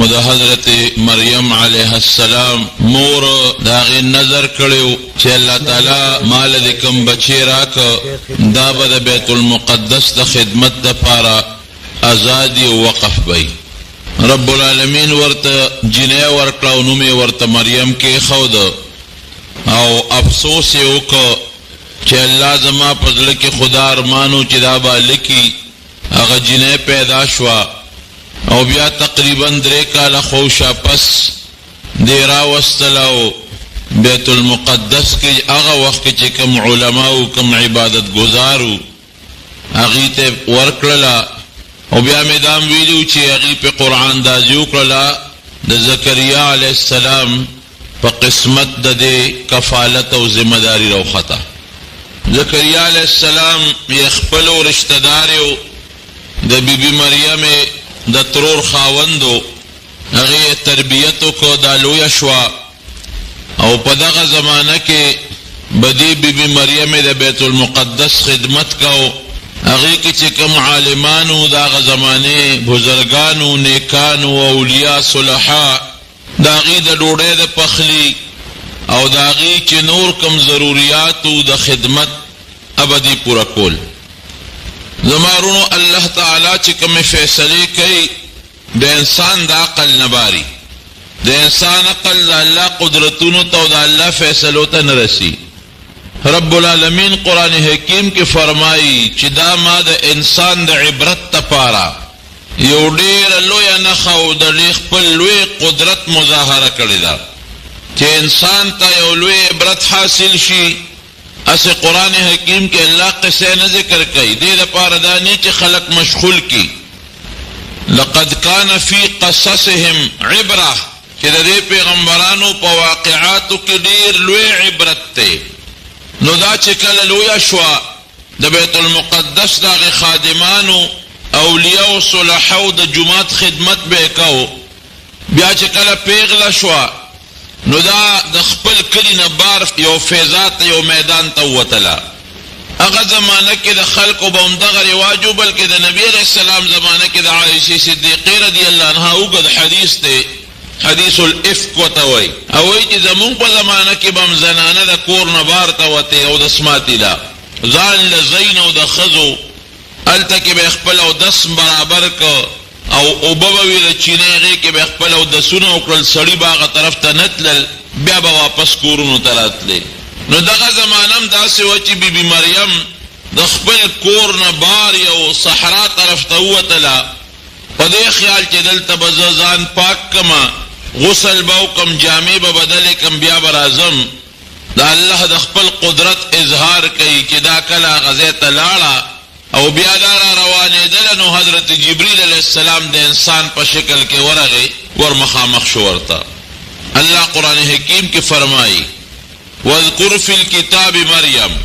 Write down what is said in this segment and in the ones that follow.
مد حضرت مریم علیہ السلام مور داغی نظر کړو چې الله تعالی مال دې کوم بچی راک دا به د بیت المقدس د خدمت لپاره آزادی او وقف وي. رب العالمین ورته جنې ورکړو نو می ورته مریم کې خود او افسوس وکړ چې الله زما په ځل کې خدا ارمانو چې دا به لکی هغه جنې پیدا شوا او بیا تقریبا 3 کاله خوشا پس دیرا وستلو بیت المقدس کې هغه وخت چې کوم علما او کوم عبادت گزارو هغه ته ورکړلا او بیا میدان ویلو چې هغه په قران دازي وکړلا د زکریا علی السلام په قسمت د کفالت او ذمہ داری راوخته. زکریا علیہ السلام یخپل و رشتہ داریو د بیبی مریم د ترور خاوندو هغه تربیتو کو د لوی شوا او په دغه زمانہ کې بدی بیبی مریم د بیت المقدس خدمت کو هغه کې چې کوم عالمانو دغه زمانه بزرگانو نیکانو اولیاء صلحا داغي د ډوډۍ د پخلی او داغي چې نور کم ضروریاتو د خدمت ابدی پورا کول. زمارونو الله تعالی چې کوم فیصله کوي د انسان د عقل نباري د انسان عقل د الله قدرتونو ته د الله فیصلو ته نه رسی. رب العالمین قرآن حکیم کې فرمایي چې دا ما د انسان د عبرت لپاره یو ډېر لوی نښه او د خپل لوی قدرت مظاهره کړې ده چې انسان ته یو لوی عبرت حاصل شي. اس قرآن حکیم کے اللہ قصے نہ ذکر کئی دے لپاره دا نه چې خلق مشغول کی. لقد کان فی قصصهم عبره چې د دې پیغمبرانو په واقعاتو کې ډیر لوی عبرت ته. نو دا چې کله لوی شوا د بیت المقدس دغه خادمانو اولیاء او صلحاو د جماعت خدمت به کو بیا چې کله پیغله شوا نو دا د خپل کلی نه بار یو فیضات یو میدان ته وتلا. هغه زمانہ کې د خلکو به همدغه رواجو بلکې د نبی علیہ السلام زمانہ کې د عائشہ صدیقہ رضی الله عنها وګد حدیث ته حدیث الافک وتوي او چې زمون په زمانہ کې بم زنانه د کور نه بار ته وته او د سماتی لا ځان لزین او د خزو الته کې به خپل او دس برابر کو او بووی د چینه کې به خپل او د سونه او کړل سړی باغه طرف ته نتلل بیا به واپس کورونو ته راتلې. نو دغه زمانه هم داسې و چې بیبي مریم د خپل کور نه بار یو صحرا طرف ته وتله په دې خیال چې دلته به زه ځان پاک کما غسل به وکم جامې به بدلې کم بیا به راځم. د الله د خپل قدرت اظهار کوي چې دا کله غزې ته لاړه او بیا دا روانېدله نو حضرت جبریل علیہ السلام د انسان په شکل کې ورغی ور مخامخ شو ورته. الله قرآن حکیم کې فرمایي واذکر فی الکتاب مریم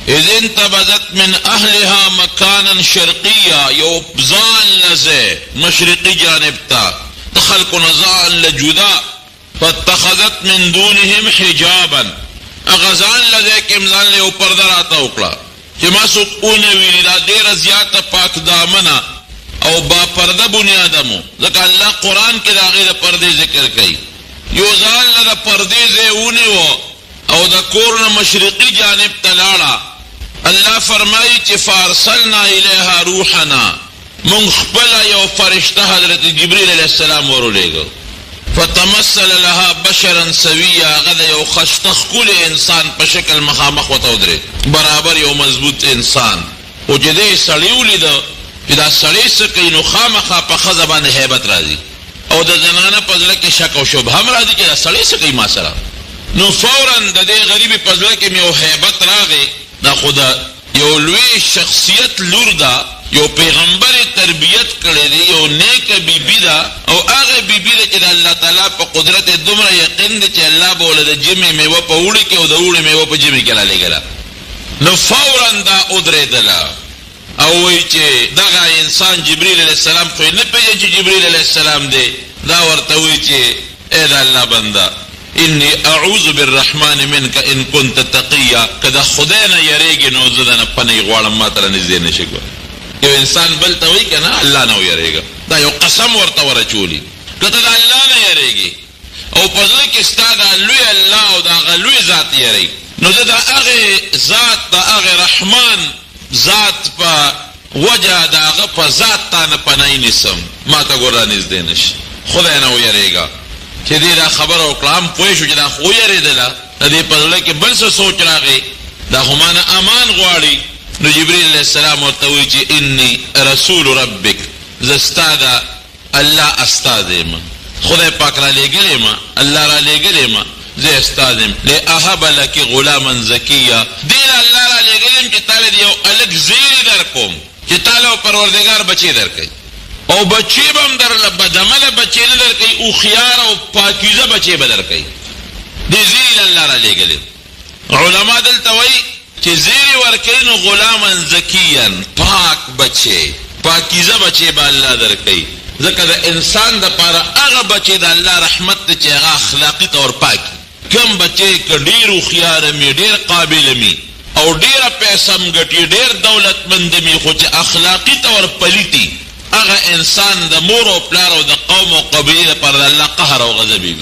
اذ انتبذت من اهلها مکانا شرقیا یو ځان لزه مشرقی جانب تا خلق نزان لجدا فاتخذت من دونهم حجابا اغزان لزه کمزان له پرده راته وکړه چې ما څوک اونه ویلي دا ډېره زیاته پاک دامنه او با پرده بنیادمو ځکه الله قرآن کې د هغې د پردې ذکر کوي. یو ځان له د پردې ځای ونیو او د کور نه مشرقي جانب ته لاړه. الله فرمایي چې فارسلنا الیها روحنا مونږ خپله یو فرشته حضرت جبریل علیه السلام ورولېږه فتمثل لها بشرا سویا هغه د یو خشته ښکلی انسان په شکل مخامخ ورته ودرېد برابر یو مضبوط انسان. او چې دی سړي ولیده چې دا سړی څه کوي نو خامخا په ښځه باندې هیبت راځي او د زنانه په زړه کې شک او شبهه هم راځي چې دا سړی څه کوي ما سره. نو فورا د دې غریبې په زړه کې مې یو هیبت راغی دا خو د یو لوی شخصیت لور ده یو پیغمبر تربیت کړی دی یو نیکه بیبي ده او هغه بیبي ده چې د الله تعالی په قدرت دومره یقین دی چې الله به ولې د جمې میوه په اوړي کې او د اوړي میوه په جمې کې رالېږله. نو فورا دا ودرېدله او وایي چې دغه انسان جبریل علیه السلام خو یې نه پېژني چې جبریل علیه السلام دی. دا ورته وایي چې ای د الله بنده انی اعوذ بالرحمن منک ان كنت تقیا که د خدای نه یریږي نو زه د نه پناه غواړم ما ته رانږدې نه شي. یو انسان بل ته وایي که نه الله نه ویریږه دا یو قسم ورته ورچولي که ته د الله نه یریږي او په زړه کې ستا د لوی الله او د هغه لوی ذات یری، نو زه د هغې ذات د هغې رحمان ذات په وجه د هغه په ذات تا نه پناه نیسم، ما ته ګوره نږدې نشي. خدای نه ویریږه چې دې دا خبره وکړه، هم پوه شو چې دا خو ویرېدله، د دې په زړه کې بل څه سوچ راغی، دا خو مانه امان غواړي. نو جبریل علیه السلام ورته وایي چې انی رسول ربک، زه ستا د الله استاد یم، خدای پاک را لېږلی یم، الله را لېږلی یم، زه استاد یم. لاهب لک غلاما زکیا، دې له الله را لېږلی یم چې تا له یو هلک زیری در کوم چې تا له پروردګار بچی درکوي، او بچی به هم درله بدعمله بچی نه درکوي، هوښیار او پاکیزه بچی به درکوي. دې زیری له الله را لېږلی. علما دلته وایي چې زیری ورکوي نو غلاما زکیا، پاک بچی، پاکیزه بچی به الله درکوي. ځکه د انسان دپاره هغه بچی د الله رحمت دی چې هغه اخلاقي طور پاکي. کم بچی که ډېر هوښیار مي، ډېر قابل مي او ډېره پیسه م ګټي، ډېر دولتمند مي، خو چې اخلاقي طور پلیتي، هغه انسان د مور او پلار او د قوم او قبیلې لپاره د الله قهر او غضب وي.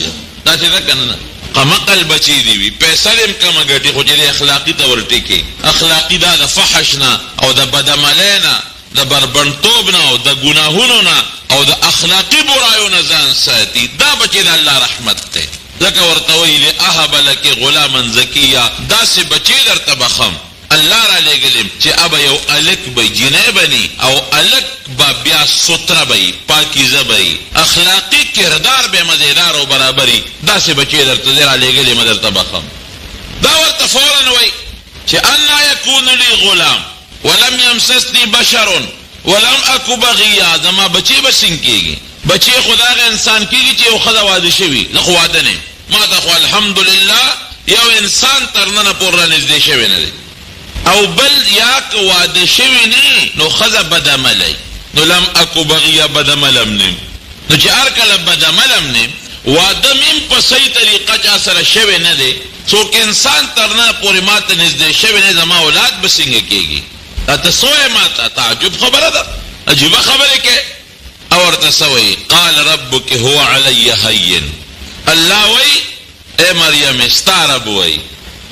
داسې ده که نه؟ قمقل بچی دی وي، پیسه دې م کمه ګټي، خو چې د اخلاقي طور ټیکي. اخلاقي دا د فحش نه او د بدعملۍ نه، د بربنډتوب نه او د ګناهونو نه او د اخلاقي برایو نه ځان ساتي، دا بچی د الله رحمت دی. ځکه ورته وایي لاهب لک غلاما زکیا، داسې بچی درته بخم الله را لېږلی چې ابه یو هلک به جینۍ بني او هلک به بیا ستره به پاکیزه به اخلاقي کردار به مزیدار او برابري، داسې بچی درته زه را لېږلی یم درته بخم. دا ورته فورا وایي چې انا یکون لی غلام ولم یمسسنی بشر ولم اکو بغیا، زما بچی به څنګه کېږي؟ بچی خو د هغه انسان کېږي چې یو ښځه واده شوي، زه خو واده نه یم، ما ته خو الحمدلله یو انسان تر ننه پورې رانږدې شوی نه دی. او بل یا که واده شوي نه نو ښځه بدعمله، نو لم اکو بغیا، بدعمله م نه، نو چې هر کله بدعمله م نه، واده میم په صحیح طریقه چا سره شوی نه دی، څوک انسان تر ننه پورې ما ته نږدې شوی نه، زما اولاد به څنګه کېږي؟ دا ته څه وایې ما ته؟ تعجب خبره ده، عجیبه خبرې کې. او ورته څه وایي؟ قال ربک هو علی هین، الله وایي ای مریم ستا رب وایي،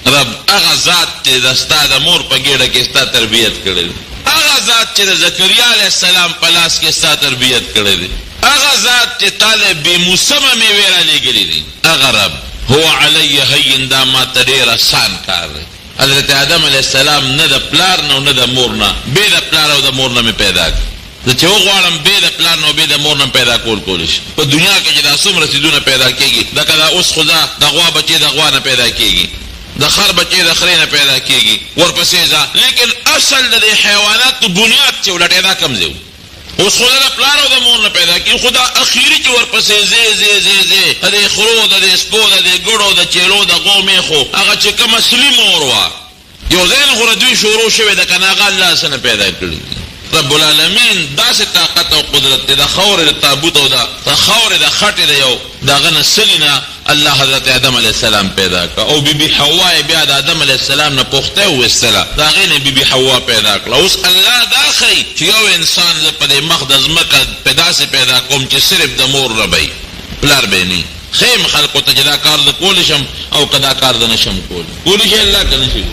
رب هغه ذات چې د ستا د مور په ګېډه کې ستا تربیت کړی دی، هغه ذات چې د زکریا علیه السلام په لاس کې ستا تربیت کړی دی، هغه ذات چې تا له بې موسمه مېوې رالیږلي دي، هغه رب هو علی هین، دا ما ته ډېر اسان کار دی. حضرت آدم علیه السلام نه د پلار نه او نه د مور نه، بې د پلار او د مور نه مې پیدا کړ. زه چې وغواړم بې د پلار نه او بې د مور نه پیدا کولی شي. په دنیا کې چې دا څومره څیزونه پیدا کېږي، لکه دا اوس خو د غوا بچې د غوا نه پیدا کېږي، د خر بچې د خرې نه پیدا کېږي، ورپسې ځه. لیکن اصل د دې حیواناتو بنیاد چې ولټې دا کوم ځای اوس خو د پلار او د مور نه پیدا کېږي، خو دا اخري چې ورپسې ځې د دې خرو، د دې سپو، د دې ګړو، د چیلو، د غو میخو، هغه چې کوم اصلي مور وه، یو ځای نه خو د دوی شروع شوې ده که نه، هغه الله څه نه پیدا کړي. رب العالمین داسې طاقت او قدرت دی، د خاورې د تابوت او د خاورې د خټې د یو د هغه نه سلي نه الله حضرت آدم علیه السلام پیدا کړه، او بیبي حوا یې بیا د آدم علیه السلام نه پوښته وویستله، د هغې نه بیبي حوا پیدا کړه. اوس الله دا ښیي چې یو انسان زه په دې مخ د ځمکه په داسې پیدا کوم چې صرف د مور نه به پلار به نه خیم خلقو ته چې دا کار د کولی شم او که دا کار د نشم کولی شي الله که نشي.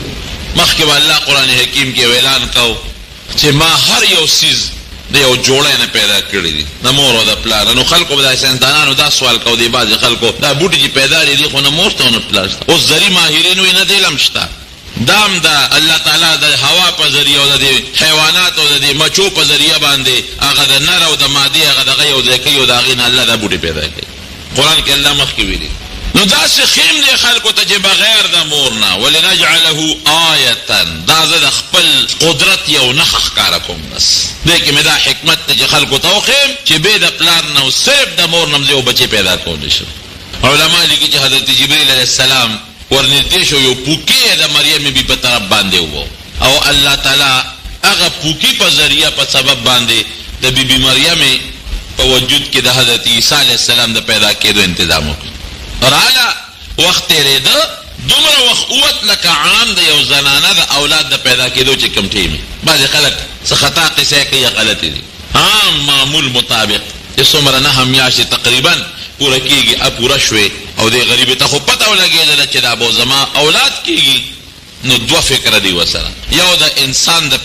مخکې به الله قرآن حکیم کې اعلان کو چې ما هر یو څیز د یو جوړی نه پیدا کړي دي، د مور او د پلار. نو خلکو به دا ساینسدانانو دا سوال کو دی، بعضې خلکو دا بوټي چې پیدا دي خو نه مور ته او نه پلار شته. اوس زري ماهرین وایي نه د علم شته، دام د الله تعالی د هوا په ذریعه او د حیوانات او د مچو په ذریعه باندې هغه د نر او د مادې هغه دغه یو ځای کوي او د هغې نه الله دا بوټي پیدا کوي. قرآن کې الله مخکې ویلي. نو داسې خیم دی خلکو ته چې بغیر د مور نه، ولنجعله آیة، دا زه د خپل قدرت یو نښه ښکاره کوم. بس دې کې مې دا حکمت ته چې خلکو ته وښیم چې بې د پلار نه او صرف د مور نه هم زه یو بچی پیدا کولی شم. علما لیکي چې حضرت جبریل علیه السلام ورنږدې شو، یو پوکي د مریم بي په طرف باندې و، او الله تعالی هغه پوکي په ذریعه په سبب باندې د بیبي مریم په وجود کې د حضرت عیسی علیه السلام د پیدا کېدو تنظیم وکړ. راله وخت تېرېده، دومره وخت اوت لکه عام د یو زنانه د اولاد د پیدا کېدو چې کوم ټیم وي. بعضې خلک څه خطا قصې کوي یا غلطې دي. عام معمول مطابق چې څومره 9 میاشتې تقریبا پوره کېږي پوره شوې او دې غریبې ته خو پته ولګېدله چې دا به زما اولاد کېږي. نو 2 فکره دی ورسره. یو د انسان د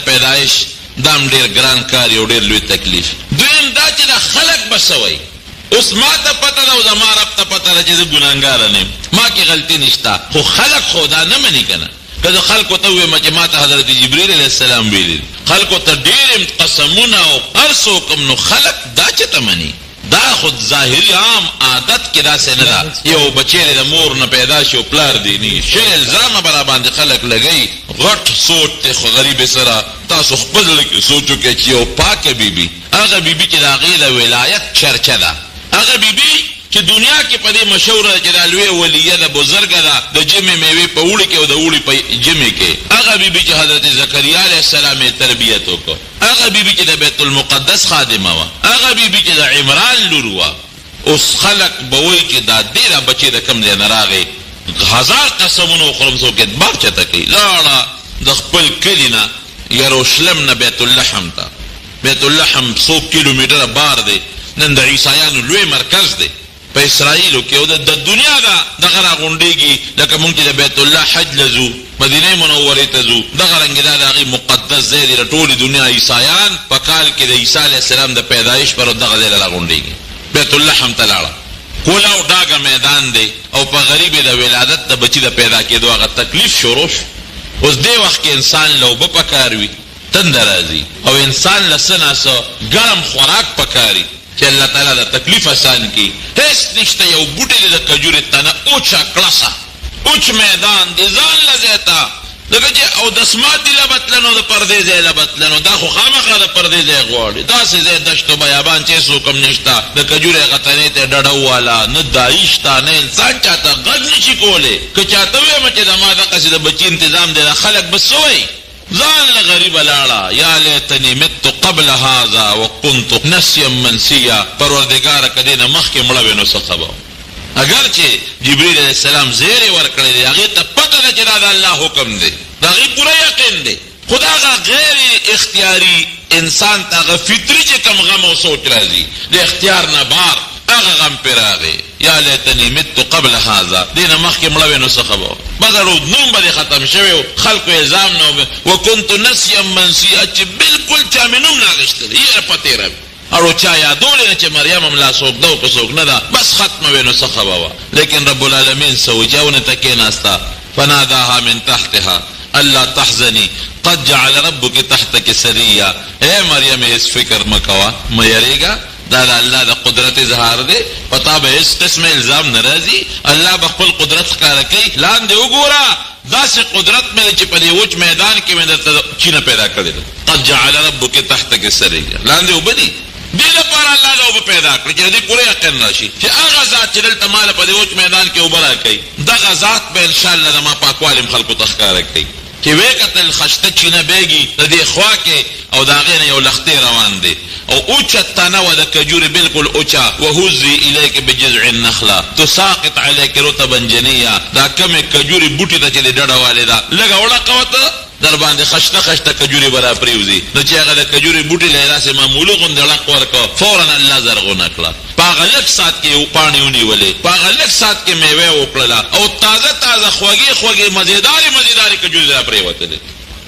پیدایش دام ډېر ګران کار یو ډېر لوی تکلیف. دویم دا چې دا خلک به څه وایي. اوس ما ته پته ده او زما رب ته پته ده چې زه ګناهګاره نه یم، ما کې غلطي نشته، خو خلک خو دا نه مني که نه. که زه خلکو ته ووایم چې ما ته حضرت جبریل علیه السلام ویلي، خلکو ته ډېر قسمونه او هر څه وکړم، نو خلک دا چېته مني؟ دا خود ظاهري عام عادت کې داسې نه ده. یو بچی د مور نه پیدا شي او پلار دی نه شي، الزامه به راباندې خلک لګوي. غټ سوچ دی خو غریبې سره. تاسو خپل زړه کې سوچ وکړئ چې یو پاکه بیبي، هغه بیبي چې د هغې د ولایت چرچه ده، هغه بیبي چې دنیا کې په دې مشهوره ده چې دا لویه ولیه ده، بزرګه ده، د جمې میوې په اوړي کې او د اوړي په جمې کې. هغه بیبي چې حضرت زکریا علیه السلام یې تربیت وکړ، هغه بیبي چې د بیت المقدس خادمه وه، هغه بیبي چې د عمران لور وه. اوس خلک به وایي چې دا ډېره بچې د کوم ځای نه راغې، 1000 قسمونه وخورم څوک اعتبار چېرته کوي. لاړه د خپل کلي نه یروشلم نه بیت اللحم ته. بیت اللحم 100 کیلومتره بار دی، نن د عیسایانو لوی مرکز دی په اسرائیلو کې، او د دنیا دا دغه راغونډېږي لکه مونږ چې د بیت الله حج لځو، مدینه منورې ته ځو، دغه رنګې دا د هغې مقدس ځای دی. د ټولې دنیا عیسایان په کال کې د عیسی علیه السلام د پیدایش پر دغه ځای راغونډېږي، بیت اللحم ته لاړه. کولا او ډاګه میدان دی، او په غریبې د ولادت د بچي د پیدا کېدو هغه تکلیف شروع شو. اوس دې وخت کې انسان له اوبه پکار وي، تنده راځي، او انسان له څه نه څه ګرم خوراک پکاري چې الله تعالی د تکلیف آسان کړي. هېڅ نشته. یو بوټی دی د کجورې تنه، اوچه کړسه، اوچ میدان دی، ځان له ځای ته لکه چې اودسمات دی له بتلنو د پردې ځای له بتلنو، دا خو خامخا د پردې ځای غواړي. داسې ځای دشت و بیابان چې هېڅ حکم نشته، د کجورې هغه تنې ته ډډه وواله، نه دایي شته، نه انسان چاته غږ نشي کولی. که چاته ووایم چې زما دقسې د بچي انتظام دی، خلک به څه وایي؟ ځان له غریبه لاړه. یا لیتنی مت قبل هذا وکنت نسیا منسیا. پروردګاره که دې نه مخکې مړه وې نو څه خبر. اگر چې جبریل علیه السلام زیری ورکړی دی، هغې ته پته ده چې دا د الله حکم دی، د هغې پوره یقین دی. خو دا هغه غیر اختیاري انسان ته هغه فطري چې کوم غم او سوچ راځي، د اختیار نه بار هغه غم پرې راغی. یا لیتنی مت قبل هذا، دې نه مخکې مړه وې نو څه خبر. مګر نوم به دې ختم شوی و، خلکو الزام نه وکنت نسیا منسیا، چې بلکل چا مې نوم نه اخېستلی، یې په تېره وي. او چا یادولی نه چې مریم هم لا څوک ده او که څوک نه ده، بس ختمه وې نو څه خبه وه. لیکن رب العالمین څه وایي چې اونې ته کېناسته، فناداها من تحتها الله تحزني قد جعل ربك تحتك سريا. اے مریم هیڅ فکر مه کوه، مه یریږه، دا د الله د قدرت اظهار دی، پتا به هیڅ قسم الزام نه راځي. الله به خپل قدرت ښکاره کوي. لاندې وګوره، داسې قدرت مې دی چې په دې وچ میدان کې مې درته چینه پیدا کړې ده. قد جعل ربك تحتك سريا، لاندې اوبه دي. دې لپاره الله دا اوبه پیدا کړي چې دې پوره یقین راشي چې هغه ذات چې دلته ماله په دې وچ میدان کې اوبه راکوي، دغه ذات به انشاءالله زما پاکوالي خلکو ته ښکاره کوي. چې ویې کتل خشته چینه بیږي د دې خوا کې، او د هغې نه یو لښتې روان دی، او اوچه تنه وه د کجورې بلکل اوچه. وهزي الیک بجذع النخله تساقط علیک رطبا جنیا. دا کمې کجورې بوټي ته چې دې ډډه والې ده، لږه وړقه وته در باندې خشته خشته کجورې به را پرېوځي. نو چې هغه د کجورې بوټي له یې داسې معمولو غوندې ړق ورکړه، فورا الله زرغونه کړه. په هغه لږ ساعت کې پاڼې ونیولې، په هغه لږ ساعت کې میوې وکړله، او تازه تازه خوږې خوږې مزېدارې مزېدارې کجورې را پرېوتلې.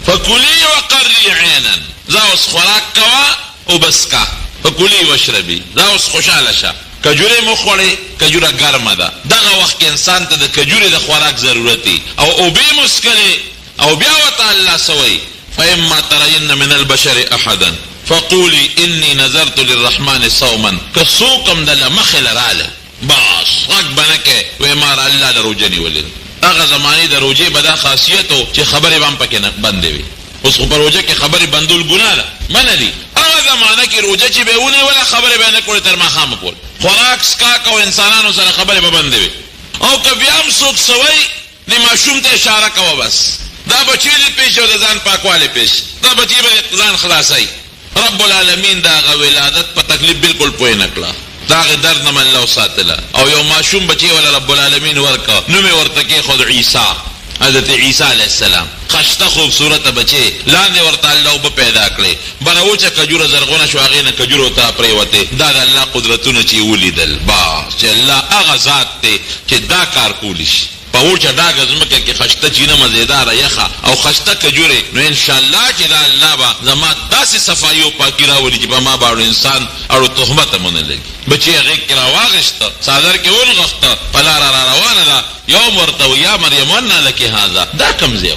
فکلي وقري عینا، ځه اوس خوراک کوه او بس کا. فکلي واشربي، ځه اوس خوشحاله شه. کجورې مو خوړې، کجوره ګرمه ده، دغه وخت کې انسان ته د کجورې د خوراک ضرورت دی، او اوبې مو څښلې. او بیا ورته الله څه وایي؟ فإما ترين من البشر أحدا فقولي إني نذرت للرحمن صوما. که څوک هم دله مخې له راله، بس غږ به نه کوې، وایي ما الله له روژه نیولې. هغه زمانې د روژې به دا خاصیت و چې خبرې به هم پکې بندې وي. اوس خو په روژه کې خبرې بندول ګناه ده، منع دي. هغه زمانه کې روژه چې به یې ونیوله، خبرې به یې نه کړې تر ماښامه پورې، خوراک څښاک او انسانانو سره خبرې به بندې وي. او که بیا هم څوک څه وایي، دې ماشوم ته اشاره کوه، بس دا بچی دې پیش او د ځان پاکوالی پیش، دا بچی به ځان خلاصوي. رب العالمین د هغه ولادت په تکلیف بالکل پوه نه کړه، د هغې درد نه منله او ساتله. او یو ماشوم بچی وله رب العالمین ورکړه، نوم یې ورته کېښود عیسی. حضرت عیسی علیہ السلام خشته خوبصورت بچی لاندې ورته الله اوبه پیدا کړې بره وچه کجوره زرغونه شو هغې نه کجورو ته پرېوتې دا د الله قدرتونه چې ولیدل بس چې الله هغه ذات دی چې دا کار کولی شي په وچه ډاګه ځمکه کې خشته چینه مزیداره یخه او خشته کجورې نو انشاءالله چې دا الله به زما داسې صفایي او پاکي راولي چې په ما باندې انسان اړو تهمت هم نه لګي بچی هغې کې راواغېسته څادر کې ونغښته په لاره را روانه ده یو ورته و یا مریم انا لکې هذا دا کوم ځای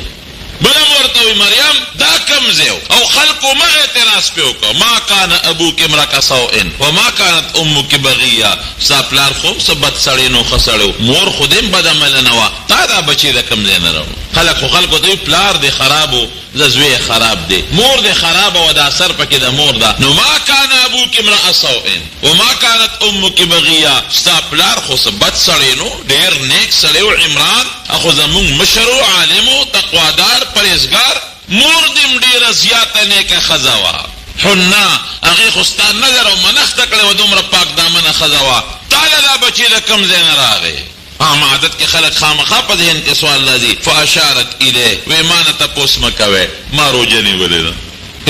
بلم ورته وی مریم دا کم ځای او خلکو مغه اعتراض پې وکړه ما کان ابوک امرأ سوء وما کانت امک بغیه ستا پلار خو څه بد سړی نو ښه سړی مور خو دې هم بد عمله نه وه تا دا بچی د کوم ځای نه راوړو خلکو ته وی پلار دې خراب و د زوی خراب دی مور دې خرابه و د اثر پکې د مور ده نو ما کان ابوک امرأ سوء وما کانت امک بغیه ستا پلار خو څه بد سړی نو ډېر نیک سړی و عمران اخو زمونږ مشر و عالم و تقوادار پرهیزګار مور دې هم ډېره زیاته نیکه ښځه وه حنا هغې خو ستا نظر او منښته کړې وه دومره پاک دامنه ښځه وه تاله دا بچی د کوم ځای نه راغی عام عادت کې خلک خامخا په ذهن کې سوال راځي فاشارت الیه وی ما نه تپوس مه کوئ ما روژه نیولې ده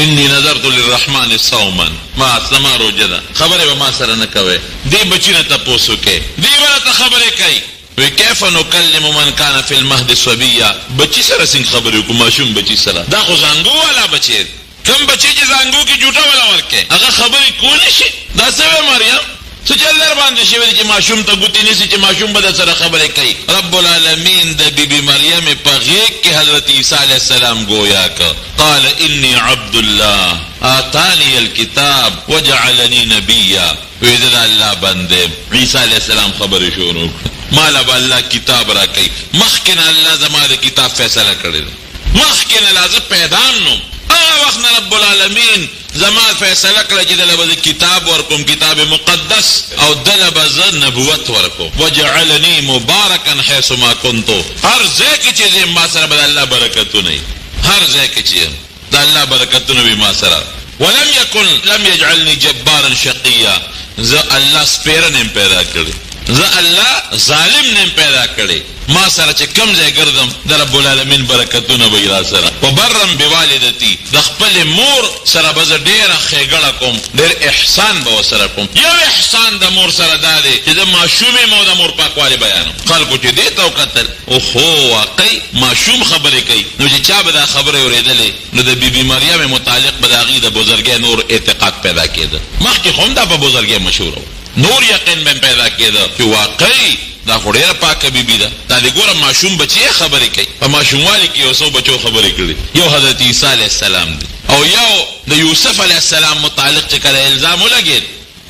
انی نظرت للرحمن صوما ما زما روژه ده خبرې به ما سره نه کوئ دې بچي نه تپوس وکړئ دې به راته خبرې کوي وی کیف نکلم من کان فی المهد صبیا بچی سره څنګه خبرې وکړو ماشوم بچی سره دا خو زانګو والا بچی کم بچی چې زانګو کې جوټه والا ورکې هغه خبرې کولی شي دا څه وی مریم څه چل در باندې شوی دی چې ماشوم ته ګوتې نیسي چې ماشوم به در سره خبرې کوي رب العالمین د بیبي مریم په غېږ کې حضرت عیسی علیه السلام گویا که قال انی عبد الله آتانی الکتاب وجعلنی نبیا وی زه د الله بنده عیسی علیه السلام خبرې شروع کړه ماله به الله کتاب را کوي مخکې نه الله زما د کتاب فیصله کړې ده مخکې نه لا زه پیدا نوم هغه وخت نه رب العالمین زما فیصله کړه چې دله به کتاب ورکوم کتاب مقدس او دله به زه نبوت ورکوم وجعلنی مبارکا حیث ما کنتو هر ځای کې چې ځم ما سره به د الله برکتونه وي هر ځای کې چې یم د الله برکتونه وي ما سره ولم یکن لم یجعلنی جبارا شقیا زه الله سپیره نیم پیدا کړی زه الله ظالم نیم پیدا کړی ما سره چې کم ځای ګرځم د رب العالمین برکتونه به را سره وبرم بوالدتی د خپل مور سره به زه ډېره ښېګړه کوم ډېر احسان به ورسره کوم یو احسان د مور سره دا دی چې د ماشوم یم او د مور پاکوالی بیانم خلکو چې دې ته وکتل اوهو واقعي ماشوم خبرې کوي نو چې چا به دا خبرې اورېدلې نو د بیبي مریم متعلق به د هغې د بزرګۍ نور اعتقاد پیدا کېده مخکې خو هم دا په بزرګۍ مشهوره نور یقین به پیدا کېده چې واقعي دا خو ډېره پاکه بیبي ده دا دې ګوره ماشوم بچی خبرې کوي په ماشوموالي کې یو څو بچو خبرې کړي یو حضرت عیسی علیه السلام دی او یو د یوسف علیه السلام متعلق چې کله الزام ولګېد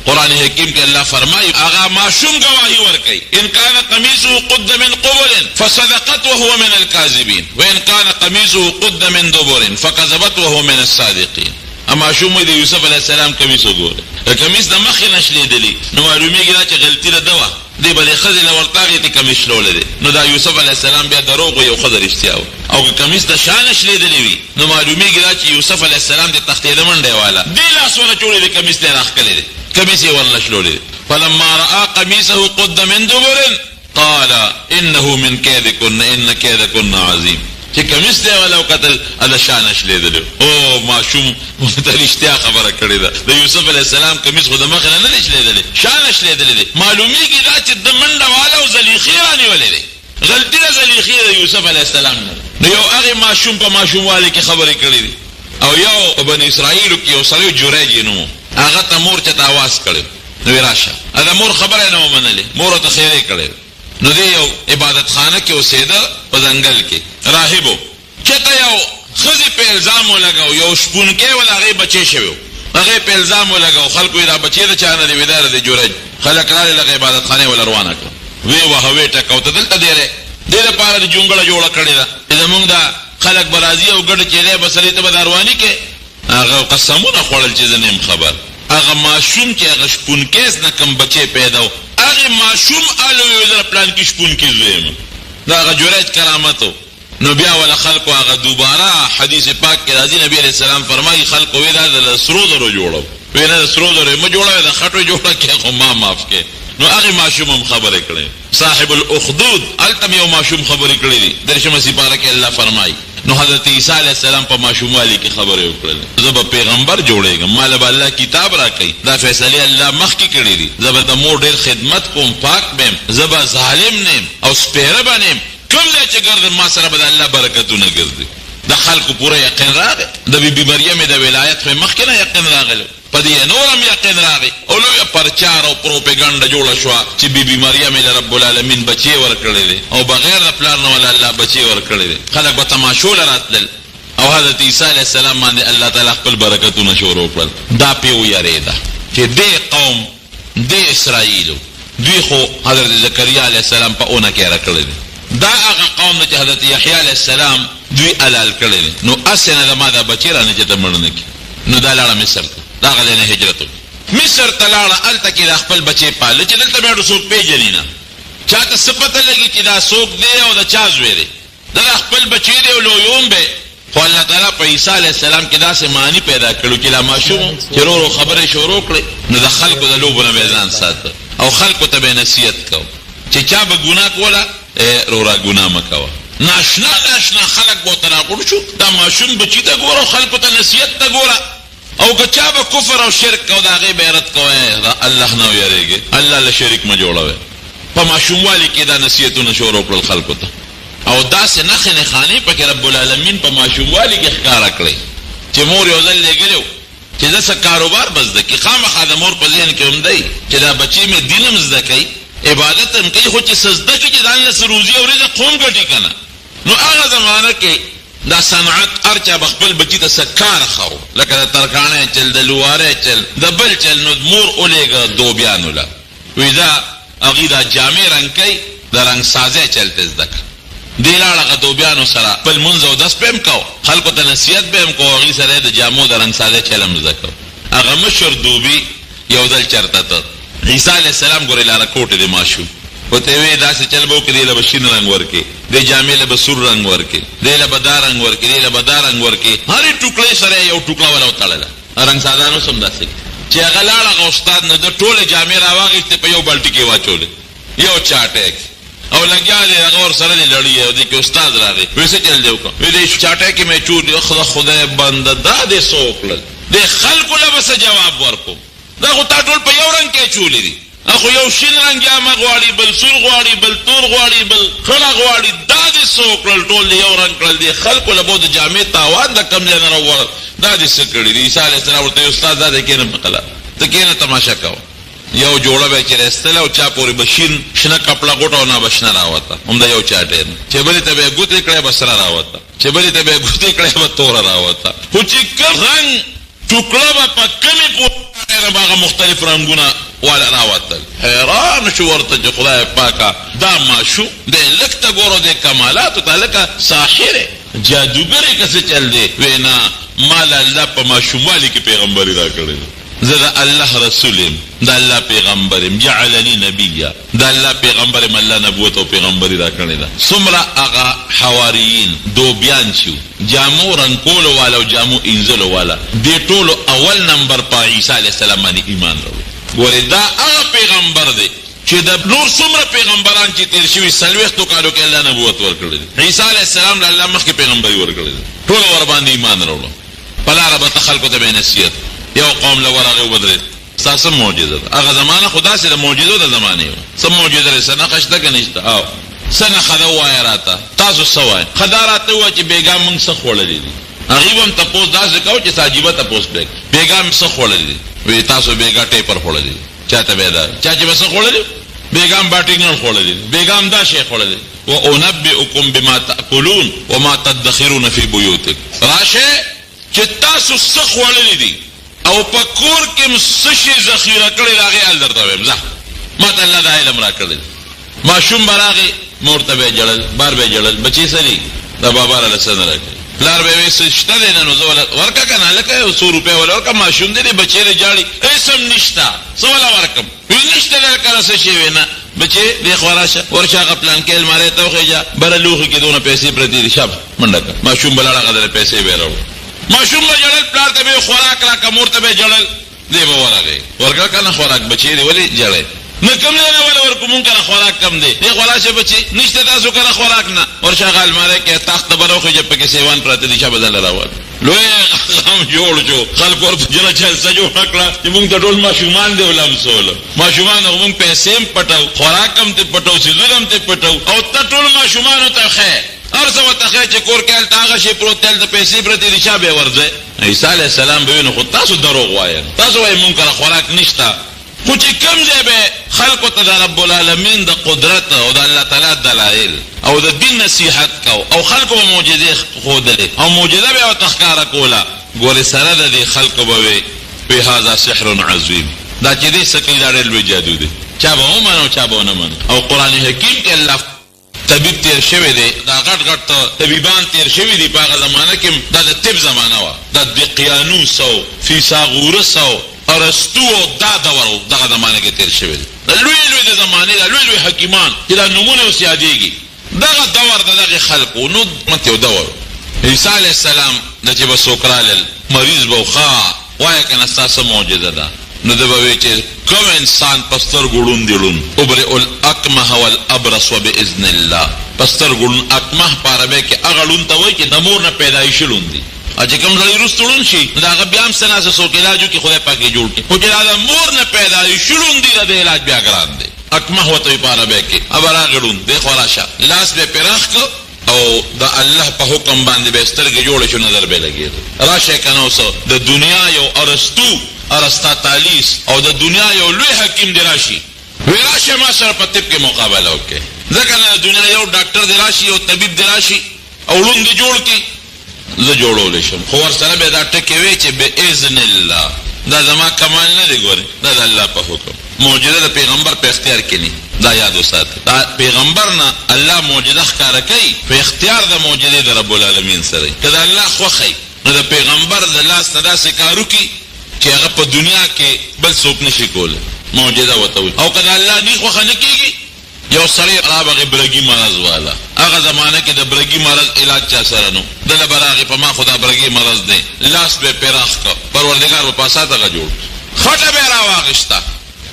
قرآن حکیم کې الله فرمایي هغه ماشوم ګواهي ورکوي ان کان قمیصه قد من قبل فصدقت وهو من الکاذبین وان کان قمیصه قد من دبر فکذبت وهو من الصادقین ماشوم د یوسف علیه السلام کمیس وګوره کمیس د مخې نه شلېدلي نو معلومیږي دا چې غلطي ده ده وه دی به د ښځې نه ورته هغې ته کمیس شلولی دی نو دا یوسف علیه السلام بیا دروغ یو ښځه رښتیا و او که کمیس د شا نه شلېدلی وي نو معلومیږي دا چې یوسف علیه السلام د تختېده منډی والا دې لاس ونه چوړی دی کمیس دی راښکلی دی کمیس یې ورنه شلولی دی فلما رأى قمیصه قد من دبر قال انه من کیدکن ان کیدکن عظیم چې کمیس دی والا وکتل د شا نه شلېدلی او ماشوم ورته رښتیا خبره کړې ده د یوسف علیه السلام کمیس خو د مخې نه نه دی شلېدلی شا نه شلېدلی دی معلومیږي دا چې د منډه والا او زلیخې رانیولې دی غلطي د زلیخې د یوسف علیه السلام نه نو یو هغې ماشوم په ماشوموالي کې خبرې کړې دي او یو په بني اسرائیلو کې یو سړی جریج یې نوم هغه ته مور چېته اواز کړی نو یې راشه د مور خبره یې نه ومنلې مور ورته خیرې کړی نو دی یو عبادت خانه کې اوسېده په ځنګل کې راهب چېته یو ښځې په الزام ولګو یو شپونکی ول هغې بچی شوی و هغې په الزام ولګو خلکو یې دا بچی د چا نه دی وی دا د جورج خلک راغلې لکه عبادت خانې ول روانه کړه ویې وهه ویې ټکه ته دلته دی دې دپاره د جونګړه جوړه کړې ده چې زمونږ دا خلک به راځي او ګډ چیلی به سړي ته به دا رواني کې هغه قسمونه خوړل چې زه نه یم خبر هغه ماشوم چې هغه شپونکیز نه کم بچی پیدا و هغې ماشوم الوی زه پلان کې شپونکي زوی یم دا هغه جریج کرامت و نو بیا ولا خلقو هغه دوباره حدیث پاک کې راځي نبی علیہ السلام فرمایي خلقو وی دا د سرو زرو جوړو وی نه د سرو زرو مه جوړوئ د خټو جوړه کې خو ما معاف کې نو هغه ماشوم هم خبرې کړې. صاحب الاخدود التم یو ماشوم خبرې کړې دي. درشمه سپاره کې الله فرمایي نو حضرت عیسی علیہ السلام په ماشوموالي کې خبرې وکړلې زه به پیغمبر جوړېږم مال به الله کتاب راکړي دا فیصلې الله مخکې کړې دي زه به د مور ډېر خدمت کوم پاک بیم زه به ظالم نیم او سپیره به نیم کوم ځای چې ګرځم ما سره به د الله برکتونه ګرځي. د خلکو پوره یقین راغی د بیبي مریم د ولایت په مخکې نه یقین راغلی په دې نورم یقین راغی او لویه پرچار او پروپیګنډه جوړه شوه چې بیبي مریم له رب العالمین بچی ورکړی دی او بغیر د پلار نه ولا الله بچی ورکړی دی. خلک به تماشو له راتلل او حضرت عیسی علیه السلام باندې الله تعالی خپل برکتونه شروع کړل. دا پې ویرېده چې دې قوم دې اسرائیلو دوی خو حضرت زکریا علیه السلام په اونه کې راکړی دی. دا هغه قوم چې حضرت یحیی علیه السلام دوی حلال کړی دی. نو اسې نه د ما دا بچی رانه چې ته مړ نه کړي. نو دا لاړه مصر ته دا هغه نه هجرت وکړه مصر ته لاړه هلته کې د خپل بچی پالله چې دلته بیا څوک پېژني نه چاته څه پته لګي چې دا څوک دی او د چا زوی دی دا د خپل بچی دی او لویوم دی. خو الله تعالی په عیسی علیه السلام کې داسې معنی پیدا کړو چې لا ماشوم چې ورو خبرې شروع کړې نو د خلکو د لوبو نه به ځان ساته او خلکو ته به نصیحت کو چې چا به ګناه کوله رورا ګناه مه کوه. ناشنا خلک به ورته راغونډ شو دا ماشوم بچي ته ګوره خلکو ته نصیحت ته ګوره او که چا به کفر او شرک کو د هغې به یې رد کوئ الله نه ویرېږي الله له شریک مه جوړوئ. په ماشوموالي کې دا نصیحتونه شروع کړل خلکو ته او داسې نښې نښانې پکې رب العالمین په ماشوموالي کې ښکاره کړئ چې مور یو ځل لېږلی و چې زه څه کاروبار به زده کړي خامخا د مور په ذهن کې هم دی چې دا بچی مې دین هم زده کوي عبادت هم کوي خو چې څه زده کړي چې ځان له څه روزي او رزق خو هم ګټي که نه. نو هغه زمانه کې دا صنعت هر چا به خپل بچي ته څه کار ښو لکه د ترکاڼۍ چل د لوارۍ چل د بل چل نو مور ولېږه دوبیانو له وایي دا هغې دا جامې رنګ کوي د رنګ سازۍ چل ته زده کړه دې لاړه هغه دوبیانو سره خپل لمونځ او دس به هم کو خلکو ته نصیحت به هم کو هغې سره د جامو د رنګ سازۍ چل هم زده کو. هغه مشر دوبي یو ځل چرته ته عیسی علیه السلام ګورې لاره کوټې د ماشوم ورته یې ویې داسې چل به وکړي دې له به شین رنګ ورکړي دې جامې له به سور رنګ ورکړي دې له به دا رنګ ورکړي دې له به دا رنګ ورکړي هرې ټوکړې سره یو ټوکړه وله وتړله رنګ سازانو هم داسې چې هغه لاړ هغه استاد نه د ټولې جامې راواخېستې په یو بالټي کې واچولې یو چاټی او لګیا دی هغه ورسره دی لړي او دې کې استاد راغی وایي څه چل دی وکړه وایي دې چاټی کې مې چور دی خدای بنده دا دې څه وکړل دې خلکو له به څه جواب ورکوم دا خو تا ټول په یو رنګ کې اچولې دي خو یو شین رنګ جامه غواړي بل سور غواړي بل تور غواړي بل خړه غواړي دا دې څه وکړل ټول دې یو رنګ کړل دې خلکو له به د جامې تاوان د کم ځای نه راوړل دا دې څه کړي دي. عیسی علیه السلام ورته استاد دا دې کښېنه په قلا ته کښېنه تماشه کوه یو جوړه به یې چې راایستله او چا پورې به شنه کپړه غوټه او نه به شنه راوته همدا یو چاټی چې بلې ته به یې ګوتې کړی به سره راوته چې بلې ته به یې ګوتې کړی به توره راوته خو چې کوم رنګ ټوکړه به په کمې پورې به هغه مختلف رنګونه والا راوتل. حیران شو ورته چې خدای پاکه دا ماشوم دی لږ ته ګورو د کمالاتو ته لکه ساحر جادوګر که څه چل دی وی نه ما له الله په ماشوموالي کې پیغمبري را کړې ده زه د الله رسول یم د الله پیغمبر یم جعلني نبیا د الله پیغمبر یم الله نبوت او پیغمبري را کړې ده. څومره هغه حواریین دوبیان شو جامو رنګولو والا او جامو انځلو والا دې ټولو اول نمبر په عیسی علیه السلام باندې ایمان راوړي. ګورې دا هغه پیغمبر دی چې د نور څومره پیغمبران چې تېر شوي 40 کالو کې الله نبوت ورکړی دی عیسی علیه السلام له الله مخکې پیغمبري ورکړی دی ټولو ورباندې ایمان راوړو په لاره به ته خلکو ته به نصیحت یو قوم له ورغې ودرېد ستا څه معجزه ده هغه زمانه خو داسې د معجزو د زمانې وه څه معجزه لري څه نښه شته که نشته او څه نښه ده ووایه راته تاسو څه وایه ښه دا راته ووایه چې بیګا موږ څه خوړلي دي هغې به هم تپوس داسې کوو چې څه عجیبه تپوس پرې بیګا مې څه خوړلي دي وایي تاسو بیګا ټیپر خوړلي دي چاته به دا چا چې به څه خوړلي بیګا هم باټینګل خوړلي دي بیګا هم دا شی خوړلی وانبئکم بما تاکلون وما تدخرون فی بیوتکم راشه چې تاسو څه خوړلي دي او په کور کې م څه شي ذخیره کړی د هغې حال درته وایم ځه ما ته الله دا علم را کړی ماشوم به راغې مور ته به یې جړل بار به یې جړل بچې څه دي دا بابا راله څه نه راکوي پلار به یې وایي څه شته دی نه نو زه ورکه که نه هلکه یو 100 روپۍ وله ورکه ماشوم دی بچې دې جاړي هېڅ هم نشته څه وله ورکم وي نشته دی کله څه شی وي نه بچې دې خوا راشه ورشه هغه پلانکې المارۍ ته وخېږه بله لوښي کې دونه پیسې پرتې دي شابه منډه کړه ماشوم به لاړ هغه دله پیسې به یې راوړه ماشوم به جړل پلار ته به یې خوراک راکړه مور ته به یې جړل دی به ورغې ورکړه که نه خوراک بچې دې ولې جړی نو کوم دی نه ول ورکو مونږ کله خوراک کم دی دی خلاصه بچي نشته تاسو کله خوراک نه ورشه غالماره کې تخت بروخه چې پکې سیوان پراته دي چې بدل راوړ لوی هم جوړ جو خلک ورته جره جلسه جوړ کړه چې مونږ ته ټول ماشومان دی ولم سول ماشومان مونږ پیسې پټو خوراک هم ته پټو سيزلم ته پټو او ته ټول ماشومان ته خیر ارزه وتخه چې کور کې تاغه شي پروتل د پیسې پرته دي چې به ورځي عیسی علی السلام به نو خو تاسو دروغ وایي تاسو وایي مونږ کله خوراک نشته خو چې کوم ځای به خلقو ته د رب العالمین د قدرت او د الله تعالی دلایل او د دین نصیحت کو او خلقو به معجزې ښودلې او معجزه به ورته ښکاره کوله ګورې سره د دې خلقو به وي په هذا سحر عظیم دا چې دې سکې دا ډېر لوی جادو دی چا به ومنو چا به ونه منو او قرآن حکیم کې الله طبیب تیر شوی دی دا غټ غټ طبیبان تیر شوی دی په هغه زمانه کې دا د طب زمانه وه دا دقیانوس او فیثاغورس او ارسطو او دا دور دغه زمانه کې تیر شوی دی دا لوی لوی د زمانې دا لوی لوی حکیمان چې دا نومونه اوس یادېږي دغه دور د دغې خلقو نو مت یو دور عیسی علیه السلام د چې به څوک رالل مریض به ښه وایه که نه ستا څه معجزه ده نو ده به وایي چې کوم انسان په سترګو ړوند دي ړوند ابرئ الاکمه والابرص وباذن الله په سترګو ړوند اکمه په عربۍ کې هغه ړوند ته وایي چې د مور نه پیدایشي ړوند دي او چې کوم سړی وروسته ړوند شي نو د هغه بیا هم څه نه څه څوک علاج وکړي خدای پاک یې جوړ کړي خو چې دا د مور نه پیدایشي ړوند دي د علاج بیا ګران دی اکمه ورته وایي په عربۍ کې ابر هغه ړوند دی خو راشه لاس به یې پراخ کړ او د الله په حکم باندې به سترګې جوړې شو نظر به لګېده راشه که نه اوس د دنیا یو ارسطو ارسطاطالیس او د دنیا یو لوی حکیم دی راشي وی راشه ما سره په طب کې مقابله وکړي ځکه نه د دنیا یو ډاکټر دی راشي یو طبیب دی راشي او ړوند دې جوړ کړي زه جوړولی شم خو ورسره به دا ټکې وی چې باذن الله دا زما کمال نه دی ګورې دا د الله په حکم معجزه د پیغمبر په اختیار کې نه دا یاد وساتئ دا پیغمبر نه الله معجزه ښکاره کوي په اختیار د معجزې د رب العالمین سره که د الله خوښی نو د پیغمبر د لاس نه داسې کار وکړي چې هغه په دنیا کې بل څوک نشي کولی معجزه ورته وي او که د الله نه خوښه نه کېږي یو سړی راغی برګي مرض والا هغه زمانه کې د برګي مرض علاج چا سره نو دله به راغی په ما خو دا برګي مرض دی لاس به یې پراخ کړ پروردګار به پاسات هغه جوړ خټه به یې راواخېسته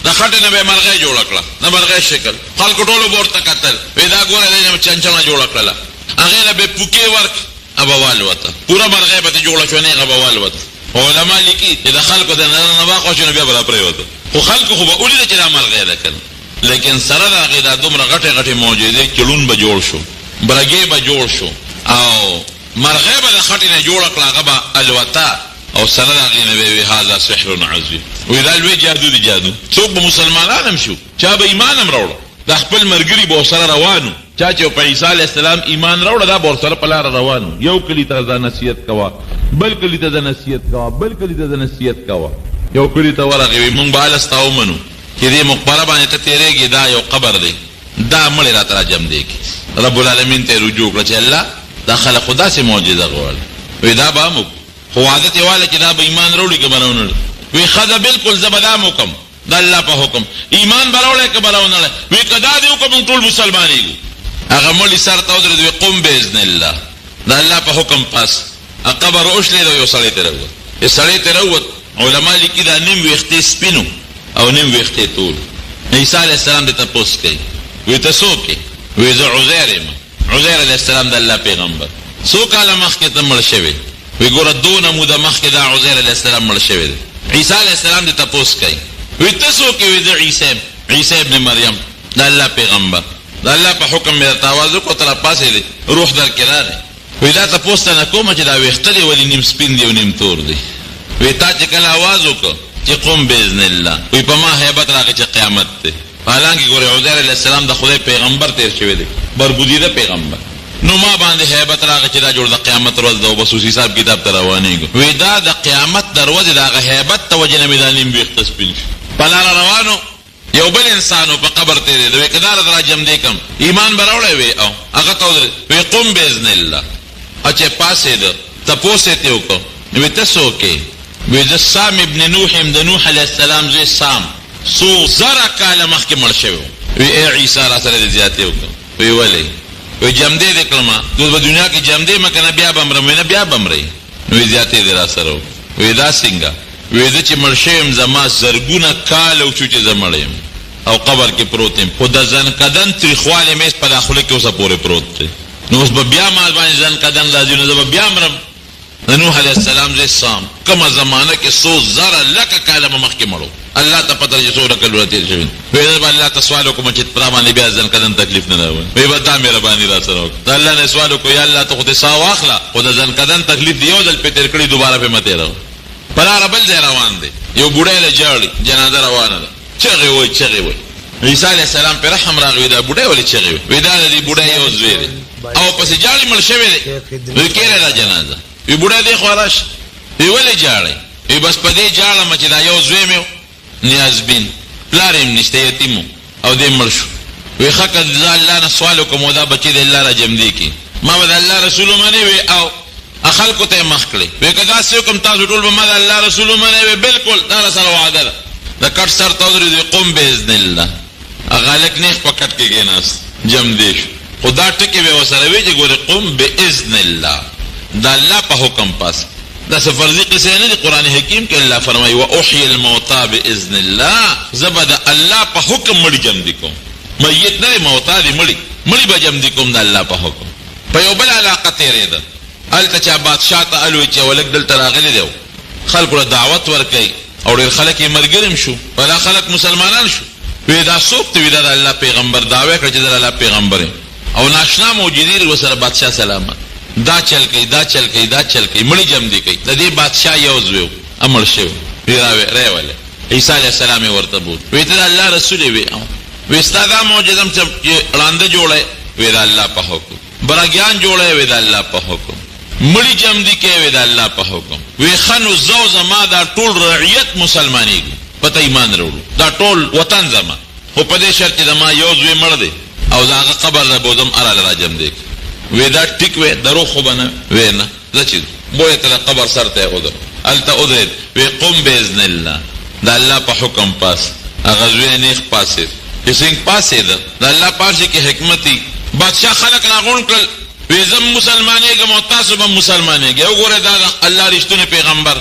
د خټې نه به یې مرغۍ جوړه کړه د مرغۍ شکل خلکو ټولو به ورته کتل وایي دا ګوره دی نه چنچڼه جوړه کړله هغې نه به یې پوکې ورک هغه به والوته پوره مرغۍ به ترې جوړه شوه نه هغه به والوته علما لیکي چې د خلکو د نظر نه واخوا شو نو بیا به را پرېوته خو خلکو خو به ولیده چې دا مرغۍ ده که نه لیکن سره د هغې دا دومره غټې غټې معجزې چړون به جوړ شو برګې به جوړ شو او مرغۍ به د خټې نه جوړه کړه هغه به الوته او سره د هغې نه به وي هذا سحر عظیم وایي دا لوی جادو دی جادو څوک به مسلمانان هم شو چا به ایمان هم راوړه دا خپل ملګري به ورسره روان چا چې په عیسی علیه السلام ایمان راوړه دا به ورسره په لاره روان یو کلي ته ځه نصیحت کوه بل کلي ته ځه نصیحت کوه بل کلي ته ځه نصیحت کوه یو کلي ته ورغې وایي مونږ به هله ستا ومنو چې دې مقبره باندې ته تېرېږي دا یو قبر دی دا مړې راته راجم دی کې رب العالمین ته یې رجوع کړه چې الله دا خلک خو داسې معجزه غواړي وایي دا به هم خو عادت یې واله چې دا به ایمان راوړي که به راونه وړي وایي ښه ده بلکل زه به دا هم وکړم د الله په حکم ایمان به راوړی که به راونه وړی وایي که دا دې وکړه موږ ټول مسلمانېږو هغه مړي سر ته ودرېد وایي قم باذن الله د الله په حکم پاس قبر اوښلېد او یو سړی ترې راووت یو سړی ترې راووت علما لیکي دا نیم ویښتې سپینو او نیم ویښتې تول عیسی علیه السلام دې تپوس کوي وایي ته څوک یې وایي زه عزیر یم عزیر علیه السلام د الله پیغمبر څو کاله مخکې ته مړ شوی وایي ګوره دونه موده مخکې دا عزیر علیه السلام مړ شوی دی عیسی علیه السلام دې تپوس کوي وایي ته څوک یې وایي زه عیسی یم عیسی ابن مریم د الله پیغمبر د الله په حکم مې درته اواز وکړو ته راپاڅېدې روح درکې راغی وایي دا تپوس ته نه کومه چې دا ویښته دی ولې نیم سپین دی او نیم تور دی وایي تا چې کله اواز وکړه چې قم باذن الله وایي په ما هیبت راغی چې قیامت دی حالانکې ګورې عزیر علیه السلام د خدای پیغمبر تیر شوی دی برګزیده پیغمبر نو ما باندې هیبت راغی چې دا جوړ د قیامت ورځ ده او بس اوس حساب کتاب ته روانېږو وایي دا د قیامت د ورځې د هغه هیبت ته وجې نه مې دا نیم ویښته سپین شو په لاره روانو یو بل انسانو په قبر تېرېده وایي که دا راته راجمدې کړم ایمان به راوړی وایي او هغه ته ودرېد وایي قم باذن الله او چې پاڅېده تپوس یې ترې وکړو وایي ته څوک یې وایي زه سام ابن نوح یم د نوح علیه السلام زوی سام څو زره کاله مخکې مړ شوی وایي ای عیسی را سره دې زیاتې وکړه وایي ولې وایي جمدې دې کړم دوی په دنیا کې جمدې مه که نه بیا به مرم وایي نه بیا به مرئ وایي زیاتې دې را سره وکړه وایي دا څنګه وایي زه چې مړ شوی یم زما زرګونه کاله وشو چې زه مړ یم او قبر کې پروت یم، خو د زنکدن تریخوالی مې په داخله کې اوسه پورې پروت دی. نو اوس به بیا ما باندې زنکدن راځي، نو زه به بیا مرم. د نوح علیه السلام زه سام کومه زمانه کې 100,000 لکه کاله به مخکې مړو، الله ته پته چې څومره کلونه تېر شوي. وایي به الله ته سوال وکړم چې پرا باندې بیا زنکدن تکلیف نه راوړي. وایي به دا مهرباني را سره وکړه. د الله نه سوال وکړو یا الله ته خو دې ساه واخله، خو د زنکدن تکلیف دې یو ځل پې تېر کړي، دوباره پې مه تېروه. په لاره بل ځای روان دی، یو بوډۍ له ژاړي، جنازه روانه ده، چغې وایي چغې وایي. عیسی علیه السلام پې رحم راغی، دا بوډۍ ولې چغې وایي؟ وایي دا د دې بوډۍ یو زوی دی او پسې ژاړي مړ شوی دی. وایي کېره ده جنازه. وی بوډا دی خو راشه. وی ولې جاړئ؟ وی بس په دې جاړم چې دا یو زوی مې نیازبین پلار یې نشته، یتیم او دی مړ شو. وی ښه که زه الله نه سوال وکړم او دا بچی د الله را جمدي کړي، ما به د الله رسول ومنې وی او خلکو ته یې مخ کړئ. وی که داسې وکړم تاسو ټول به ما د الله رسول ومنئ. وی بلکل دا راسره وعده ده. د کټ سر ته ودرېد، وی قم باذن الله. هغه هلک نیغ په کټ کې کېناست، جمدي شو. خو دا ټکې به یې ورسره وی چې ګورې قم باذن الله، دا الله په حکم پاس. دا فرضي قصه نه دي، قرآن حکیم کې الله فرمایي واحيي الموتى باذن الله، زبا د الله په حکم مړي جمدي کوم. میت نه موتى دي، مړي به جمدي کوم د الله په حکم. په یو بل علاقه تېرېده، هلته چا بادشاه ته الوی چې ولک دلته راغلی دی، خلکو له دعوت ورکوي او ډېر خلک یې ملګري شو، ولا خلک مسلمانان شو. وی دا څوک ته؟ وی دا د الله پیغمبر دعوی کړه چې د الله پیغمبر او ناشنا موجودي ورسره بادشاه سلامت. دا چل کوي دا چل کوي دا چل کوي، مړي جمدي کوي. د دې بادشاه یو زوی امر شوی، راوله عیسی علیه السلام یې ورته بوت. وی ته د الله رسول وی، وی ستا دا معجزه چې ړانده جوړی، وی د الله په حکم. برګیان جوړی، وی د الله په حکم. مړي جمدي کوي، وی د الله په حکم. وی ښه نو زه زما دا ټول رعیت مسلمانېږي، پته ایمان راوړو، دا ټول وطن زما، خو په دې شرط چې زما یو زوی مړ دی او د هغه قبر را بوځم اراله را جمدي. وی دا ټیک وی درو خو به نه وی نه، زه چې بویې ته د قبر سر ته یې ودر، هلته ودرېد. وی قم باذن الله، د الله په حکم پاس. هغه زوی یې نیغ پاسېد. چې څنګه پاسېده، د الله پاسې کې حکمت وي. بادشاه خلک راغونډ کړل، وی زه مسلمانېږم او تاسو به مسلمانېږئ. وګورئ دا د الله رښتونی پیغمبر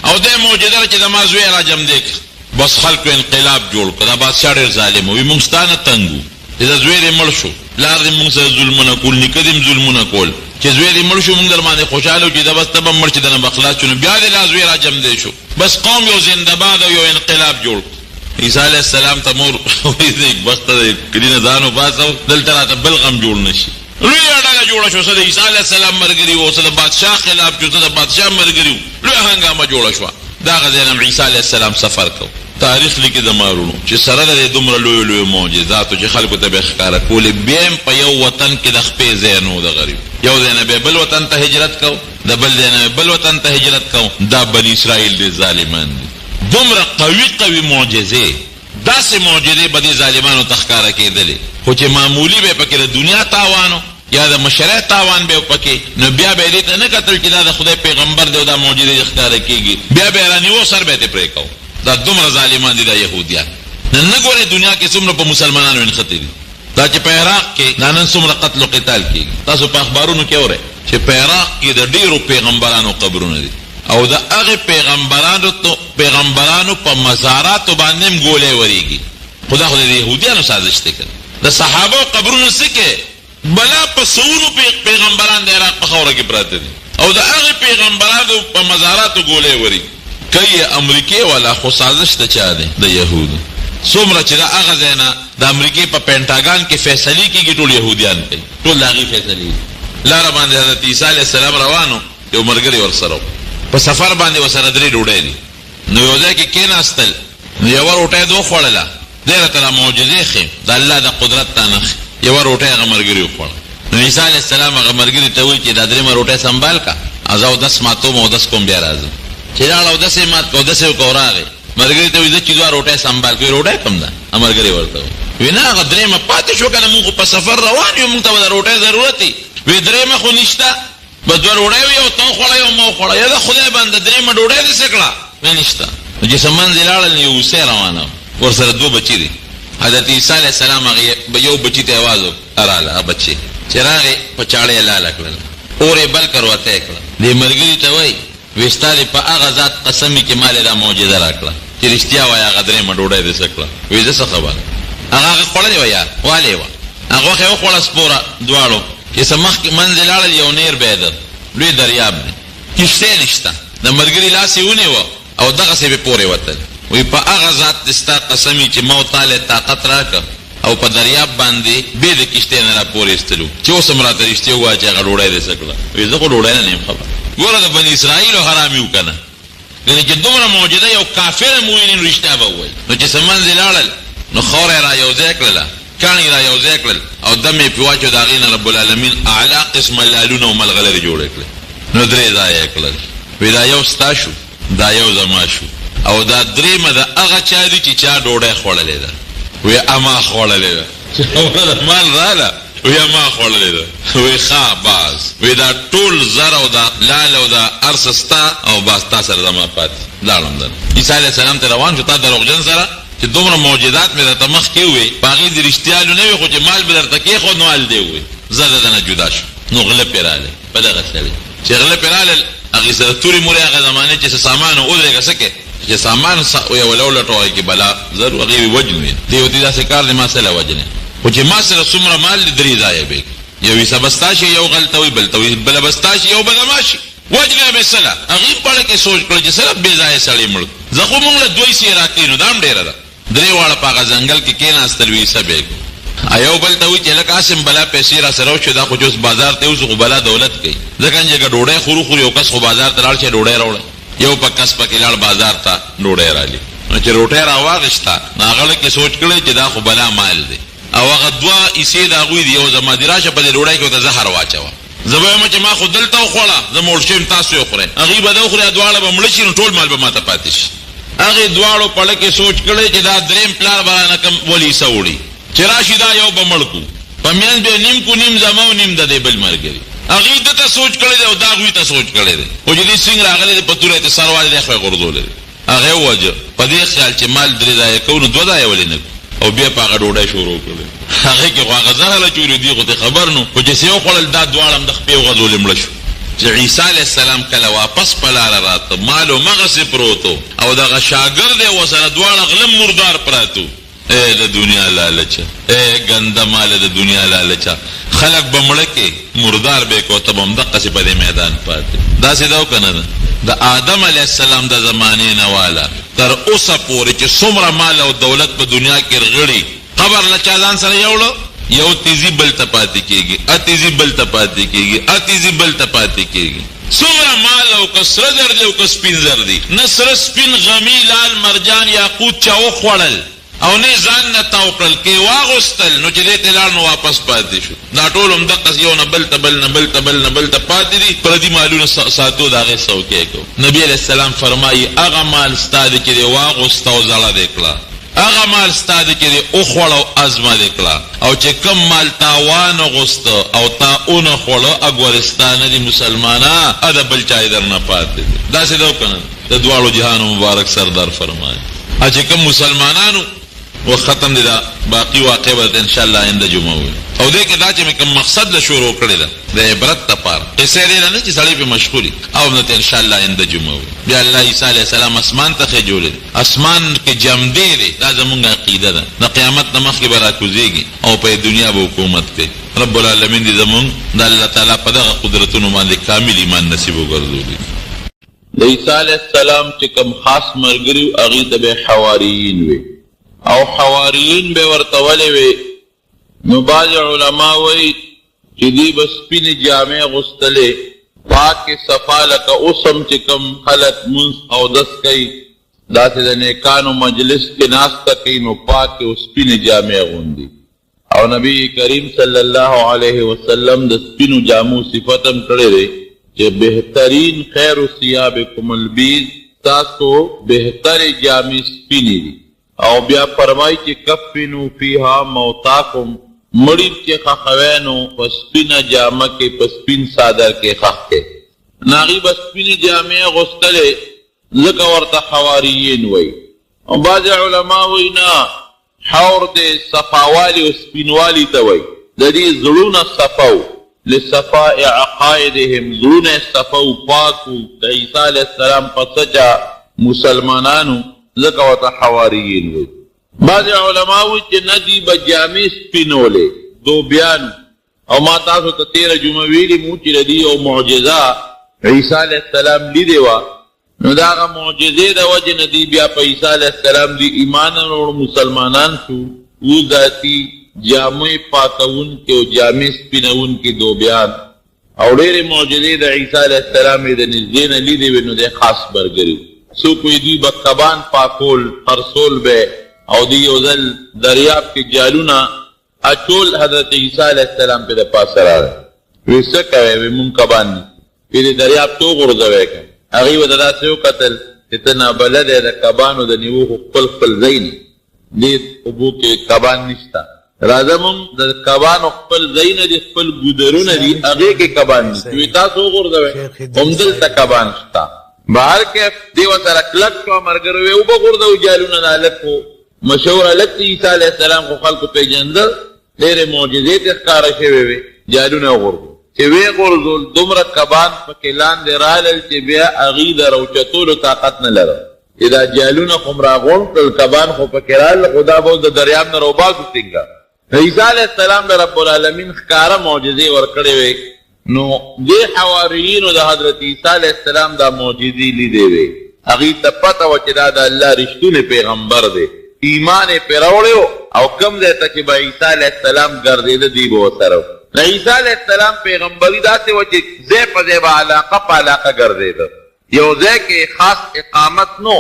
او دی معجزه ده چې زما زوی را جمدی کړ. بس خلکو انقلاب جوړ کړ. دا بادشاه ډېر ظالم وي، موږ ستا نه تنګ وو چې د زوی دې مړ شو، پلار دې موږ سره ظلمونه کول، نیکه دې ظلمونه کول، چې زوی دې مړ شو موږ در باندې خوشحاله وو چې دا بس ته به مړ چې دنه به خلاص شو. نو بیا دې لا زوی را جمدی شو، بس قوم یو زنده‌باد او یو انقلاب جوړ کړ. عیسی علیه السلام ته مور وایي بخته د کلي نه ځان وباسه، دلته راته بل غم جوړ نه شي. لویه ډله جوړه شوه، څه د عیسی علیه السلام ملګري وو، څه د بادشاه خلاف شو، څه د بادشاه ملګري وو، لویه هنګامه جوړه شوه. دغه ځای نه عیسی علیه السلام سفر کو. تاریخ لیکي د مارونو چې سره د دومره لویو لویو معجزاتو چې خلکو ته به یې ښکاره کولې، بیا هم په یو وطن کې د خپې ځای نه و د غریب. یو ځای نه به بل وطن ته هجرت کو، د بل ځای نه بل وطن ته هجرت کو. دا بني اسرائیل دې ظالمان دي. دومره قوي معجزې، داسې معجزې به دې ظالمانو ته ښکاره کېدلې، خو چې معمولي به پکې د دنیا تاوان یا د مشرع تاوان به پکې، نو بیا به دې ته نه کتل چې دا د خدای پیغمبر دی او دا معجزې ښکاره کېږي، بیا به یې رانیو سر به یې پرې کو. دا دومره ظالمان دي دا یهودیان. نن نه ګورئ دنیا کې څومره په مسلمانانو نښتې دي. دا چې په عراق کې دا نن څومره قتل و قتال کېږي، تاسو په اخبارونو کې اورئ چې په عراق کې د ډېرو پیغمبرانو قبرونه دي او د هغې پیغمبرانو په مزاراتو باندې هم ګولۍ ورېږي. خو دا خو د یهودیانو سازش دی که د صحابو قبرونه څه کې بلا په سوونو پیغمبران د عراق په خاوره کې پراته دي او د هغې پیغمبرانو په مزاراتو ګولۍ ورېږي. کوي امریکې والا خو سازش د چا دی؟ د یهودو. څومره چې د هغه ځای نه د امریکې په پینټاګان کې فیصلې کېږي، ټول یهودیان کوي، ټول د هغې فیصلې. لاره باندې حضرت عیسی علیه السلام روانو، یو ملګري ورسره په سفر باندې ورسره 3 ډوډۍ دي. نو یو ځای کې کېناستل، نو یوه روټۍ ده وخوړله، دی راته دا معجزې ښیم د الله د قدرت ته نښې. یوه روټۍ هغه ملګري وخوړه. نو عیسی علیه السلام هغه ملګري ته وایي چې دا 3 روټۍ سنبال کا، زه اودس ماتوم، اودس کوم بیا راځم. چې لاړ اودس یې مات کړ، اودس یې وکړ، راغی ملګري ته وایي زه چې 2 روټۍ سنبال کړې. روټۍ کوم ده؟ ملګري ورته وایي نه هغه 3 پاتې شو که نه، موږ په سفر روان یو، موږ ته به د روټۍ ضرورت وي. وایي 3 خو نشته، بس 2 روټۍ وي، یو ته وخوړه یو ما وخوړه. یا د خدای بنده 3 ډوډۍ دې څه کړه؟ وایي نشته. چې څه منځې لاړل، یو اوسۍ روانه ورسره 2 بچي دي. حضرت عیسی علیه السلام هغې یو بچي ته اواز وکړ، راله هغه بچي چې راغې په چاړه یې لاله کړل، اور یې بل کړ، وته یې کړه. دې ملګري ته وایي وی ستا دې په هغه ذات قسم وي چې ما دې دا معجزه را کړه چې رښتیا وایي هغه 3 ډوډۍ دې څه کړه. وایي زه څه خبره؟ هغه خوړلې وه یا والې وه هغه غوښه یې وخوړه سپوره دواړو چې څه مخکې منځې لاړل یو نیر به یې ده لوی دریاب دی کښتۍ نشته د ملګري لاس یې ونیوه او دغسې به پورې وتل وی په هغه ذات دې ستا قسم وي چې ما ورته طاقت راکړه او په دریاب باندې بې د کښتۍ نه را پورې ایستلو چې اوس هم راته رښتیا ووایه چې هغه ډوډۍ دې څه کړه وایي زه خو ډوډۍ نه یم خبر ګوره د بني اسرائیلو حرام یو که نه یعنې چې دومره معجزه یو کافر هم وویني نو رښتیا به ووایي نو چې څه منځې لاړل نو خاوره یې را یو ځای کړله کاڼي را یو ځای کړل او دم یې پرې واچو د هغې نه رب العالمین اعلی قسمه لالونه او ملغلرې جوړې کړې نو درې ځایه یې کړل وایي دا یو ستا شو دا یو زما شو او دا درېیمه د هغه چا دي چې چا ډوډۍ خوړلې ده وی اما خوړلې ده چې خبره مال راله وی اما خوړلې ده وی ښه باز وی دا ټول زر او دا لال او دا هر څه ستا او باز تا سره زما پاتې لاړم دنه عیسی علیه السلام ته روان شو تا دروغجن سره چې دومره معجزات مې درته مخکې ووې په هغې دې رښتیالو نه وي خو چې مال به درته کېښود نو هل دې ووې زه د دنه جدا شو نو غله پرې راغلی په دغه سړي چې غله پرې راغلل هغې سره تورې مورې هغه زمانې چې څه سامان ودرېږه څه کې چې سامان یو لټوی کې بلا زر هغې وي وجنو یې دی ورته داسې کار دی ما سره وجنې خو چې ما سره څومره مال دی درې ځایه به یو حصه به ستا شي یو غلطه وي بلته وي بله به ستا شي یو به زما شي وجنه به سله هغې په اړه کې سوچ کړه چې سره بې ځایه سړی مړ زه خو مونږ له دوی سې راکړي نو دا هم ډېره ده درې واړه په هغه ځنګل کې کېناستل وي عیسی به یو بل ته وایي چې لکه اسم بلا پیسې را سره وشوې دا خو چې اوس بازار ته اوسو خو بلا دولت کوي ځکه چې که ډوډۍ خورو یو کس خو بازار ته لاړ شي ډوډۍ راوړی یو په کس پکې لاړ بازار ته ډوډۍ رالي نو چې روټۍ راواغېسته نو هغه کې سوچ کړی چې دا خو بلا مال دی او هغه دوه حصې د هغوی دي یو زما دي راشه په دې ډوډۍ کې ورته زهر واچوه زه به وایم چې ما خو دلته وخوړه زه مړ شویم تاسو یې وخورئ هغوی به ده وخوري دواړه به مړه شي نو ټول مال به ما ته پاتې شي هغې دواړو په اړه کې سوچ کړی چې دا درېیم پلار به رانه کم ولي عیسه وړي چې راشي دا یو به مړ کړو په منځ به نیم کو نیم زما او نیم د دې بل ملګري هغې ده ته سوچ کړی دی او دا هغوی ته سوچ کړی دی خو چې دې سینګ راغلی دی په توره یې سر والې دی خو یې غورځولی دی هغې ووجه په دې خیال چې مال درې ځایه کوو نو دوه ځایه ولې نه او بیا په هغه ډوډۍ شروع کړی هغې کې خو هغه زهر اچولي دي خو ته خبر نو خو چې څه یې وخوړل دا دواړه هم د خپې وغځولې مړه شو چې عیسی علیه السلام کله واپس په لاره راته مال همغسې پروتو او دغه شاګرد یې ورسره دواړه غلم مردار پراتو ای د دنیا لالچه ای ګنده ماله د دنیا لالچه خلک به مړه کې مردار به کو ته به هم دقسې په دې میدان پاتې داسې ده او که نه ده د آدم علیه السلام د زمانې نه واله تر اوسه پورې چې څومره مال او دولت په دنیا کې رغړي قبر له چا ځان سره یوړه یو تیزی بل ته پاتې کېږي اتیزي بل ته پاتې کېږي اتیزي بل ته پاتې کېږي څومره مال او که سره زر دی او که سپین زر دی نه سره سپین غمی لال مرجان یاقوت چا وخوړل او نه ځان نه تاو کړل کې واغوستل نو چې دې ته لاړ نو واپس پاتې شو دا ټول هم دقسې یو نه بل ته بل نه بل ته بل نه بل ته پاتې دي پردي مالونه ساتو د هغې سوکې کو نبي علیه السلام فرمایي هغه مال ستا دی چې دې واغوسته او زړه دې کړه هغه مال ستا دی چې دې وخوړه او ازمه دې کړه او چې کم مال تا وانه غوسته او تا اونه خوړه اګورستا نه دي مسلمانه ا د بل چا یې در نه پاتې دي داسې ده او که نه د دواړو جهانو مبارک سردار فرمایي چې کم مسلمانانو و ختم دی دا باقی واقع به انشاءالله آینده جمعه وي او دې کې دا چې مې کوم مقصد له شروع کړی ده د عبرت دپاره قصې ډېره نه چې سړی پرې مشغول او نه ته انشاءالله آینده جمعه وي بیا الله عیسی علیه السلام اسمان ته خېجولی دی اسمان کې جمدی دی دا زمونږ عقیده ده د قیامت نه مخکې به راکوزېږي او په دنیا به حکومت کوي رب العالمین دې زمونږ د الله تعالی په دغه قدرتونو باندې کامل ایمان نصیب وګرځولي د عیسی علیه السلام چې کوم خاص ملګري وو هغې ته به حواریین وي او حواریین به ورته ولې وي نو بعض علما وایي چې دوی به سپینې جامې اغوستلې پاکې صفا لکه اوس هم چې کوم خلک مونځ اودس کوي داسې د نیکانو مجلس کې ناسته کوي نو پاکې او سپینې جامې اغوندي او نبی کریم صلی الله علیه وسلم د سپینو جامو صفت هم کړی دی چې بهترین خیر ثيابکم البیض تاسو بهترې جامې سپینې دي او بیا فرمای چې کفنو فیها موتاکم مړی چې خښوی نو په سپینه جامه کې په سپین څادر کې خښ کې نو هغې به سپینې جامې اغوستلې ځکه ورته حواریین وایي او بعضې علما وایي نه حور د صفاوالي او سپینوالي ته وایي د دې زړونه صفا و لصفاء عقایدهم زړونه صفا و پاک و د عیسی علیه السلام په سچه مسلمانانو ځکه ورته حواریین وایي بعض علماء چې ندی بجامع سپینولې دو بیان او ما تاسو ته 13 جمعه ویلي مو چې ردی او معجزه عیسی علیہ السلام لیدې وا نو دا معجزې د وجه ندی بیا په عیسی علیہ السلام دی ایمان او مسلمانان شو و ذاتی جامع پاتون کې او جامع سپینون کې دو بیان او ډېرې معجزې د عیسی علیہ السلام د نږدې نه لیدې نو د خاص برګری سو کوئی دی بکبان پاکول خرصول به او دی یو ځل دریاب کې جالونه اچول حضرت عیسی علیہ السلام په پاسه راغی وی څه کوي وی مونږ کبان په دریاب تو غورځوي هغه وددا سو قتل اتنا بلد د کبانو د نیو خپل زین دې ابو کې کبان نشتا راځم د کبانو خپل زین دي خپل ګودرونه دي هغه کې کبان دي تاسو غورځوي هم دلته کبان شتا بهر کې دیو سره کلک کو مرګره وي او غورځو جالونه نالکو مشهور لک عیسی علیہ السلام کو خلق پیجندل ډېرې معجزې ښکاره شوې وي جالونه غورځو چې وی غورځول دومره کبان پکې لاندې رالل چې بیا هغې د راوچتولو طاقت نه لره چې دا جالونه خو م راغونډ کبان خو پکې رالل خو دا به د دریاب نه راوباسو څنګه عیسی علیہ السلام د رب العالمین ښکاره معجزې ورکړې وې نو دې حواریینو د حضرت عیسی علیہ السلام دا معجزې لیدې وې هغې ته پته وه چې دا د الله رښتونی پیغمبر دی ایمان یې پرې راوړی او کوم ځای ته چې به عیسی علیہ السلام ګرځېده دی به ورسره د عیسی علیہ السلام پیغمبري داسې وه چې ځای په ځای به علاقه په علاقه ګرځېده یو ځای کې خاص اقامت نو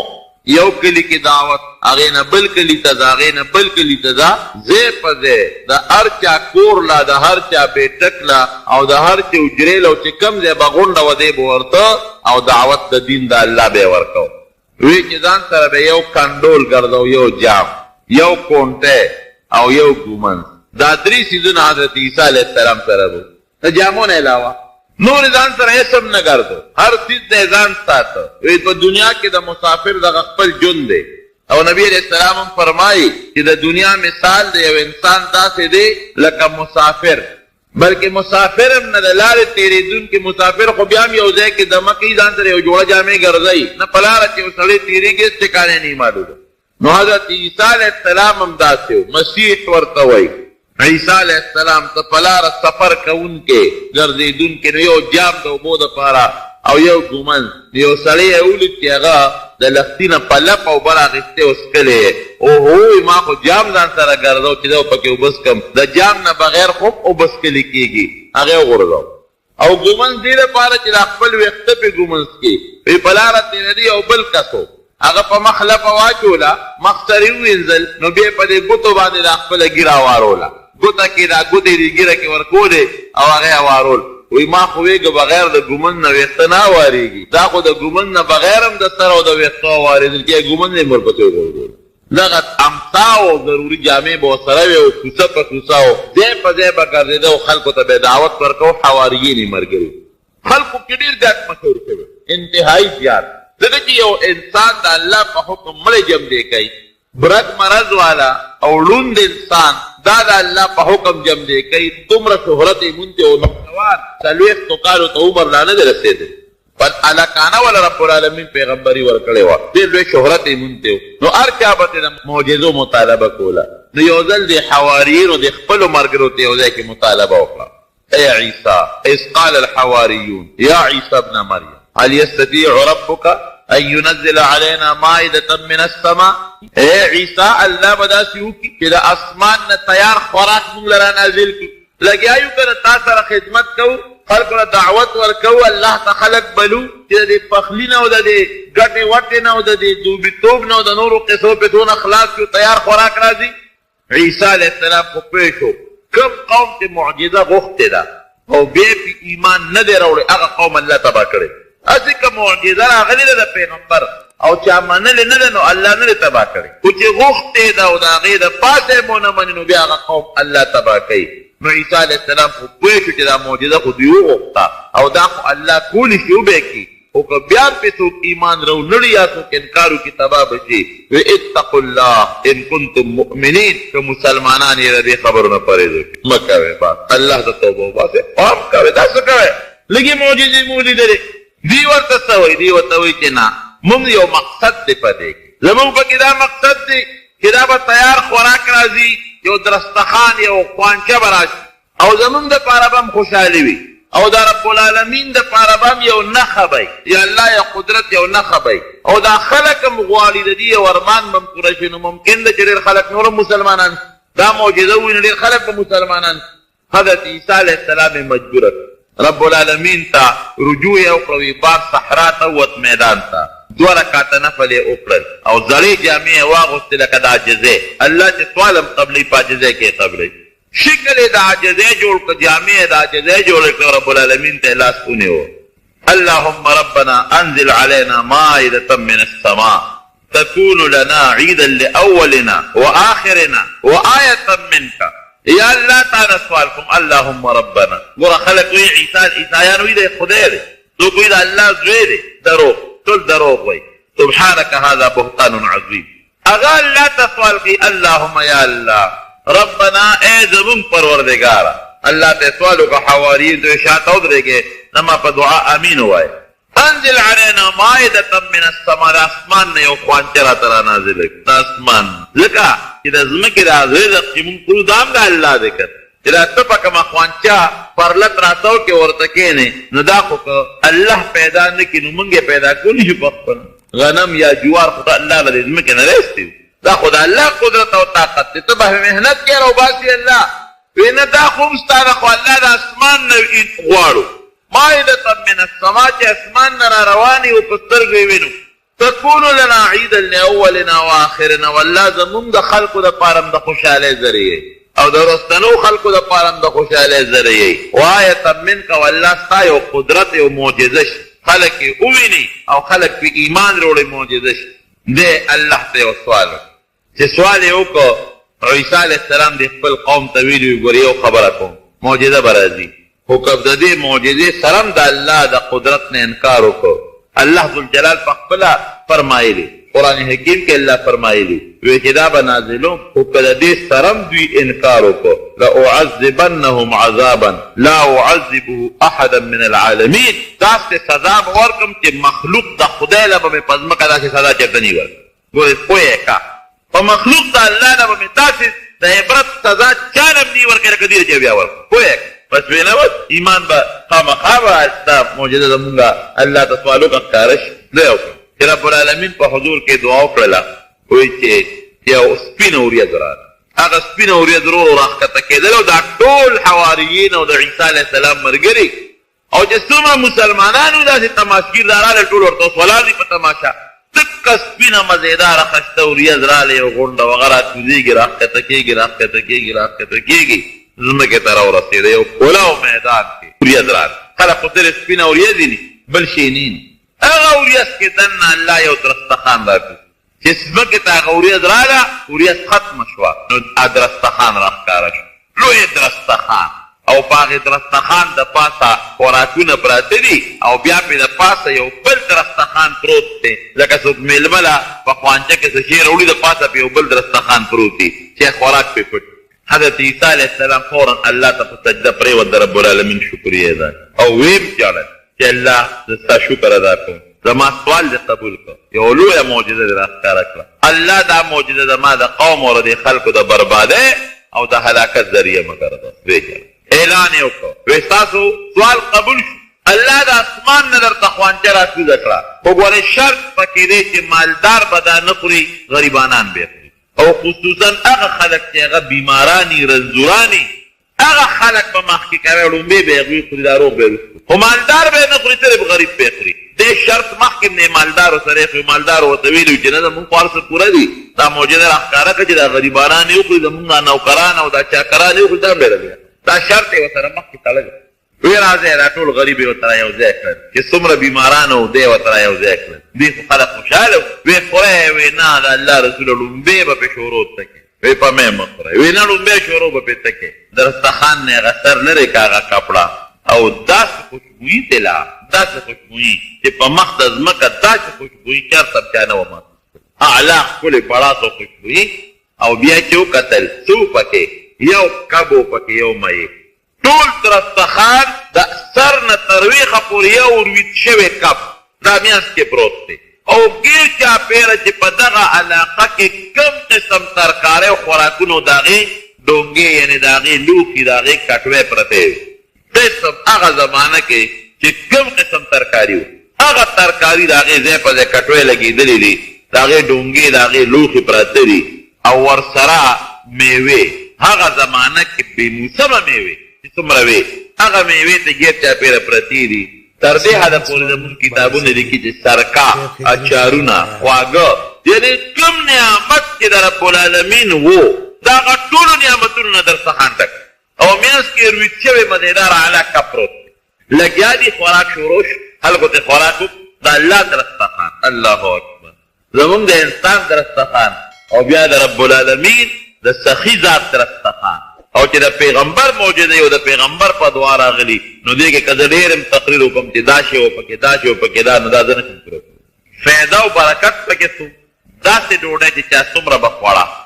یو کلي کې دعوت هغې نه بل کلي ته ځه هغې نه بل کلي ته ځه ځای په ځای د هر چا کور لا د هر چا بیټک لا او د هر چا حجرې له چې کوم ځای به غونډه وه دی به ورته او دعوت د دین د الله به یې ورکو وی چې ځان سره به یو کنډول ګرځو یو جام یو کونټی او یو ګومن دا درې څیزونه حضرت عیسی علیہ السلام سره وو د جامو نه علاوه نور ځان سره هیڅ هم نه ګرځو هر څیز د ځان ساته وی په دنیا کې د مسافر دغه خپل ژوند دی او نبی علیہ السلام هم فرمایي چې د دنیا مثال د یو انسان داسې دی لکه مسافر بلکې مسافر هم نه د لارې تېرېدونکي مسافر خو بیا هم یو ځای کې دمه کوي ځان سره یو جوړه جامې ګرځوي نه په لاره چې یو سړی تېرېږي هېڅ ټکانې نه معلومه نو حضرت عیسی علیہ السلام هم داسې و مسیح ورته وایي عیسی علیہ السلام ته په لاره سفر کوونکې ګرځېدونکې نو یو جام د اوبو دپاره او یو ګومن یو سړی یې ولید چې هغه د لښتي نه په لپ او بر اخېستی او څښلی اوهو ما خو جام ځان سره ګرځو چې زه پکې اوبه څکم د جام نه بغیر خوب اوبه څکلی کېږي هغه یې وغورځو او ګومن دې لپاره چې دا خپل ویښته پې ګومن څکي وی په لاره تېرېدي او بل کس و هغه په مخ لپه واچوله مخ سره یې ووینځل نو بیا په دې ګوتو باندې دا خپله ږیره واروله ګوته کې دا ګوتې دې ږیره کې ورکولې او هغه یې وارول وی ما خو ویږه بغیر د ګومن نه ویښته نه واریږي دا خو د ګومن نه بغیر هم د سر او د ویښته واریدل کېږي ګومن یې ورپسې وګرځول دغه امتا او ضروري جامې به ورسره وې او کوڅه په کوڅه او ځای په ځای به ګرځېده او خلکو ته به دعوت ورکو حواریین یې ملګري خلکو کې ډېر زیات مشهور شوی انتهایي زیات ځکه چې یو انسان د الله په حکم مړی جم دی کوي برد مرض والا او ړوند انسان دا د الله په حکم جم دی کوي دومره شهرت یې مونتی او نوجوان 40 کالو ته عمر لا نه دی رسېدلی پر هلکانه ولا رب العالمین پیغمبري ورکړې وه ډېر لوی شهرت یې مونتی نو هر چا به د معجزو مطالبه کوله نو یو ځل د حواریینو د خپلو ملګرو ته یو ځای کې مطالبه وکړه ای عیسی اذ قال الحواریون یا عیسی ابن مریم هل یستطیع ربک ان ينزل علينا مائدة من السماء اے عیسی الله به داسې وکړي چې د اسمان نه تیار خوراک موږ له رانازل کړي لګیا یو که تا سره خدمت کوو خلکو له دعوت ورکوو الله ته خلک بلو چې د دې پخلي نه او د دې ګټې وټې نه او د دې دوبیتوب نه او د نورو قصو پېتونه خلاص کړو تیار خوراک راځي عیسی علیہ السلام خو پوه شو کوم قوم چې معجزه غوښتې ده او بیا پې ایمان نه دی راوړی هغه قوم الله تباه کړی هسې که معجزه راغلې ده د پیغمبر او چا منلې نه ده نو الله نه دی تباه کړی خو چې غوښتې ده او د هغې د پاسه مو نه منې نو بیا هغه قوم الله تباه کوي نو عیسی علیہ السلام خو پوه شو چې دا معجزه خو دوی وغوښته او دا خو الله کولی شي وبې کړي خو که بیا هم پې څوک ایمان راونړي یا څوک انکار وکړي تباه به شي اتقوا الله ان کنتم مؤمنین که مسلمانان یې د دې خبرو نه پرهېز وکړي مه کوئ بس الله ته توبه وباسئ پام کوئ دا څه کوئ لږې معجزې مو لیدلې دی ورته څه وایي دی ورته وایي چې نه مونږ یو مقصد دی په دې کې زمونږ پکې دا مقصد دی چې دا به تیار خوراک راځي، یو درستخان یو خوانچه به راشي او زمونږ دپاره به هم خوشحالي وي او دا رب العالمین دپاره به هم یو نښه به یا الله یا قدرت یو نښه به او دا خلک هم غواړي د دې یو ارمان به هم پوره شي. نو ممکن ده چې ډېر خلک نور مسلمانان دا معجزه وویني، ډېر خلک به مسلمانان. حضرت عیسی علیه السلام یې مجبوره رب العالمین ته رجوع یې وکړه، وی بار صحرا ته ووت میدان ته، 2 رکعته نفل یې وکړل او زړې جامې یې واغوستې لکه د عاجزۍ. الله چې سوال هم قبلوي په عاجزۍ کې یې قبلوي. شکل یې د عاجزۍ جوړ کړه، جامې یې د عاجزۍ جوړې کړه، رب العالمین ته یې لاس ونیو. اللهم ربنا انزل علينا مائدة من السماء تكون لنا عيدا لأولنا وآخرنا وآية منك. یا الله تعالی سوال کوم اللهم ربنا. ګوره خلک وایي عیسایان وایي دی خدای دی، څوک وایي د الله زوی دی. دروغ، ټول دروغ وایي. سبحانك هذا بهتان عظیم. هغه الله ته سوال کوي اللهم یا الله ربنا ای زمون پروردگاره. الله ته سوال وکړه، حواریین ته شاته ودرېږي زما په دعا امین ووایه. انزل علینا مائدة من السماء. د اسمان نه یو خوانچه راته رانازله کړه. د اسمان ځکه چې د ځمکې دا رزق چې مونږ کړو دا هم د الله دی که چې دا ته په کومه خوانچه پرلت راتاو کې ورته کښېنې نو دا خو که الله پیدا نه کړي نو مونږ یې پیدا کولی شو په خپله. غنم یا جوار خو د الله به د ځمکې نه رایستي، دا خو د الله قدرت او طاقت دی. ته به محنت کې راوباسي الله وی نه دا خو هم ستا ده، خو الله د اسمان نه غواړو. مائدة من السماء چې اسمان نه را روانې او په سترګو یې وینو. تكون لنا عيدا لأولنا وآخرنا. والله زمونږ د خلکو دپاره هم د خوشحالۍ ذریعه او د وروستنو خلکو دپاره هم د خوشحالۍ ذریعه. وآیة منک. والله ستا یو قدرت یو معجزه شي، خلک یې وویني او خلک پې ایمان روړي معجزه شي. دی الله ته یو سوال چې سوال یې وکړو عیسی علیه السلام د خپل قوم ته ویلي ګورې یو خبره کوم معجزه به راځي، خو که د دې معجزې سره هم د الله د قدرت نه انکار وکړو. الله ذوالجلال په خپله فرمایلي، قرآن حکیم کې الله فرمایلي وی چې دا به نازلوم، خو که د دې سره هم دوی انکار وکړو لأعذبنهم عذابا لا أعذبه احدا من العالمین. داسې سزا به ورکړم چې مخلوق د خدای له به مې په ځمکه داسې سزا چېرته نه ورکړم. ګورې پوه یې که په مخلوق د الله نه به مې داسې د عبرت سزا چا نه هم نه ورکړې لکه دې چې بیا ورکړم. پوه یې بس وی نه بس ایمان به خامخا به دا معجزه زمونږه الله ته سوال وکړه ښکاره شي. دا یو چې رب العالمین په حضور کې دعا وکړله، وایي چې یو سپینه وریځ راغله. هغه سپینه وریځ ورو ورو راښکته کېدل او دا ټول حواریین او د عیسی علیه السلام ملګري او چې څومره مسلمانان وو داسې تماشګیر دا راغلل، ټول ورته اوس ولاړ دي په تماشا. دقه سپینه مزېداره خسته وریځ راغله، یو غونډه وغه راکوزېږي، راښکته کېږي، راښکته کېږي، راښکته کېږي، ځمکې ته راورسېده. یو کلاو میدان کې وریځ راغله. خلک خو ترې سپینه وریځ دي بل شی نه. هغه وریځ کې دننه الله یو درستخان راکړي چې ځمکې ته هغه وریځ راغله، وریځ ختمه شوه نو درستخان راښکاره شو، لوی درستخان او په هغې درستخان د پاسه خوراکونه پراته دي او بیا پې د پاسه یو بل درستخان پروت دی، لکه څوک میلمه له په خوانچه کې څه شی راوړي د پاسه پې یو بل درستخان پروت دی چې خوراک پې پټ. حضرت عیسی علیه السلام فورا الله ته په سجده پرېوت، د رب العالمین شکریه ادا او ویم ژړل چې الله زه ستا شکر ادا کوم، زما سوال دې قبول کړه. یو لویه معجزه دې راښکاره کړه. الله دا معجزه زما د قوم او د خلکو د بربادۍ او د هلاکت ذریعه مه ګرځه. ویې اعلان یې وکړه وی ستاسو سوال قبول شو. الله د اسمان نه درته خوانچه راکوزه کړه، خو ګورې شرط پکې دی چې مالدار به دا نه خوري، غریبانان به خوري او خصوصا هغه خلک چې هغه بیمارانی رنځورانی هغه خلک به مخکې کوي، لومبې به هغوی خوري، دا روغ به یې خو مالدار به یې نه خوري، صرف غریب به یې خوري. دې شرط مخکې نه مالدارو سره یې مالدارو ورته ویلي چې نه زمونږ خو هر څه پوره دي، دا معجزه راښکاره کړه چې دا غریبانان یې وخوري، زمونږ نوکران او دا چاکران یې وخوري، دا هم ډېره دی. دا شرط یې ورسره مخکې تړلی وی راځئ دا ټول غریب یې ورته یو ځای کړل چې څومره بیماران وو دی یې ورته یو ځای کړل. دوی خو خلک خوشحاله وو. وی خورئ؟ وی نه د الله رسوله لومبې به پې شورو تکې. وی په مې مه خورئ. وی نه لومبې شورو به پې تکې. درستخان نه یې هغه سر لرې که هغه کپړه او داسې خوشبویي تېلا، داسې خوشبویي چې په مخ د ځمکه داسې خوشبویي چېرته چا نه وه اعلی ښکلې بړاس او خوشبویي. او بیا چې وکتل څو پکې یو کب و پکې یو مې ټول درستخان د سر نه تر ویښه پورې یو وروید شوی کب دا میانځ کې پروت دی او ګیر چاپېره چې په دغه علاقه کې کم قسم ترکارۍ او خوراکونو د هغې ډونګې یعنې د هغې لوښي د هغې کټوۍ پرتې وي قسم هغه زمانه کې چې کم قسم ترکاري و هغه ترکاري د هغې ځای په ځای کټوۍ لګېدلې دي د هغې ډونګې د هغې لوښي پراته دي او ورسره میوې هغه زمانه کې بې موسمه میوې چې څومره وې هغه میوې ته ګیر چاپېره پرتې دي تر دې حده پورې زموږ کتابونه لیکي چې سرکه اچارونه خواږه یعنې کوم نعمت چې د رب العالمین و دا هغه ټولو نعمتونو نه در څخه ډک او منځ کې رویت شوی مزېدار علاقه پروت لګیا دي خوراک شروع شو خلکو ته خوراک د الله درستخوان الله اکبر زموږ د انسان درستخوان او بیا د رب العالمین د سخي ذات درستخوان او چې د پیغمبر موجوده او د پیغمبر په دعا راغلي نو دې کې که زه ډېر یم تقریر وکړم چې دا شی و پکې دا شی و پکې دا نو دا زه نشم پوره کولی فایده او برکت پکې څو داسې ډوډۍ چې چا څومره به خوړه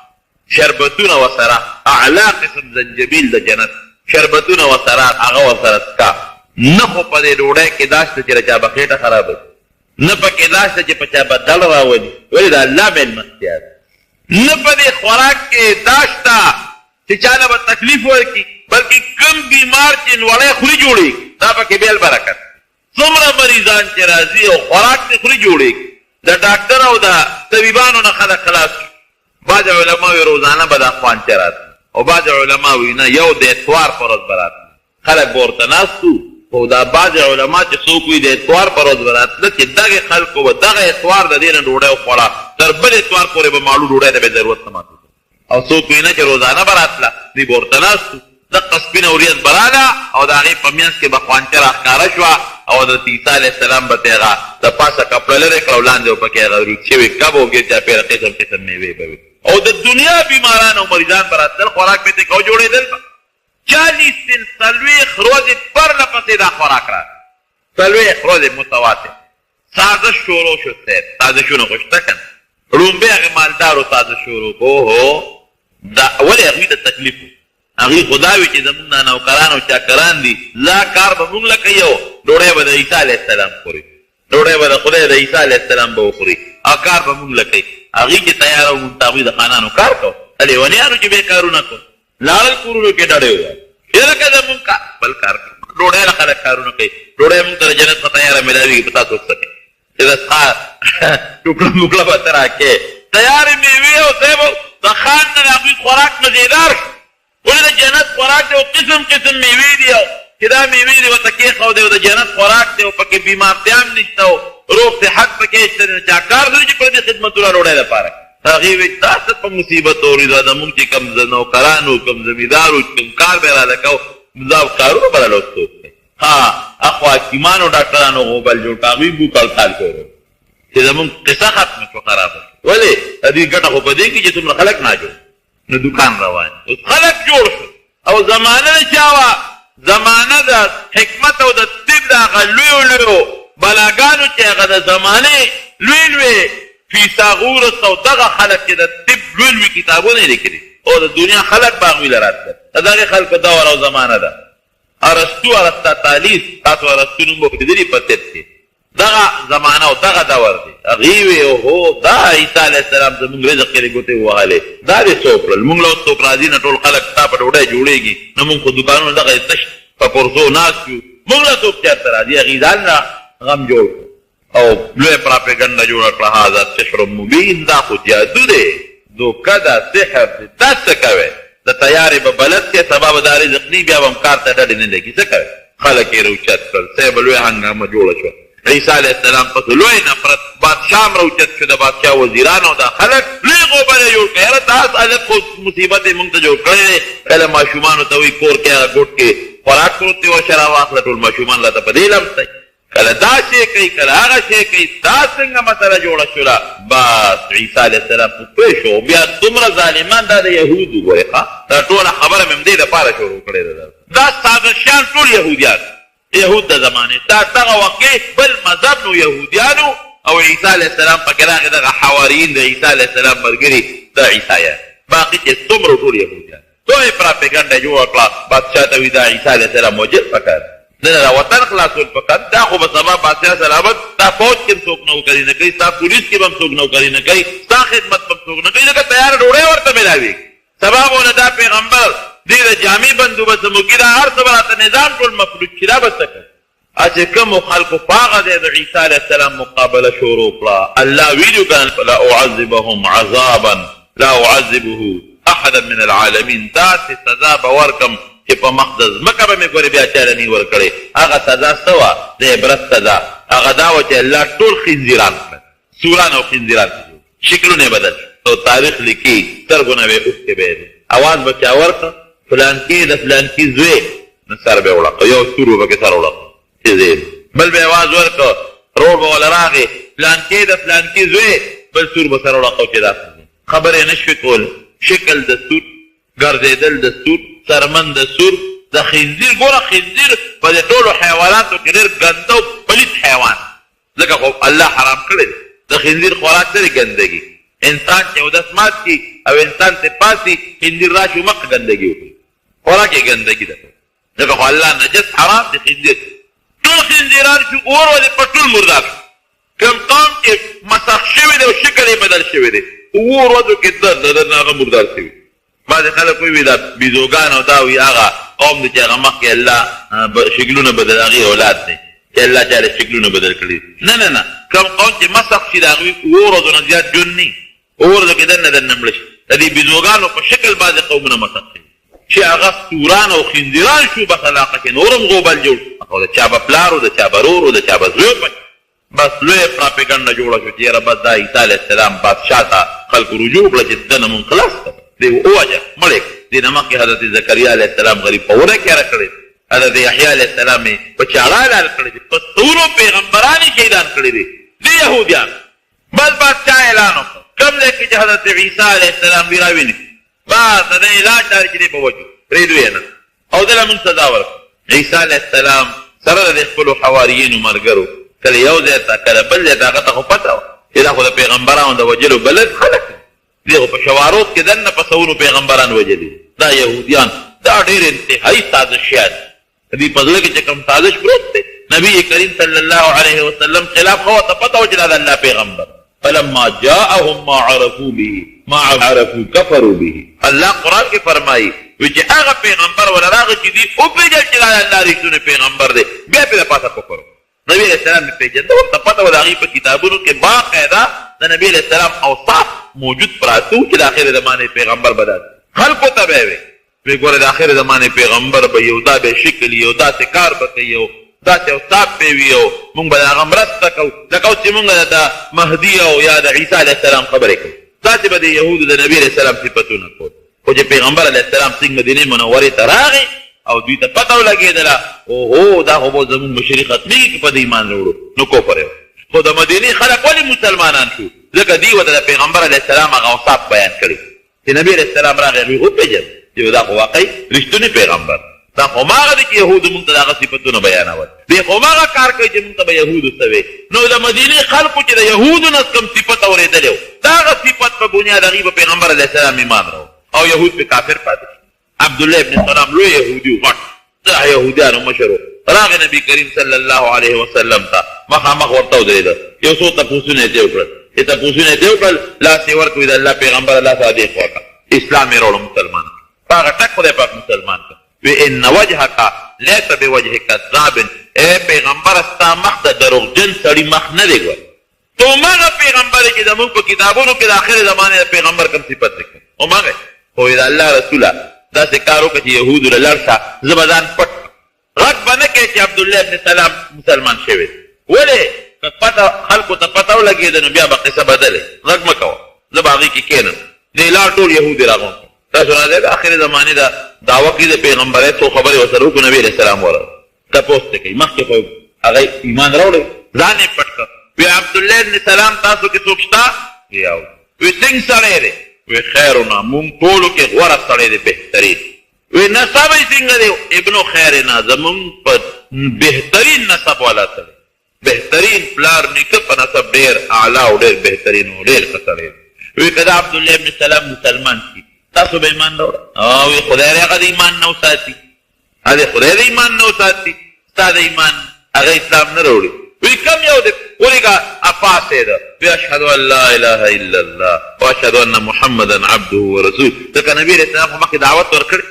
شربتونه ورسره اعلی قسم زنجبیل د جنت شربتونه ورسره هغه ورسره څکه نه خو په دې ډوډۍ کې دا شته چې د چا به خېټه خرابه نه پکې دا شته چې په چا به دړ راولي ولې د الله مېلمستیا ده نه په دې خوراک کې دا شته چې چاله به تکلیف ورکړي بلکې کم بیمار چې وړی خوري جوړېږي دا پکې بیل برکت څومره مریضان چې راځي او خوراک چې خوري جوړېږي د ډاکټر او د طبیبانو نه خلک خلاص شي بعض علما وایي روزانه به دا خوانچه راتله او بعض علما وایي نه یو د اتوار په ورځ به راتله خلک به ورته ناست وو خو دا بعض علما چې څوک وایي د اتوار په ورځ به راتله چې دغې خلکو به دغه اتوار د دې نه ډوډۍ وخوړه تر بل اتوار پورې به معلو ډوډۍ ته به ضرورت نه ماتو او څوک وایي نه چې روزانه به راتله دوی به ورته ناست وو دقه سپینه وریځ به راله او د هغې په منځ کې به خوانچه راښکاره شوه او حضرت عیسی علیه السلام به ته هغه د پاسه کپړه لرې کړه او لاندې به پکې هغه روت شوي کب او ګیر چاپېره قسم قسم میوې به وي او د دنیا بیماران او مریضان به راتلل خوراک به یې کو جوړېدل به 40 دن 40 ورځې پرله پسې دا خوراک راغی 40 ورځې متواتر سازش شروع شو صاحب سازشونه خو شته که نه ړومبۍ هغې مالدارو سازش شروع اوهو دا ولې هغوی د تکلیف هغوی خو دا وي چې زمونږ دا نوکران او چاکران دي دا کار به مونږ له کوي او ډوډۍ به د عیسی علیه السلام خوري ډوډۍ به د خدای د عیسی علیه السلام به وخوري او کار به مونږ له کوي هغوی چې تیاره و مونږ ته هغوی د خانانو کار کو لیونیانو چې بې کارونه کو لاړل کورونو کې ډډې وویل یاره که زمونږ کار بل کار کوي ډوډۍ له خلک کارونه کوي ډوډۍ مونږ ته د جنت څخه تیاره مېلاوېږي په تاسو څه کوي چې د څښا ټوکړه موکړه به ته راکې تیارې میوې او صاحب د خان نه د هغوی خوراک مزېدار شو ولې د جنت خوراک دی او قسم قسم میوې دي او چې دا میوې دي ورته کېښودې او د جنت خوراک دی او پکې بیمارتیا هم نشته او روغ صحت پکې شته دی چا کار لري چې پر دې خدمتونه ډوډۍ لپاره هغې وایي دا څه په مصیبت اورېده زمونږ چې کوم نوکرانو کوم زمیندارو چې کوم کار به یې راله کو دا کارونه به راله څوک دی ها اخو حکیمانو ډاکټرانو خو بل جوړ کړه هغوی بو کلکال کوي چې زمونږ قصه ختمه شوه خرابه ولې د دوی ګټه خو په دې کې چې څومره خلک ناجوړ نو دوکان روان اوس خلک جوړ شو او زمانه د چا وه زمانه د حکمت او د طب د هغه لویو لویو بلاګانو چې هغه د زمانې لوی لوی فیثاغورس او دغه خلک چې د طب لوی لوی کتابونه یې لیکلي او د دنیا خلک به هغوی له راتلل د دغې خلکو دور او زمانه ده ارسطو ارسطاطالیس تاسو ارسطو نوم به اورېدلي په طب کې دغه زمانه او دغه دور دی هغې وی اوهو دا عیسی علیه السلام زموږ رزق کې ګوتې ووهلې دا دې څوک کړل مونږ له اوس څوک راځي نه ټول خلک ستا په ډوډۍ جوړېږي نه مونږ خو دوکانونه دغه تش په کورسو ناست یو مونږ له څوک چېرته راځي هغې ځان نه غم جوړ کړو او لویه پراپېګنډه جوړه کړه هذا سحر مبین دا خو جادو دی دوکه ده سحر دی دا څه کوې د تیارې به بلد کې سبا به دا رزق نی بیا به هم کار ته ډډې نه لګي څه کوې خلک یې راوچت کړل صاحب لویه هنګامه جوړه شوه عیسی علیه السلام پس لوی نفرت بادشاه هم راوچت شو د بادشاه وزیران او دا خلک لوی غوبل یې جوړ کړی یاره داس هلک خو مصیبت یې مونږ ته جوړ کړی دی کله ماشومانو ته وایي کور کې هغه ګوټ کې خوراک پروت دی وشه راواخله ټول ماشومان راته په دې لمسئ کله دا شی کوي کله هغه شی کوي دا څنګه مسله جوړه شوله بس عیسی علیه السلام پوه شو بیا دومره ظالمان دا د یهودو ګورې ښه دا ټوله خبره مې همدې دپاره شروع کړې ده دا سازشیان ټول یهودیان یهود د زمانې دا دغه واقع بل مذهب نو یهودیانو او عیسی علیه السلام پکې راغې دغه حواریین د عیسی علیه السلام ملګري د عیسایان باقي چې څومره ټول یهودیان دوی پراپېګنډه جوړه کړه بادشاه ته وایي دا عیسی علیه السلام موجود پکار دا وطن خلاصول فقط دا خو به سبا بادشاه سلامت ستا فوج کې هم څوک نوکري نه کوي، ستا پولیس کې به هم څوک نوکري نه کوي، ستا خدمت به هم څوک نه کوي، ځکه تیاره ډوډۍ ورته میلاوي. سبا به دا پیغمبر دې د جامع بندوبست موکي دا هر څه به راته نظام ټول مفلوج شي، دا به څه کوي؟ چې کومو خلکو په هغه دی د عیسی علیه السلام مقابله شروع کړه. الله ویلي کړه فلا اعذبهم عذابا لا اعذبه احدا من العالمین، داسې سزا به ورکم چې په مخ د ځمکه به مې ګورې بیا چاله نه ورکړې. هغه سزا څه وه؟ د عبرت سزا. هغه دا وه چې الله ټول خنزیران کړل، سوران او خنزیران شکلونه یې بدل او تاریخ لیکي سترګو نه به اوښکې به یې اواز به چا ورکړه فلانکي د فلانکي زوی نو سر به یې وړقه، یو سور به پکې سر وړقه، بل به اواز ورکړه رور به وله راغې فلانکي د فلانکي زوی، بل سور به سر وړقه چې دا خبرې نه شوې کول. شکل د سور، ګرځېدل د سور، څرمن د سور، د خنزیر. ګوره خنزیر په دې ټولو حیواناتو کې ډېر ګنده او پلیت حیوان، ځکه خو الله حرام کړی دی. د خنزیر خوراک څه دی؟ ګندګي. انسان چې اودس مات کړي او انسان ته پاسي خنزیر راشي مخ ګندګي وکړي، خوراک یې ګندګي ده، ځکه خو الله نجس حرام دی خنزیر. ټول خنزیران شو اور ولې په ټول مردار شو. کوم قوم چې مسخ شوی دی او شکل یې بدل شوی دی اور ورځو کې د هغه مردار شوي. بعضې خلک وایي دا بیزوګان او دا وي هغه قوم دی چې هغه مخکې الله شکلونه بدل هغې اولاد دی چې الله چاله شکلونه بدل کړي. نه نه نه، کوم قوم چې مسخ شي د هغوی اوو ورځو نه زیات ژوند نه وي، اوو ورځو کې دننه دننه مړه شي. د دې بیزوګانو په شکل بعضې قومونه مسخ شي چې هغه سوران او خنزیران شو، بس علاقه کې نور هم غوبل جوړ او د چا به پلار و د چا به رور و د چا به زوی، بس لویه پراپیګنډه جوړه شو چې یاره بس دا عیسی علیه السلام بادشاه ته خلکو رجوع کړه چې دنه مونږ خلاص کړه. دی ووجه مړی دې نه مخکې حضرت زکریا علیه السلام غریب په ونه کې هره کړی، حضرت یحیی علیه السلام یې په چاړه حلال کړی دي، په څورو پیغمبران یې شهیدان کړي دي، دې یهودیان. بس بادشاه اعلان وکړ کوم ځای کې چې حضرت عیسی علیه السلام وي راویني بس د دې علاج داري چې دی په وجو پرېږدو یې نه او دله مونږ سزا ورکړو. عیسی علیه السلام سره د خپلو حواریینو ملګرو کله یو ځای ته کله بل ځای ته، هغه ته خو پته وه چې دا خو د پیغمبرانو د وجلو بلد خلک دي، خو په شواروت کې دننه په سوونو پیغمبران وجلي. دا یهودیان دا ډېر انتهایي سازشیان دي، په زړه کې چې کوم سازش پروت دی نبي کریم صلی الله علیه وسلم خلاف خو ته پته وه چې دا د الله پیغمبر. فلما جاءهم ما عرفوا به ما عرفوا كفروا به. الله قرآن کې فرمایي وی چې هغه پیغمبر ولا راغی چې دوی وپېژل چې دا د الله رښتونی پیغمبر دی، بیا پرې د پاسه کفر. نبی علیہ السلام مې پېژنده، ورته پته وه د هغې په کتابونو کې باقاعده د نبی علیہ السلام اوصاف موجود پراته وو چې د آخر زمانې پیغمبر به دا خلکو ته به یې وی ګوره د آخر زمانې پیغمبر به یو دا به شکل یو داسې کار به کوي او داسې اوصاف به وي او مونږ به د هغه مرسته کوو، لکه اوس چې مونږ د مهدي او یا د عیسی علیه السلام خبرې کوو، داسې به د یهودو د نبي علیه السلام صفتونه کول. خو چې پیغمبر علیه السلام څنګه مدینې منورې ته راغی او دوی ته پته ولګېدله اوهو دا خو به زمونږ مشري ختمېږي که په دې ایمان راوړو، نو کفر یې. خو د مدینې خلک ولې مسلمانان شو؟ ځکه دوی ورته د پیغمبر علیه السلام هغه اوصاف بیان کړي چې نبي علیه السلام راغی هغوی وپېژنه چې دا خو واقعي رښتونی پیغمبر، دا خو هماغه دی چې یهودو مونږ ته د هغه صفتونه بیانول، دی خو هماغه کار کوي چې مونږ ته به یهودو څه وی. نو د مدینې خلکو چې د یهودو نه کوم صفت اورېدلی و د هغه صفت په بنیاد هغوی په پیغمبر علیه السلام ایمان راوړ او یهود پې کافر پاتې شو. عبدالله ابن سلام لوی یهودي و، غټ د یهودیانو مشر و. راغی نبي کریم صلی الله علیه وسلم ته مخامخ ورته ودرېده، یو څو تپوسونه یې ترې وکړل، چې تپوسونه یې ترې وکړل لاس یې ورکړ د الله پیغمبر الله ته دې خوا کړه، اسلام یې راوړه مسلمان په هغه ټک خدای پاک مسلمان کړه. وی ان وجهک لیس بوجه کذاب، اے پیغمبر ستا مخ د دروغجن سړي مخ نه دی. ګوره تو هماغه پیغمبر چې زمونږ په کتابونو کې د آخر زمانې د پیغمبر کوم صفت دی هماغه خو د الله رسوله داسې کار وکړه چې یهودو له لړ شه زه به ځان پټ غږ به نه کوې چې عبدالله ابن سلام مسلمان شوی. ولې که پته خلکو ته پته ولګېده نو بیا به قصه بدلې، غږ مه کوه، زه به هغې کې کښېنم. دې لار ټول یهودي راغونډ تاسو راځئ د آخر زمانې د دعوه کې د پیغمبرۍ څو خبرې ورسره وکړو، نبي علیه السلام ورغی تپوس ته کوي مخکې خو هغه ایمان راوړی ځان یې پټ کړ. وی عبدالله ابن سلام تاسو کې څوک شته؟ وی څنګه سړی دی؟ وی خیرنا مونږ ټولو کې غوره سړی دی بهترین. وی نسب یې څنګه دی؟ ابنو خیرنا زمونږ په بهترین نسب والا سړی، بهترین پلار نیکه په نسب ډېر اعلی او ډېر بهترین او ډېر ښه سړی. وی که د عبدالله ابن سلام مسلمان شي تاسو به ایمان راوړه؟ وی خدای هغه د ایمان نه وساتي، هغه خدای د ایمان نه وساتي، تا د ایمان هغه اسلام نه راوړي وی کم یو دی ولېږه پاڅېده وی اشهد ان لا اله الا الله واشهد ان محمدا عبده ورسول ځکه نبي علیه السلام خو مخکې دعوت ورکړی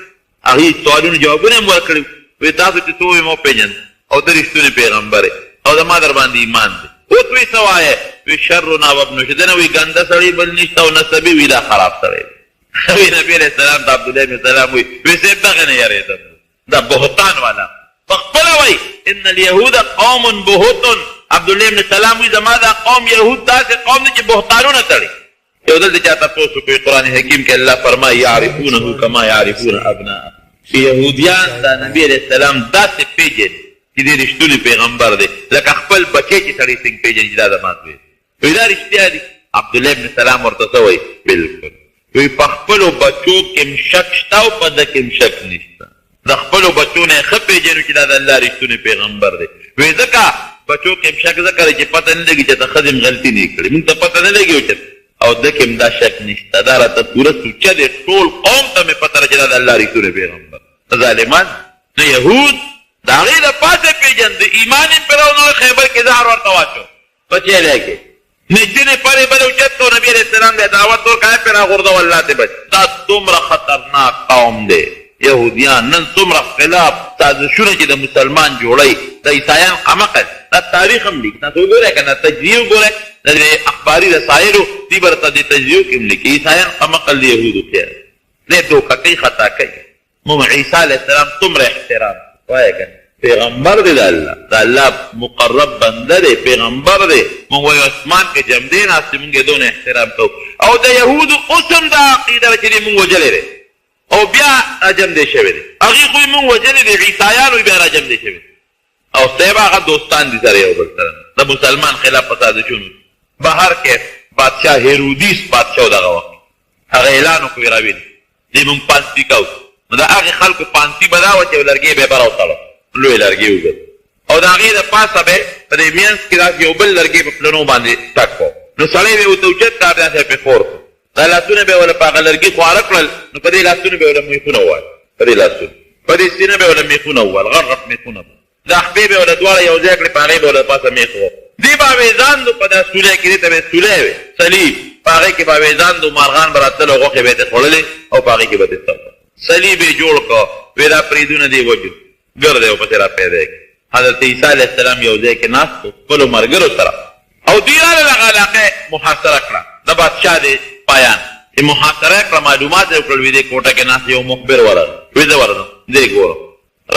هغې سوالونو جوابونه هم ورکړي وی تاسو چې څه وایي مو پېژند او ته رښتونی پیغمبر او زما در باندې ایمان دی اوس وی څه وایې وی شرنا وابن شدنه وی ګنده سړی بل نشته او نسبي وی دا خراب سړی وی نبي علیه السلام ته عبدالله بن سلام وی صاحب دغه نه یارېدم دا بهتان والا پخپله وی ان اليهود قوم بهتون عبدالله بن سلام وی زما دا قوم یهود داسې قوم دی چې بهتانونه تړي یو دلته چا تپوس وکړي قرآن حکیم کې الله فرمایي یعرفونه کما یعرفون ابناء یهودیان دا نبي علیه السلام داسې پېژني چې دې رښتونی پیغمبر دی لکه خپل بچی چې سړی څنګه پېژني چې دا زما زوی وی دا رښتیا دي عبدالله بن سلام ورته څه وایي بلکل وی په خپلو بچو کې هم شک شته او په ده کې هم شک نشته د خپلو بچو نه یې ښه پېژنو چې دا د الله رښتونی پیغمبر دی وی ځکه بچو کې هم شک ځکه دی چې پته نه لګي چې ته ښځې هم غلطي نه کړې مونږ ته پته نه لګي چې او ده کې هم دا شک نشته دا راته پوره سوچه دی ټول قوم ته مې پته ده چې دا د الله رښتونی پیغمبر ظالمان نه یهود د هغې د پاسه پېژند ایمان یې پرې راونغی خیبر کې زهر ورته واچو بچی کې نجونې پرې بلې اوچت کړو نبي علیه السلام بیا دعوت ورکړی پرې راغورځو الله ته بچ دا دومره خطرناک قوم دی یهودیان نن څومره خلاف سازشونه چې د مسلمان جوړوي د عیسایان قمقل دا تاریخ هم لیکي تاسو وګورئ که نه تجزیه وګورئ د اخباري رسایلو دې به درته د تجزیو کې هم لیکي عیسایان قمقل د یهودو خیر دی دوکه کوي خطا کوي موږ عیسی علیه السلام څومره احترام وایه که پیغمبر دی د الله د الله مقرب بنده دی پیغمبر دی موږ وایو اسمان کې جمدې ناستې موږ یې دونه احترام کوو او د یهودو اوس هم دا عقیده ده چې دې موږ وجلی دی او بیا راجمدې شوی دی هغې خو یې موږ وجلی دی عیسایانو بیا راجمدې شوی او صاحب هغه دوستان دي سره یو بل سره د مسلمان خلاف په سازشونو بهر کې بادشاه هیرودیس بادشاه دغه وخت هغه اعلان وکړي راویل دې موږ پانسي کوو نو د هغې خلکو پانسي به دا وه چې یو لرګی به یې به راوتړه لوی لرګي وګل او د هغې د پاسه به په دې مینځ کې داسې یو بل لرګی په پلنو باندې ټک کړو نو سړی به یې ورته اوچت کړه بیا یې پرې خور کړو دا لاسونه به یې ورله په هغه لرګي خواره کړل نو په دې لاسونو به یې ورله میخونه ووهل په دې لاسونو په دې سینه به یې ورله میخونه ووهل غټ غټ میخونه دا خپې به یې ورله دواړه یو ځای کړې په هغې به ورله پاسه میخ ووهل دې به اویزاندو په دا سولی کې دې ته به سولی وې صلیب په هغې کې به اویزاندو مارغان به راتلل او غوښې به یې خوړلې او په هغې کې به دې صلیب یې جوړ کړه وې دا پریدونه دې وجود ګرد یو پسې را پیدا کړي حضرت عیسی علیه السلام یو ځای کې ناست و خپلو ملګرو سره او دوی راغله هغه علاقه محاصره کړه د بادشاه د پایان چې محاصره یې کړه معلومات یې وکړل وي دې کوټه کې ناست یو مخبر ورغی وی زه ورغلم دې ګورم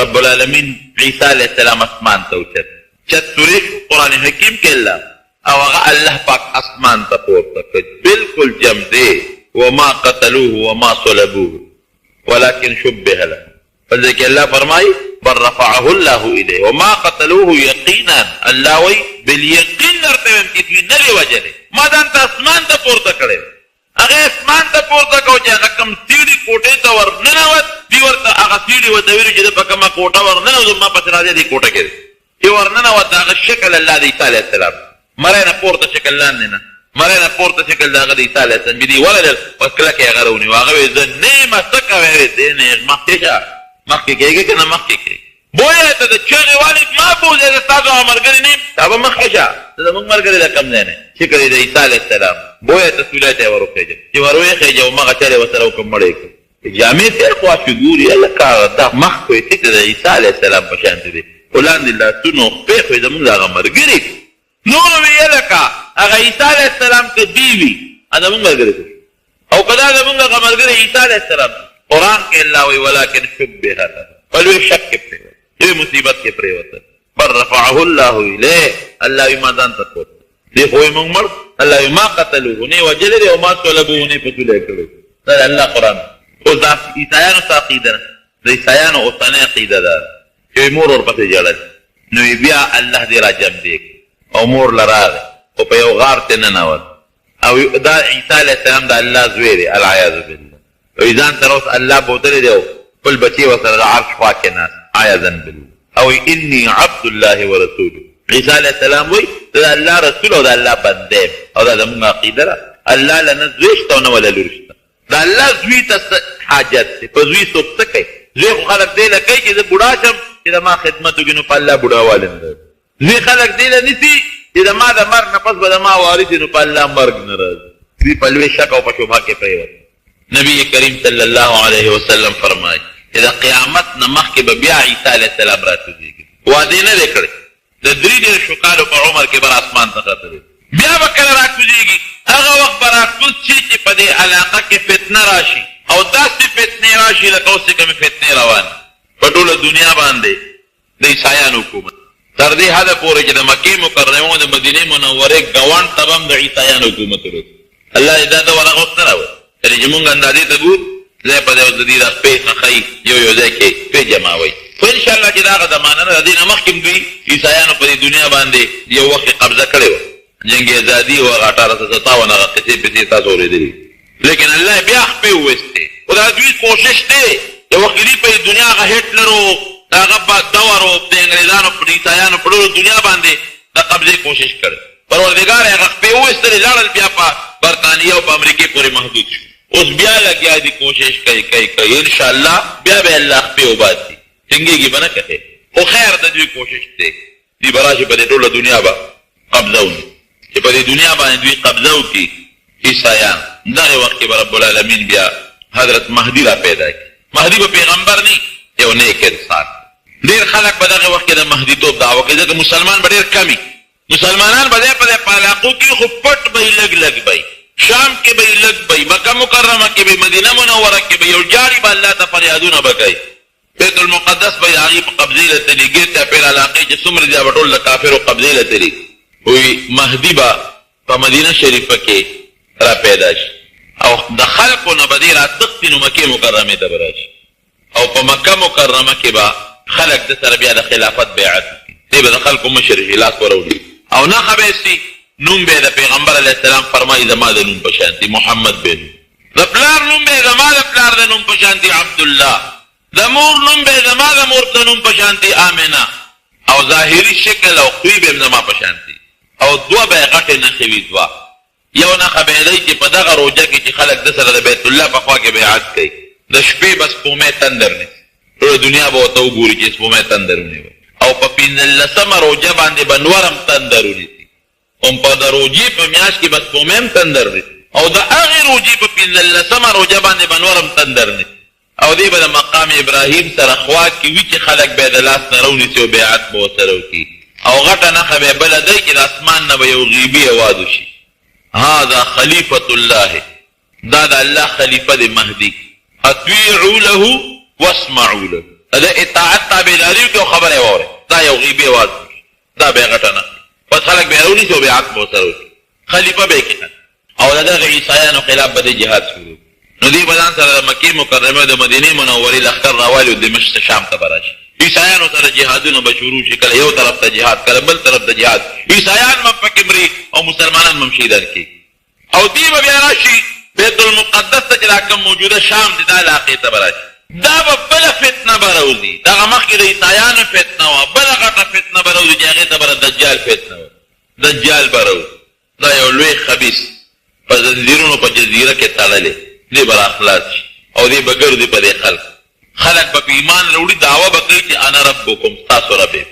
رب العالمین عیسی علیه السلام اسمان ته اوچت چت سورې قرآن حکیم کې الله او هغه الله پاک اسمان ته پورته کړ بالکل جم دی وما قتلوه وما صلبوه ولكن شبه له فذلك الله فرمائي بل رفعه الله إليه وما قتلوه يقينا الله وي باليقين درتویم چې دوی نه دی وجلی ما دا انت اسمان ته پورته کړی هغې اسمان ته پورته کړو چې هغه کوم سیړي کوټې ته ورننوت دوی ورته هغه سیړي ورته ویلي چې ده په کومه کوټه ورننوت ما پسې راځي دې کوټه کې دی چې ورننوت د هغه شکل الله د عیسی علیه السلام مری نه پورته شکل لاندې نه مری نه پورته شکل د هغه د عیسی علیه السلام دې ولدل اوس کله کې هغه راونیو هغه ویل زه نه یم څه کوې دې نه مخکې شه مخکې کېږي که نه مخکې کېږي بویه ته د چغې والد ما بوځې زه ستاسو هغه ملګري نه یم تا به مخکې شه ته زموږ ملګري د کوم ځای نه شکل یې د عیسی علیه السلام بویه ته سولی ته یې ور وخېږه چې ور ویښېږه او مغه چل یې ورسره وکړ مړی کړ جامې تېر خوا چې ګوري هلکه دا مخ خو یې ټیک د عیسی علیه السلام په شانتې دی خو لاندې لاسونه او خپې خو یې زموږ د هغه ملګري نور وی هلکه هغه عیسی علیه السلام که دی وي زموږ ملګري او که دا زموږ هغه ملګري عیسی علیه السلام قرآن کې الله وی ولکن شبه له بل وی شک کې پرېوتل یوې مصیبت کې پرېوتل بل رفعه الله الیه الله وی ما ځان ته پورته دې خو یې موږ مړ الله وی ما قتلوه نه یې وجلی دی او ما صلبوه نه یې په سولی کړی دا د الله قرآن اوس دا عیسایانو څه عقیده ده د عیسایانو اوسنۍ عقیده ده چې مور ورپسې ژړل نو بیا الله دې راجمدې او مور له راغی خو په یو غار ته ننوت او دا عیسی علیه السلام د الله زوی دی العیاذ بالله او ځان سره اوس الله بوتلی دی او خپل بچی ورسره د عرش خوا کې ناست عیاذا بالله او انی عبد الله ورسوله عیسی علیه السلام وایي د الله رسول او د الله بنده او دا زموږ عقیده ده الله له نه زوی شته او نه وله لور شته د الله زوی ته حاجت دی په زوی څوک څه کوي زه خو خلک دی له کوي چې زه بوډا شم چې د ما خدمت وکړي نو په الله بوډاوالی نه راځي زه خلک دی له نیسي چې د ما د مرګ نه پس به د ما وارث نو په الله مرګ نه راځي دوی په لوی شک او په شبهه کې پرېوت نبی کریم صلی الله علیه وسلم فرمایي چې د قیامت نه مخکې به بیا عیسی علیه السلام راکوزېږي وعدې نه دی کړی د 33 کالو په عمر کې به اسمان ته ختلی بیا به کله راکوزېږي هغه وخت به راکوز شي چې په دې علاقه کې فتنه راشي او داسې فتنې راشي لکه اوس چې کومې فتنې روانې په ټوله دنیا باندې د عیسایانو حکومت تر دې حده پورې چې د مکې مکرمه او د مدینې منورې ګاونډ ته به هم د عیسایانو حکومت ورسي الله دا ته ورغه وخت نه راوړي کله چې مونږ اندازې ته ګورو ځای په ځای د دې د شپې ښخی یو ځای کې شپې جمعوئ خو انشاءالله چې د هغه زمانه نه د دې نه مخکې دوی عیسایانو په دې دنیا باندې یو وخت قبضه کړې وه جنګ ازادي و 1857 هغه قصې پسې تاسو اورېدلي لیکن الله بیا خپې وویستې خو دا دوی کوشش دی یو وخت دې په دنیا هغه هټلر و د هغه دور و د انګریزانو پر عیسایانو په ټوله دنیا باندې د قبضې کوشش کړی پروردګار یې هغه خپې وویستلې لاړل بیا په برطانیه او په امریکې پورې محدود شو اوس بیا لګیا دي کوشش کوي انشاءالله بیا به الله خپې وباسي ټینګېږي به نه کښې خو خیر د دوی کوشش دی دوی به راشي په دې ټوله دنیا به قبضه ونیسي چې په دې دنیا باندې دوی قبضه وکړي عیسایان دغه وخت کې به رب العالمین بیا حضرت مهدي را پیدا کړي مهدي به پیغمبر نه یو نیک انسان ډېر خلک به دغه وخت کې د مهدیتوب دعوه کوي ځکه مسلمان به ډېر کم مسلمانان به ځای په ځای په علاقو کې خو پټ به یې لږ به شام کې به یې لږ به مکه مکرمه کې به مدینه منوره کې به یو جاري به الله ته فریادونه به کوي بیت المقدس به یې هغې په قبضې له تلي ګیر چاپېر علاقې چې څومره دي به ټول د کافرو قبضې له تلي وی مهدي به په مدینه شریفه کې را پیدا شي او د خلکو نه به دې راتښتي نو مکې مکرمې ته به راشي او په مکه مکرمه کې به خلک د سره بیا د خلافت بیعت وکړي دی به د خلکو مشر شي لاس وروړي او نښه به یې نوم به د پیغمبر علیه السلام فرمایي زما د نوم په شانتي محمد بن د پلار نوم به زما د پلار د نوم په شانتي عبدالله د مور نوم به زما د مور د نوم په شانتي آمنه او ظاهري شکل او خوی به زما په شانتي او دوه به یې غټې نښې وي دوه یو نښه به یې دی چې په دغه روژه کې چې خلک د سره د بیت الله په خوا کې بیعت کوي د شپې به سپومې تندر نیسي ټوله دنیا به ورته وګوري چې سپومې تندر ونیوي او په 15مه روژه باندې به نور هم تندر ونیسي هم په د روژې په میاشت کې به سپومې هم تندر نیسي او د هغې روژې په 15مه روژه باندې به نور هم تندر نیسي او دی به د مقام ابراهیم سره خوا کې وي چې خلک به یې د لاس نه راونیسي او بیعت به ورسره وکړي او غټه نښه به یې بله دی چې د اسمان نه به یو غیبي اواز وشي هذا خلیفة الله دا د الله خلیفه دی مهدي اطیعوا له واسمعوا له د اطاعت تابعداري وکړي او خبره یې واورئ دا یو غیبي اواز وشي دا به یې غټه نښه بس خلک به یې راونیسي او بیعت به ورسره وکړي خلیفه به یې کښېنه او د دغه عیسایانو خلاف به د جهاد شروع نو دوی به ځان سره د مکې مکرمې د مدینې منورې لښکر راوالي او دمشق شام ته به راشي عیسایانو سره جهادونه به شروع شي کله یو طرف ته جهاد کله بل طرف ته جهاد عیسایان هم پکې مري او مسلمانان هم شهیدان کېږي او دوی به بیا راشي بیت المقدس ته چې دا کوم موجوده شام دي دا علاقې ته به راشي دا به بله فتنه به راوځي دغه مخکې د عیسایانو فتنه وه بله غټه فتنه به راوځي چې هغې ته به د دجال فتنه وه دجال به راوځي دا یو لوی خبیث په زنځیرونو په جزیره کې تړلی دی به راخلاص شي او دی به ګرځي په دې خلک به په ایمان راوړي دعوه به کوي چې انا ربکم ستاسو رب یم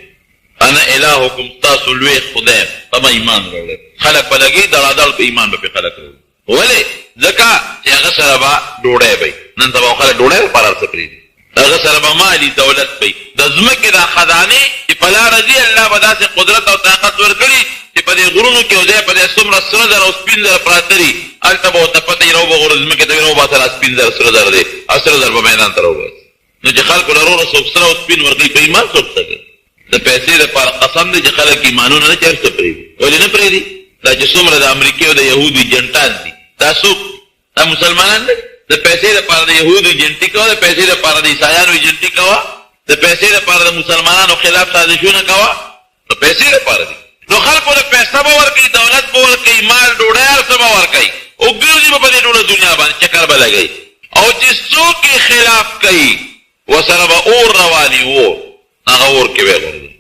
انا الهکم ستاسو لوی خدای یم ته به ایمان راوړئ خلک به لګي دړادړ په ایمان به پې خلک راوړي ولې ځکه چې هغه سره به ډوډۍ به نن سبا خلک ډوډۍ لپاره هر څه پرېږدي هغه سره به مالي دولت به د ځمکې دا خزانې چې په لاره ځي الله به داسې قدرت او طاقت ورکړي چې په دې غرونو کې او ځای په دې څومره سره زر او سپین زر پراته دي هلته به ورته پته وي راوبغورو ځمکې ته وي راوباسه را سپین زر سره زر دی او سره زر به میدان ته راوباسي نو چې خلکو له وروره څوک سره او سپین ورکوي په ایمان څوک څه کوي د پیسې دپاره قسم دی چې خلک ایمانونه نه چې هر څه پرېږدي ولې نه پرېږدي دا چې څومره د امریکې او د یهودو ایجنټان دي دا څوک دا مسلمانان دی د پیسې دپاره د یهودو ایجنټي کوه د پیسې دپاره د عیسایانو ایجنټي کوه د پیسې دپاره د مسلمانانو خلاف سازشونه کوه د پیسې دپاره دي نو خلکو له پیسه به ورکوي دولت به ورکوي مال ډوډۍ هر څه به ورکوي او ګرځي به په دې ټوله دنیا باندې چکر به لګوي او چې څوک یې خلاف کوي ورسره به اور رواني اور هغه اور کې به یې غورځي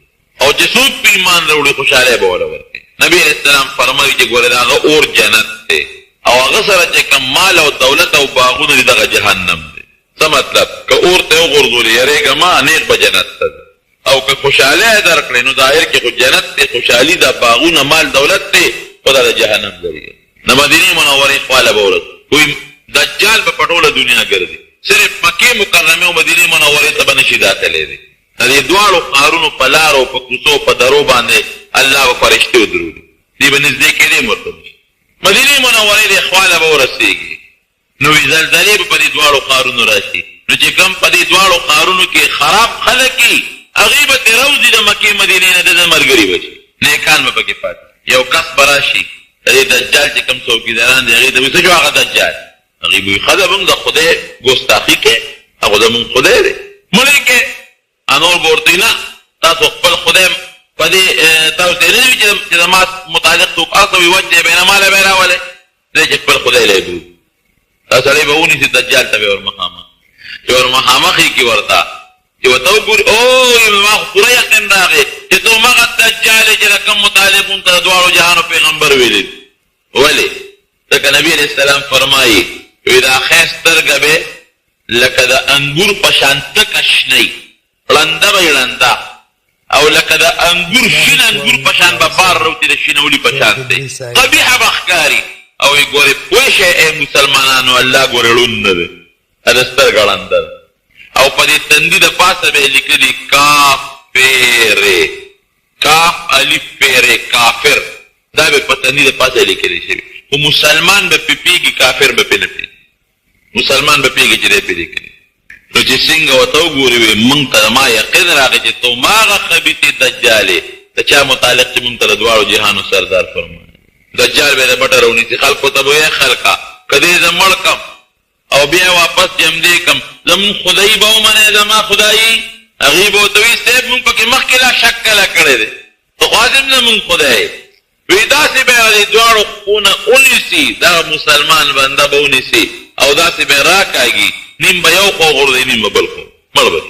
او چې څوک په ایمان راوړي خوشحالۍ به وله ورکوي نبي علیه السلام فرمایي چې ګوره د هغه اور جنت دی او هغه سره چې کوم مال او دولت او باغونه دي دغه جهنم دی څه مطلب که اور ته وغورځولې یریږه ما نیغ به جنت ته ده او که خوشحالي یې درکړې نو ظاهر کې خو جنت دی خوشحالي ده باغونه مال دولت دی خو دا د جهنم ذریعه د مدینې منورې خواله به ورځ وایي دجال به په ټوله دنیا ګرځي صرف مکې مکرمې او مدینې منورې ته به نشي داخلی دی د دې دواړو ښارونو په لارو په کوڅو په درو باندې الله به فرشتې ودرولي دې به نږدې کېدې هم ورته نشي مدینې منورې دې خواله به ورسېږي نو زلزلې به په دې دواړو ښارونو راشي نو چې کوم په دې دواړو ښارونو کې خراب خلک وي هغې به ترې روځي د مکې مدینې نه د ده ملګري به شي نیکان به پکې پاتې یو کس به راشي د دې دجال چې کوم څوکیداران دي هغې ته به څه شو هغه دجال هغې به وي ښه ده موږ د خدای ګستاخي کې هغه زمونږ خدای دی مړی کې انور به ورته نه تاسو خپل خدای په دې تاسو ته نه وي چې زما متعلق څوک اصل وي وجه بینه ماله به یې راولئ دی چې خپل خدای لی بولي دا سړی به ونیسي دجال ته به ور مخامخ چې ور مخامخ یې کړي ورته چې ورته وګوري او ما خو پوره یقین راغی چې ته همغه دجال یې چې د کوم مطالبون ته د دواړو جهانو پیغمبر ویلي ولې ځکه نبي علیه السلام فرمایي وایي دا ښی سترګه به لکه د انګور په شان تکه شنی ړنده به یې ړنده او لکه د انګور شین انګور په شان به بار روتي د شینولي په شان دی قبیحه به ښکاري او یې ګورې پوه شئ ای مسلمانانو الله ګورې ړوند نه دی د سترګه ړنده ده او په دې تندي د پاسه به یې لیکلي کافرې کاف الف پیرې کافر دا به په تندي د پاسه لیکلی شوي خو مسلمان به پې پېږي کافر به پې نه پېږي مسلمان به پېږي چې دی پې لیکلي نو چې څنګه ورته وګوري وایي موږ ته ما یقین راغی چې ته هماغه خبیثې دجالې د چا متعلق چې موږ ته د دواړو جهانو سردار فرمایي دجال به د بټه راونیسي خلکو ته به وایي خلکه که دې زه مړ کم او بیا واپس جمدې کم زمون خدایي به ومنې زما خدایي هغې به ورته وایي صاحب مونږ پکې مخکې لا شک کله کړی دی ته خو حاضر نه مونږ خدای وایي داسې به یې د دواړو خونه ونیسي دغه مسلمان بنده به ونیسي او داسې به یې راکاږي نیم به یو خوا غورځوي نیم به بل خوا مړ به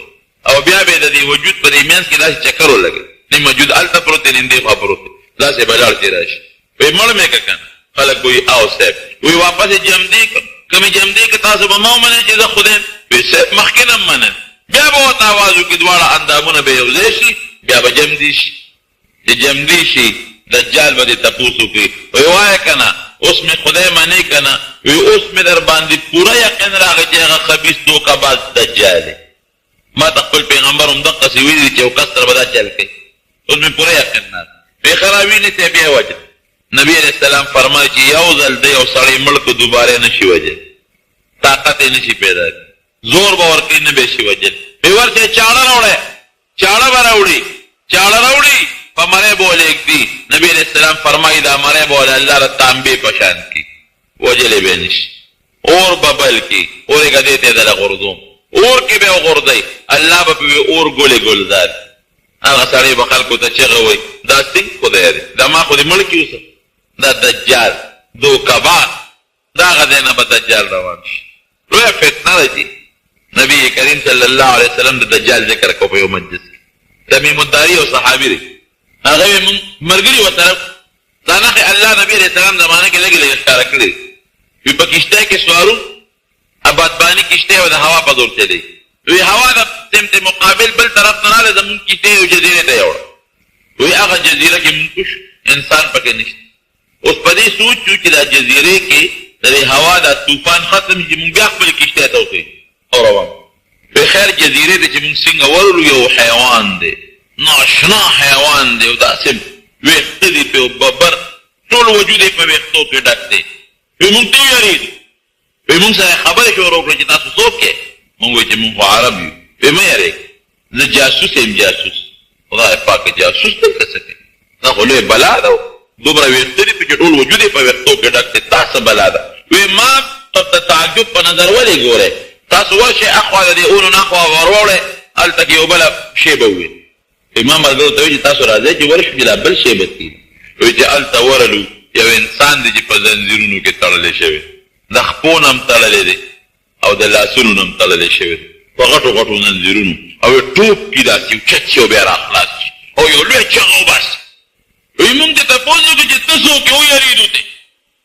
او بیا به یې د دې وجود په دې منځ کې داسې چکر ولګوي نیم وجود هلته پروت دی نیم دې خوا پروت دی داسې به لاړ چې راشي وایي مړ مې که که نه خلک به وایي او صاحب وایي واپس یې جمدې کړم کمی جمدې که تاسو به ما ومنئ چې زه خدای وایي صاحب مخکې نه منل بیا به ورته اواز وکړي دواړه اندامونه به یو ځای شي بیا به جمدې شي چې جمدې شي دجال به دې تپوس وکړي وایي وایه که نه اوس مې خدای منې که نه وایي اوس مې در باندې پوره یقین راغی چې هغه خبیث دوکهباز دجال دی ما ته خپل پیغمبر همدقسې ویلي چې یو کس سره به دا چل کوي اوس مې پوره یقین نه وایي ښه راوینیسئ بیا یې وجه نبی علیہ السلام فرمایي چې یو ځل د یو سړی مړ که دوباره نشي وجل طاقت یې نشي پیدا کړي زور به ورکوي نه به شي وجل وایي ورته چاړه راوړی چاړه به راوړي چاړه راوړي په مری به ولېږدي نبی علیہ السلام فرمایي دا مری به ول الله د تانبې په شان کړي وجلی به نشي اور به بل کړي اور یې ګدې ته دله غورځوم اور کې به یې وغورځوي الله به پې اور ګلې ګلزار هغه سړی به خلکو ته چغه وایي دا څنګه خدای دی دا ما خو دې مړ کړي اوسه دا دجال دوکهباز دا هغه ځای نه به دجال روان شي لویه فتنه ده چې نبي کریم صلی الله علیه وسلم د دجال ذکر کو په یو مجلس کې تمیم الداري او صحابي دی هغه یې مونږ ملګري ورسره دا نښې الله نبي علیه السلام زمانه کې لږ لږ ښکاره کړي وي په کشتۍ کې سوارو ابادباني کشتۍ او د هوا په زور چلی وی هوا د سمت مقابل بل طرف نه راغله زمونږ کشتۍ یو جزیرې ته یې وړه وی هغه جزیره کې مونږ انسان پکې نشته اوس په دې سوچ شو چې دا جزیرې کې د دې هوا دا طوفان ختم شي مونږ بیا خپلې کشتۍ ته وکړئ او روان په خیر جزیرې ته چې مونږ څنګه ورلو یو حیوان دی ناشنا حیوان دی او داسې ویښته دي پې ببر ټول وجود یې په ویښتو کې ډک دی وی مونږ ته ویرېدو وی مونږ سره خبرې شروع کړې چې تاسو څوک یې مونږ وایي چې مونږ خو عرب یو وی مه یېرېږئ زه جاسوس یم جاسوس خدای پاکه جاسوس دلته څه کوي دا خو لوی بلا ده دومره ویښته دي چې ټول وجود یې په ویښتو کې ډک دی دا څه بلا ده وی ما ته تعجب په نظر ولې ګورئ تاسو ورشئ اخوا د دې اونو نخوا ور واوړئ هلته کې یو بله شی به ووایي ما ملګرو ته وایي چې تاسو راځئ چې ورشو چې دا بل شی به کېږي وایي چې هلته ورلو یو انسان دی چې په زنځیرونو کې تړلی شوی د خپو نه هم تړلی دی او د لاسونو نه هم تړلی شوی دی په غټو غټو زنځیرونو او یو ټوپ کي داسې یو چت شي او بیا راخلاص شي او یو لوی چغه وباسي وایي مونږ ته تپوس وکړو چې ته څوک یې ویرېدو دی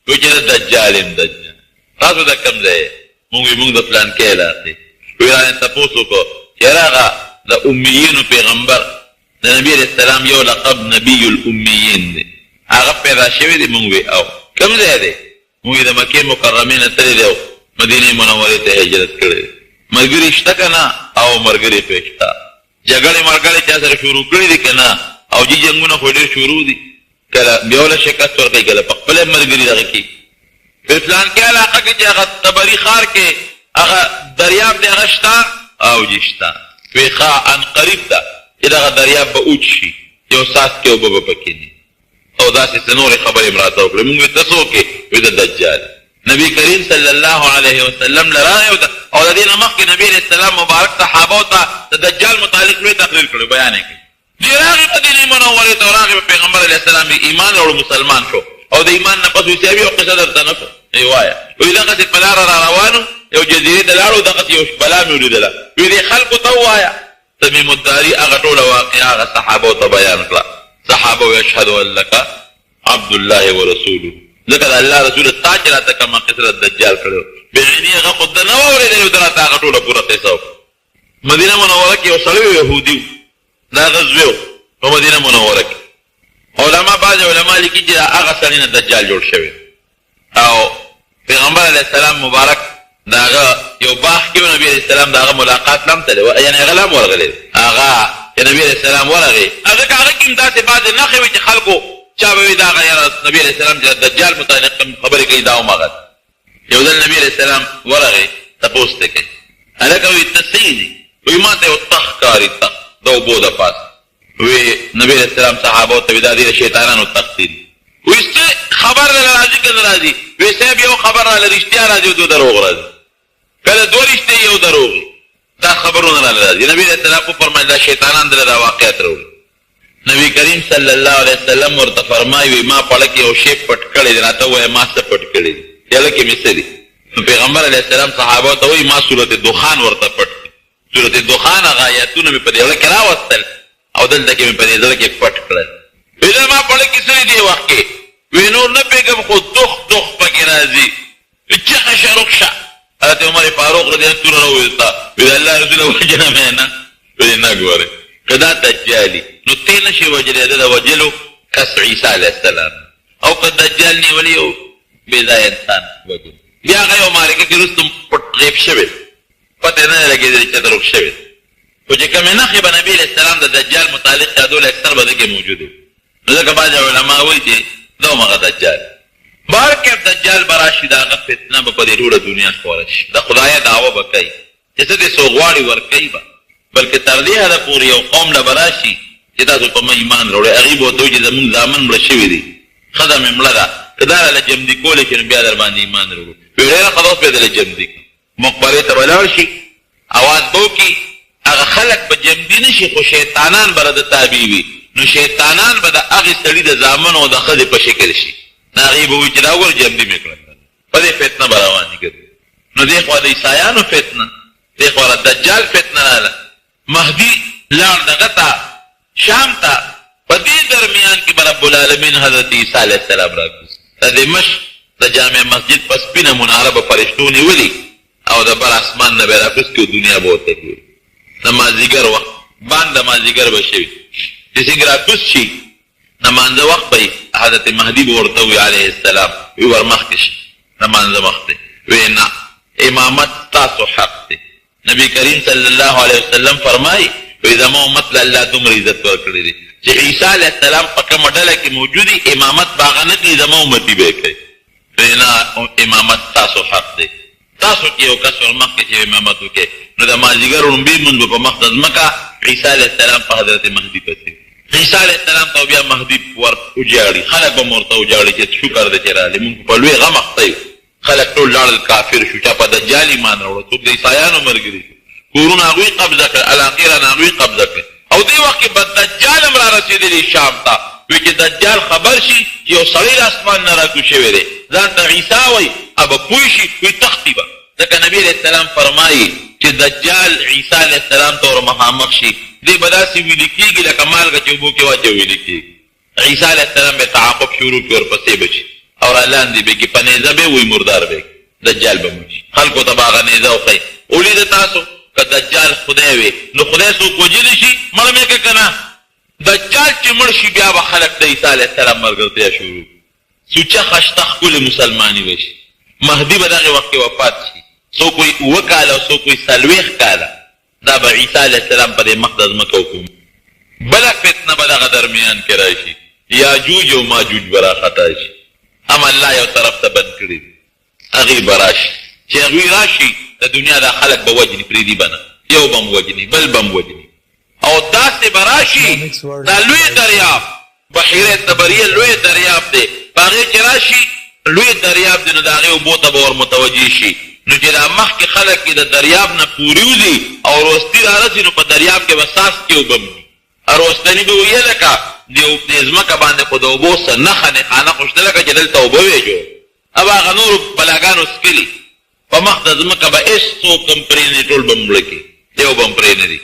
وایي چې د دجال یم دجال تاسو د کوم ځای یې مونږ وایي مونږ د پلانکۍ علاقې ویرانې تپوس وکړو چې هغه د امیینو پیغمبر د نبی علیه السلام یو لقب نبی الامیین دی هغه پیدا شوی دی مونږ وی او کوم ځای دی مونږ د مکې مکرمې نه تللی دی او مدینې منورې ته هجرت کړی ملګري شته که نه او ملګري پرې شته جګړې مرګړې چا سره شروع کړي دي که نه او جي جنګونه خو ډېر شروع دي کله بیا وله شکست ورکوي کله په خپله ملګري دغه کښي په فلانکې علاقه کې چې هغه طبري ښار کې هغه دریاب دی هغه شته او جي شته وی ښه ان قریب ده چې دغه دریاب به اوچ شي یو ساعت کې اوبه به پکې دي او داسې څه نورې خبرې م راته وکړې مونږ ورته څه وکړې وی د دجال نبی کریم صلی الله علیه وسلم لراغی او د دې نه مخکې نبی علیه السلام مبارک صحابو ته د دجال متعلق لوی تقریر کړی بیان یې کړي دی راغی مدینې منورې ته راغی په پیغمبر علیه السلام ایمان راوړو مسلمان شو او د ایمان نه پس ویسې یو قصه درته نه کوم وایه وی دغسې په لاره را روانو یو جزیرې ته لاړو دغسې یو بلا مې ولیدله وی دې خلکو ته ووایه تمیم الداري هغه ټوله واقعه هغه صحابو ته بیان کړه صحابه وی اشهد ان لک عبد الله ورسوله ځکه د الله رسول تا چې راته کومه قصه د دجال کړی بعیني هغه خو ده نه واورېدلې ده راته هغه ټوله پوره قصه وکړه مدینه منوره کې یو سړی و یهودي و دا غزوې و په مدینه منوره کې علما بعضې علما لیکي چې هغه سړي نه دجال جوړ شوی او پیغمبر علیه السلام مبارک د هغه یو باغ کې و نبي علیه السلام د هغه ملاقات له هم تللی و یعنې هغه له هم ورغلی هغه چې نبي علیه السلام ورغی ځکه هغه کې هم داسې بعضې نښې وې چې خلکو چا به وي دا هغه یاره نبي علیه السلام چې دجال متعلق خبرې کوي دا همغه یو ځل نبي علیه السلام ورغی تپوس ته کوي هلکه وایي ته څه دي وایي ما ته یو تخ ښکاري تخ د اوبو د پاس وایي نبي علیه السلام صحابو ته وایي دا دې د شیطانانو تختې دي وایي څه خبر راله راځي که نه راځي وایي صاحب یو خبر راله رښتیا راځي او دو دروغ راځي کله دوه رښتې یو دروغ دا خبرونه راله راځي نبي علیه السلام وفرمایل دا شیطانان دله دا واقعیت راوړي نبی کریم صلی الله علیه وسلم ورته فرمایي وی ما پړه کې یو شی پټ کړی دی راته ووایه ما څه پټ کړی دی یله کې مې څه دي نو پیغمبر علیه السلام صحابو ته وایي ما صورت دخان ورته پټ صورت دخان هغه آیتونه مې په دې زړه کې راوستل او دلته کې مې په دې زړه کې پټ کړل وی دا ما پړه کې څه دي دې وخت کې وی نور نه پوهېږم خو دخ پکې راځي چغه شه رخ شه حضرت عمر فاروق رضی الله عنه راوویسته وی د الله رسوله وجنه مې نه وی نه ګورې که دا دجالي نو تی نشي وجلی ده د وجلو کس عیسی علیه السلام او که دجال نیولی یو بېځایه انسان وجل بیا هغه یو معرکه کې وروسته پټ غیب شوی پته نه لګېدلې چې دروغ شوی خو چې کومې نښې به نبي علیه السلام د دجال متعلق یادول اکثر به ده کې موجود وي نو ځکه بعضې علما وایي چې دا همغه دجال بهرکیف دجال به راشي د هغه فتنه به په دې ټوله دنیا خوره شي د خدایه دعوه به کوي چې څه دې څوک غواړي ورکوي به بلکې تر دې حده پورې یو قوم له به راشي چې تاسو په ما ایمان راوړئ هغوی به ورته وایي چې زمونږ زامن مړه شوي دي ښځه مې مړه ده که دا راله جمدي کولی شي نو بیا در باندې ایمان راوړو وی ډېره ښه ده اوس به یې دله جمدي کړي مقبرې ته به لاړ شي اواز به وکړي هغه خلک به جمدي نه شي خو شیطانان به د تابع وي نو شیطانان به د هغې سړي د زامنو او د ښځې په شکل شي نو هغې به وایي چې دا وګوره جمدي مې کړل په دې فتنه به روانې ګرځي نو دې خوا د عیسایانو فتنه دې خوا د دجال فتنه راله مهدي لاړ دغه ته شام ته په دې درمیان کې به رب العالمین حضرت عیسی علیه السلام راکوز د دمشق د جامع مسجد په سپینه مناره به فرشتو نیولي او د بر اسمان نه به یې راکوز کړي او دنیا به ورته ګوري د مازدیګر وخت بانګ د مازدیګر به شوي چې څنګه راکوز شي نمانځه وخت به حضرت مهدي به ورته وي علیه السلام وی ور مخکې شي نمانځه وخت دی وی نه امامت تاسو حق دی نبی کریم صلی الله علیه وسلم فرمایي وی زما امت له الله دومره عزت ورکړی دی چې عیسی علیه السلام په کومه ډله کې موجود وي امامت به هغه نه کوي زما امتي به یې کوي وی نه امامت تاسو حق دی تاسو کې یو کس ور مخکې چې امامت وکړي نو د مازدیګر لومبي لمونځ به په مخ د ځمکه عیسی علیه السلام په حضرت مهدي پسې عیسی علیه السلام ته بیا مهدي ور وجاړي خلک به م ورته وجاړي چې شکر دی چې راغلی مونږ په لوی غم اخته یو خلک ټول لاړل کافر شو چا په دجال ایمان راوړه څوک د عیسایانو ملګري کورونه هغوی قبضه کړه علاقې رانه هغوی قبضه کړه او دې وخت کې به دجال هم را رسېدلی شام ته وایي چې دجال خبر شي چې یو سړی له اسمان نه راکوز شوی دی ځان ته عیسی وایي او به پوه شي وایي تښتي به ځکه نبي علیه السلام فرمایي چې دجال عیسی علیه السلام ته ور مخامخ شي دې به داسې ویلې کېږي لکه مالګه چې اوبو کې واچوي ویلې کېږي عیسی علیه السلام به تعاقب شروع کړي ورپسې به شي او را لاندې به کړي په نیزه به وایي مردار به دجال به مړ شي خلکو ته به هغه نیزه وښیي ولیده تاسو که دجال خدای وي نو خدای څوک وجلی شي مړ مې که که نه دجال چې مړ شي بیا به خلک د عیسی علیه السلام ملګرتیا شروع سوچه خشته ښکلې مسلماني به شي مهدي به دغې وخت کې وفات شي څوک وایي اووه کاله او څوک وایي 40 کاله دا به عیسی علیه السلام په دې مخ د ځمکه حکومت بله فتنه به دغه درمیان کې راشي یاجوج او ماجوج به راخطا شي هم الله یو طرف ته بند کړي هغې به راشي چې هغوی راشي د دنیا دا خلک به وجني پرېږدي به نه یو به م وجني بل به م وجني او داسې به راشي دا لوی دریاب بحیره تبریه لوی دریاب دی په هغې چې راشي لوی دریاب دی نو د هغې اوبو ته به ور متوجه شي نو چې دا مخکې خلک کې د دریاب نه پورې وځي او وروستي رارسي نو په دریاب کې به څاڅکې اوبه مري وروستني به ویې لکه د ځمکه باندې خو د اوبو څه نښه نښانه خو شته لکه چې دلته اوبه وې جوړ اب هغه نورو بلاګانو څکلي په مخ د ځمکه به هېڅ څوک هم پرې نه ټول به مړه کړي یو به هم پرې نه دي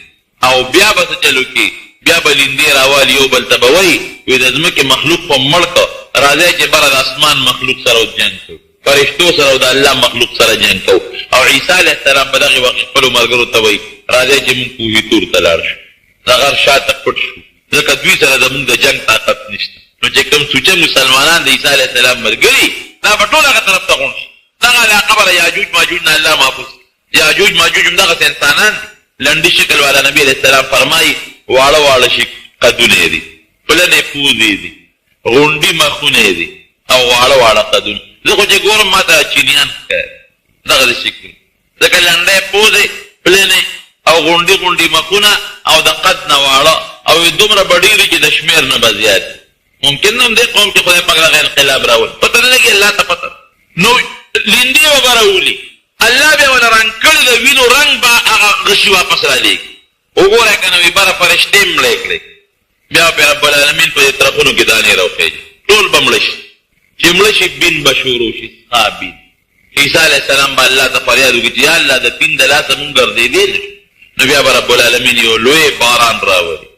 او بیا به څه چلو کې بیا به لیندې راوالي یو بل ته به وایي وایي د ځمکې مخلوق په مړ کړه راځئ چې بره د اسمان مخلوق سره جنګ کوو فرشتو سره او د الله مخلوق سره جنګ کوو او عیسی علیه السلام به دغې وخت خپلو ملګرو ته وایي راځئ چې مونږ کوهي تور ته لاړ شو د غر شاته پټ شو ځکه دوی سره زمونږ د جنګ طاقت نشته نو چې کوم سوچه مسلمانان د عیسی علیه السلام ملګري دا به ټول هغه طرف ته غونډ شي دغه علاقه به د یاجوج ماجوج نه الله محفوظ یاجوج ماجوج هم دغسې انسانان دي لنډي شکل والا نبي علیه السلام فرمایي واړه واړه قدونه دي پلنې پوزې دي غونډي مخونه دي او واړه واړه قدونه زه خو چې ګورم ما ته چینیان ښکاري دغسې شکل ځکه لنډۍ پوزې پلنې او غونډي غونډي مخونه او د قد نه واړه او دومره به ډېر چې د شمېر نه به زیات ممکن نه هم دې قوم کې خدای پاک دغه انقلاب راولي پته نه لګي الله ته پته نو لیندې به به راولي الله بیا ونه رنګ کړي د وینو رنګ به هغه غشي واپس رالېږي وګوره که نه وي بره فرشتې مړې کړې بیا به رب العالمین په دې طرفونو کې دانې راوخېږي ټول به مړه شي چې مړه شي بین به شروع شي ها بین عیسی علیه السلام به الله ته فریاد وکړي چې یا الله د دین د لاسه مونږ ګرځېدې نه نو بیا به رب العالمین یو لوی باران راولي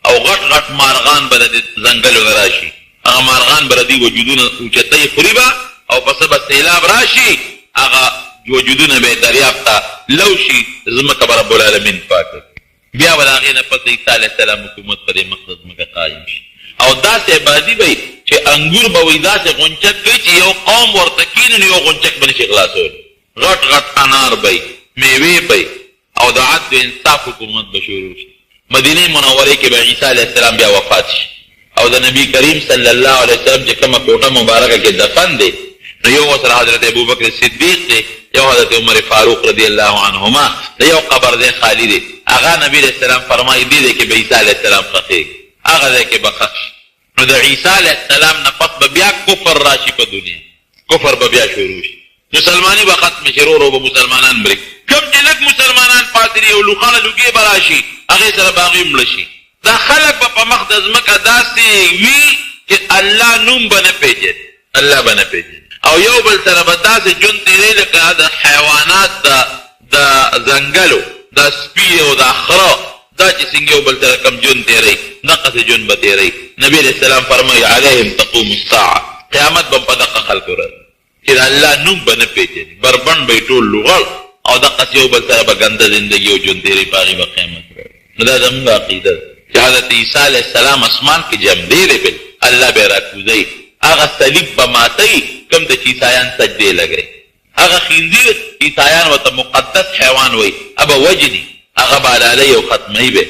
او غټ غټ مارغان به د ځنګلو نه راشي هغه مارغان به د دې وجودونه اوچتۍ خوري به او پسه به سیلاب راشي هغه وجودونه به دریاب ته لو شي ځمکه به رب العالمین پاکه بیا به د هغې نه پس د عیسی علیه السلام حکومت په دې مقصد ځمکه قایم شي او داسې ابادي به چې انګور به وایي داسې غونچک کوي چې یو قوم ورته کیني نو یو غونچک به نشي خلاصولی غټ غټ انار به میوې به او د عدل و انصاف حکومت به شروع شي مدینه منورې کې به عیسی علیه السلام بیا وفات شي او د نبی کریم صلی الله علیه وسلم چې کومه کوټه مبارکه کې دفن دی نو یو ورسره حضرت ابوبکر صدیق دی یو حضرت عمر فاروق رضی الله عنهما د یو قبر دی خالی دی هغه نبی علیه السلام فرمایي دې دی کې به عیسی علیه السلام ښخېږي هغه ځای کې به ښخ شي نو د عیسی علیه السلام نه پس به بیا کفر راشي په دنیا کفر به بیا شروع شي مسلماني به ختم شي ورو به مسلمانان بري کوم چې لږ مسلمانان پاتې دي او لوخانه لوګې به راشي هغې سره به هغوی مړه شي دا خلک به په مخ د ځمکه داسې وي چې الله نوم به نه پېژني الله به نه پېژني او یو بل سره به داسې ژوند تېروي لکه د حیوانات د ځنګلو د سپي او د خره دا چې څنګه یو بل سره کم ژوند تېروي دقسې ژوند به تېروي نبي علیه السلام فرمایي علیهم تقوم الساعه قیامت به په دغه خلکو راځي چې د الله نوم به نه پېژني بربند به یې ټول لوغړ او دقسې یو بل سره به ګنده زندګي او ژوند تېروي په هغې به قیامت راځي نو دا زموږ عقیده ده چې حضرت عیسی علیه السلام اسمان کې جمدې دی بل الله به یې راکوزوي هغه صلیب به ماتوي کوم ته چې عیسایان سجدې لګوي هغه خنزیر عیسایان ورته مقدس حیوان وایي هغه وجني هغه به حلالوي او ختموي به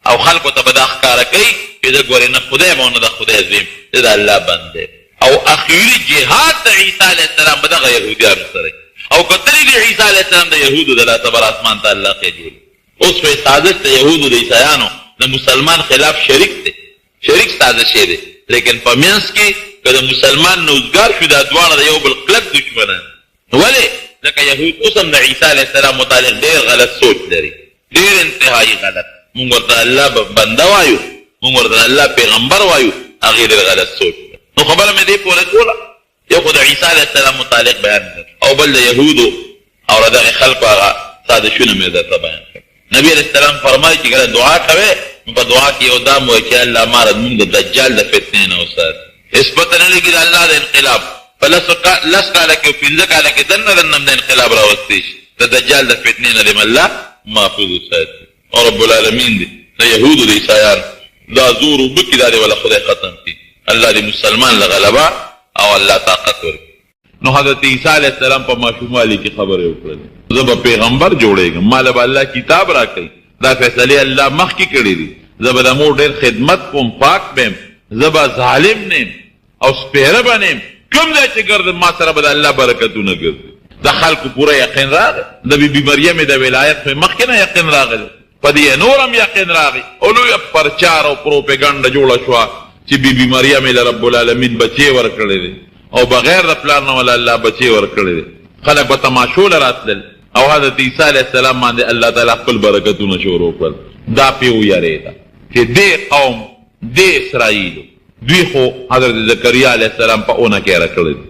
او خلکو ته به دا ښکاره کوي چې زه ګورې نه خدای ما نه د خدای زویم زه د الله بند او اخیري جهاد د عیسی علیه السلام به دغه یهودیانو سره او کتلی دی عیسی علیه السلام د یهودو د لاسه بر اسمان ته الله خېجولی اوس په سازش د یهودو د عیسایانو د مسلمان خلاف شریک دی شریک سازش دی لیکن په منځ کې که د مسلمان نوزګار شو دا دواړه د یو بل کلک دشمنان ولې ځکه یهود اوس هم د عیسی علیه السلام متعلق ډېر غلط سوچ لري ډېر انتهایي غلط مونږ ورته الله بنده وایو مونږ ورته الله پیغمبر وایو هغې ډېر غلط سوچ نو خبره مې دې پورې کوله یو خو د عیسی علیه السلام متعلق بیان کړ او بل د یهودو او د دغې خلکو هغه سازشونه مې درته بیان کړ نبي علیه السلام فرمایي چې کله دعا کوې نو په دعا کې یو دا م وایي چې الله ما زمونږ د دجال د فتنې نه وساتي هېڅ پته نه لګي د الله د انقلاب په لس کاله کې او پنځه کاله کې دننه هم د انقلاب راوستی شي د دجال د فتنې نه دې الله محفوظ وساتي. او رب العالمین دی د یهودو د عیسایانو دا زور وبکي دا دی ولا خدای ختم کړي. الله دې مسلمان له غلبه او الله طاقت ورکړي. نو حضرت عیسی علیه السلام په ماشوموالي کې خبرې وکړلې زه به پیغمبر جوړېږم، ما له به الله کتاب راکوي، دا فیصلې الله مخکې کړي دي. زه به د مور ډېر خدمت کوم، پاک بیم، زه به ظالم نیم او سپیره به نیم. کوم ځای چې ګرځم ما سره به د الله برکتونه ګرځي. د خلکو پوره یقین راغی. د بیبي مریم د ولایت په مخکې نه یقین راغلی، په دې نور هم یقین راغی او لویه پرچار او پروپیګنډه جوړه شوه چې بیبي مریم له رب العالمین بچی ورکړی دی او بغیر د پلار نه ولا الله بچی ورکړی دی. خلک به تماشو له راتلل او حضرت عیسی علیه السلام باندې الله تعالی خپل برکتونه شروع کړل. دا پې ویرېده چې دې قوم دې اسرائیلو دوی خو حضرت زکریا علیه السلام په اونه کې راکړی دی.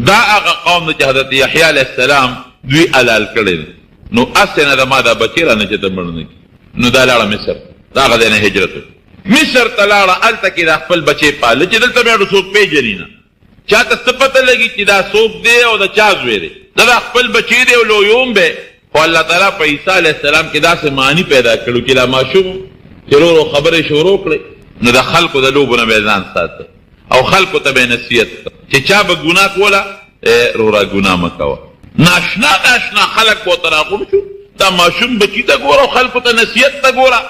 دا هغه قوم چې حضرت یحیی علیه السلام دوی حلال کړی دی. نو اسې نه د ما دا بچی رانه چې ته مړ نه کړي. نو دا لاړه مصر، دا هغه ځای نه هجرت وکړه. مصر ته لاړه، هلته کې دا خپل بچی پاله چې دلته بیا څوک پېژني نه، چاته څه پته لګي چې دا څوک دی او د چا زوی دی. دا خپل بچی دی او لویوم به. خو الله تعالی په عیسی علیه السلام کې داسې معنی پیدا کړو چې دا ماشوم چې ورو ورو خبرې شروع کړې نو د خلکو د لوبو نه به ځان ساته او خلکو ته به نصیحت چې چا به ګناه کوله رورا ګناه مه کوه. ناشنا خلک به ورته راغونډ شو، دا ماشوم بچي ته ګوره او خلکو ته نصیحت ته ګوره.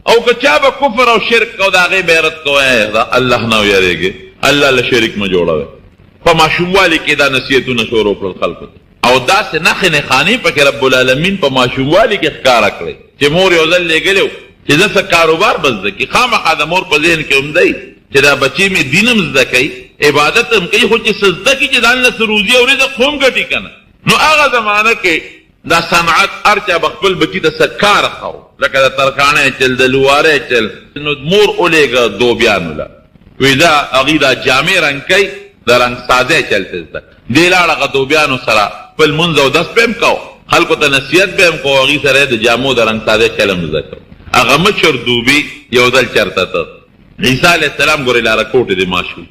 او که چا به کفر او شرک کو د هغې به رد کوی، دا الله نه ویرېږي، الله له شریک مه جوړوئ. په ماشوموالي کې دا نصیحتونه شروع کړل خلکو ته او داسې نښې نښانې پکې رب العالمین په ماشوموالي کې ښکاره کړی چې مور یو ځل لېږلی و چې زه څه کاروبار به زده کړي. خامخا د مور په ذهن کې هم دی چې دا بچی مې دین هم زده کوي، عبادت هم کوي، خو چې څه زده کړي چې ځان له څه روزي او رزق خو هم ګټي که نه. نو هغه زمانه کې دا صنعت هر چا به خپل بچي ته څه کار ښو، لکه د ترکاڼۍ چل، د لوارۍ چل. نو مور ولېږه دوبیانو له وی دا هغې دا جامې رنګ کوي، د رنګ سازی چلته زده. دې لاړه هغه دوبیانو سره خپل منځ او دس به هم کو، خلکو ته نصیحت به هم کو، هغې سره یې د جامو د رنګ سازی چل هم زده کو. هغه مشر دوبي یو ځل چرته ته عیسی علیه السلام ګورې لاره کوټې د ماشوم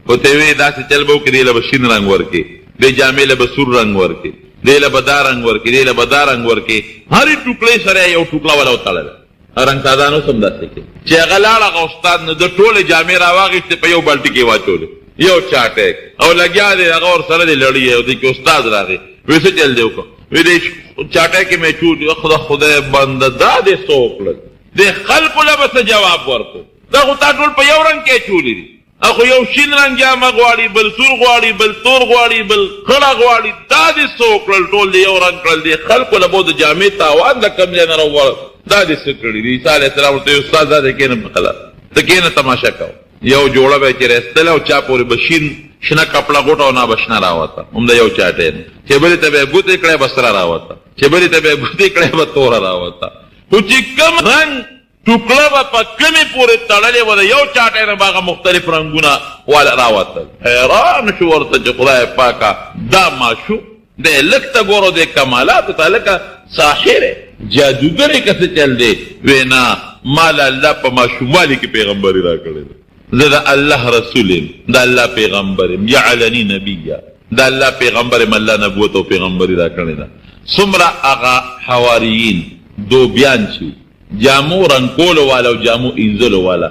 ورته یې ویې داسې چل به وکړي، دې له به شین رنګ ورکړي، دې جامې له به سور رنګ ورکړي، دې له به دا رنګ ورکړي، دې له به دا رنګ ورکړي. هرې ټوکړې سره یو ټوکړه وله وتړله. رنګ سازان اوس هم داسې کوي چې هغه لاړ هغه استاد نو د ټولې جامې راواخېستې په یو بالټي کې واچولې، یو چاټک او لګیا دی هغه ورسره دی لړی او دې کې استاد راغی وی څه چل دی وکړه وی دې چاټک مې چوټ خدای بنده دا دې څه وکړل دې خلکو له به څه جواب ورکړو. دا خو تا ټول په یو رنګ کې چولې دي، خو یو شین رنګ جامه غواړي، بل سور غواړي، بل تور غواړي، بل خړه غواړي. دا دې څه وکړل؟ ټول دې یو رنګ کړل. دې خلکو له به د جامې تاوان د کم ځای نه راوړل. دا دې څه کړي دي؟ عیسی علیه السلام ورته استاد دا دې کښېنه په خلا ته کښېنه تماشه کوه. یو جوړه به یې چې رایستله او چا پورې به شین شنه کپړه غوټه او نابشنه راوته، همدا یو چاټی نه. چې بلې ته به یې ګوتې کړی به سره راوته، چې بلې ته به یې ګوتې کړی به توره راوته. خو چې کم رنګ ټوکړه به په کمې پورې تړلې وه د یو چاټی نه به هغه مختلف رنګونه والا راوتل. حیران شو ورته چې خدای پاکه دا ماشوم دی لږ ته ګورو دې کمالاتو ته لکه ساحر جادوګر یې که څه چل دی. وی نه ما له الله په ماشوموالي کې پیغمبري را کړې ده، زه د الله رسول یم، د الله پیغمبر یم، جعلني نبیا، د الله پیغمبر یم، الله نبوت او پیغمبري را کړې ده. څومره هغه حواریین دوبیان چې جامو رنګولو والا او جامو اینځلو والا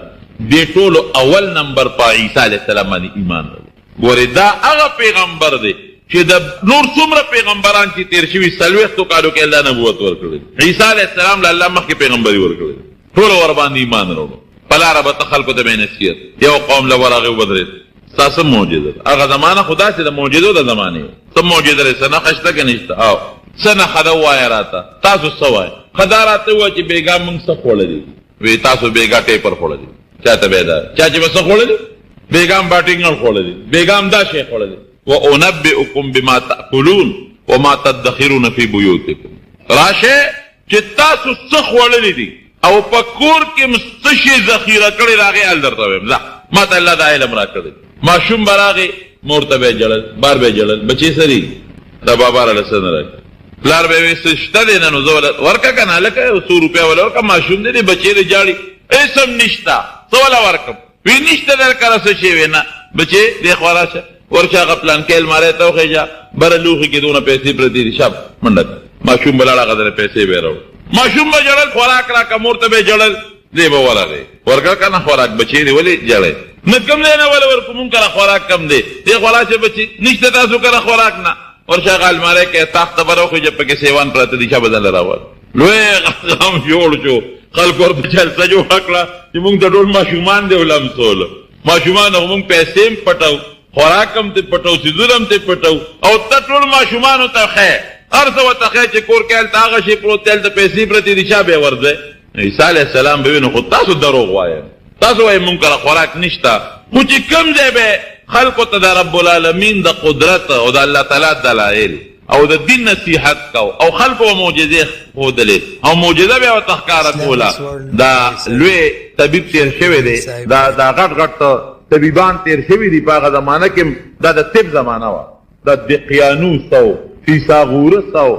دې ټولو اول نمبر په عیسی علیه السلام باندې ایمان لري. ګورې دا هغه پیغمبر دی چې د نور څومره پیغمبران چې تېر شوي 40 کالو کې الله نبوت ورکړی، عیسی علیه السلام له الله مخکې پیغمبري ورکړی، ټولو ورباندې ایمان راوړو. په لاره به ته خلکو ته به نصیحت. یو قوم له ورغې ودرېد، ستا څه معجزه ده؟ هغه زمانه خو داسې د معجزو د زمانې وه. څه معجزه لرې؟ څه نښه شته که نشته؟ او څه نښه ده ووایه راته، تاسو څه وایه؟ ښه دا راته ووایه چې بېګا موږ څه خوړلي؟ وی تاسو بېګا ټیپر خوړلي. چا ته به دا چا چې به څه خوړلي؟ بېګا هم باټینګل خوړلي، بېګا هم دا شی خوړلي. وانبئکم بما تاکلون وما تدخرون فی بیوتکم. راشه چې تاسو څه خوړلي دي او په کور کې څه شی ذخیره کړی راغی ال درته وایم. ځه ما ته الله دا علم را کړی. ماشوم به راغی مور ته به یې ژړل، بار به یې ژړل، بچې سري دا بابا راله څه نه راکړي. پلار به یې وایي څه شته دی نه نو زه ورکړه که نه هلکه 100 روپۍ وله ورکړه. ماشوم دی بچې دی جاړي هېڅ هم نشته، څه وله ورکړم؟ وی نشته در کره څه شی وی نه بچې دې خوا راشه ورشه هغه پلانکۍ الماری ته وخېږه بره لوښي کې دونه پیسې پرتې دي شب منډه ماشوم به لاړ هغه دنه پیسې به یې راوړ. ماشوم به جړل خوراک راکه مور ته به جړل دی به ورغی ورکړه که نه خوراک بچی دی ولې جړی نه کم دی نه ولې ورکو مونږ کره خوراک کم دی دی خوراک چې بچي نشته تاسو کره خوراک نه ورشه الماری کې تخته به راوخوجه پکې سیوان پراته دي چا به ځله راول لوی غم جوړ شو خلکو ورته جلسه جوړه کړه چې مونږ ته ټول ماشومان دی ولمسول ماشومان هم مونږ پیسې هم پټو خوراک هم ته پټو سیدونه هم ته پټو او ته ټول ماشومانو ته خیر هر څه ورته خیر چې کور کې هلته هغه شي پروت دی هلته پیسې پرتې دي چا بیا ورځئ عیسی علیه السلام به وي نو خو تاسو دروغ وایئ تاسو وایئ مونږ کره خوراک نشته خو چې کوم ځای به خلکو ته د رب العالمین د قدرت او د الله تعالی دلایل او د دین نصیحت کو او خلکو معجزې ښودلې او معجزه بیا ورته ښکاره کوله دا لوی طبیب تېر شوی دی دا غټ غټ طبیبان تېر شوي دي په هغه زمانه کې دا د طب زمانه وه د دقیانوس او فیثاغورس او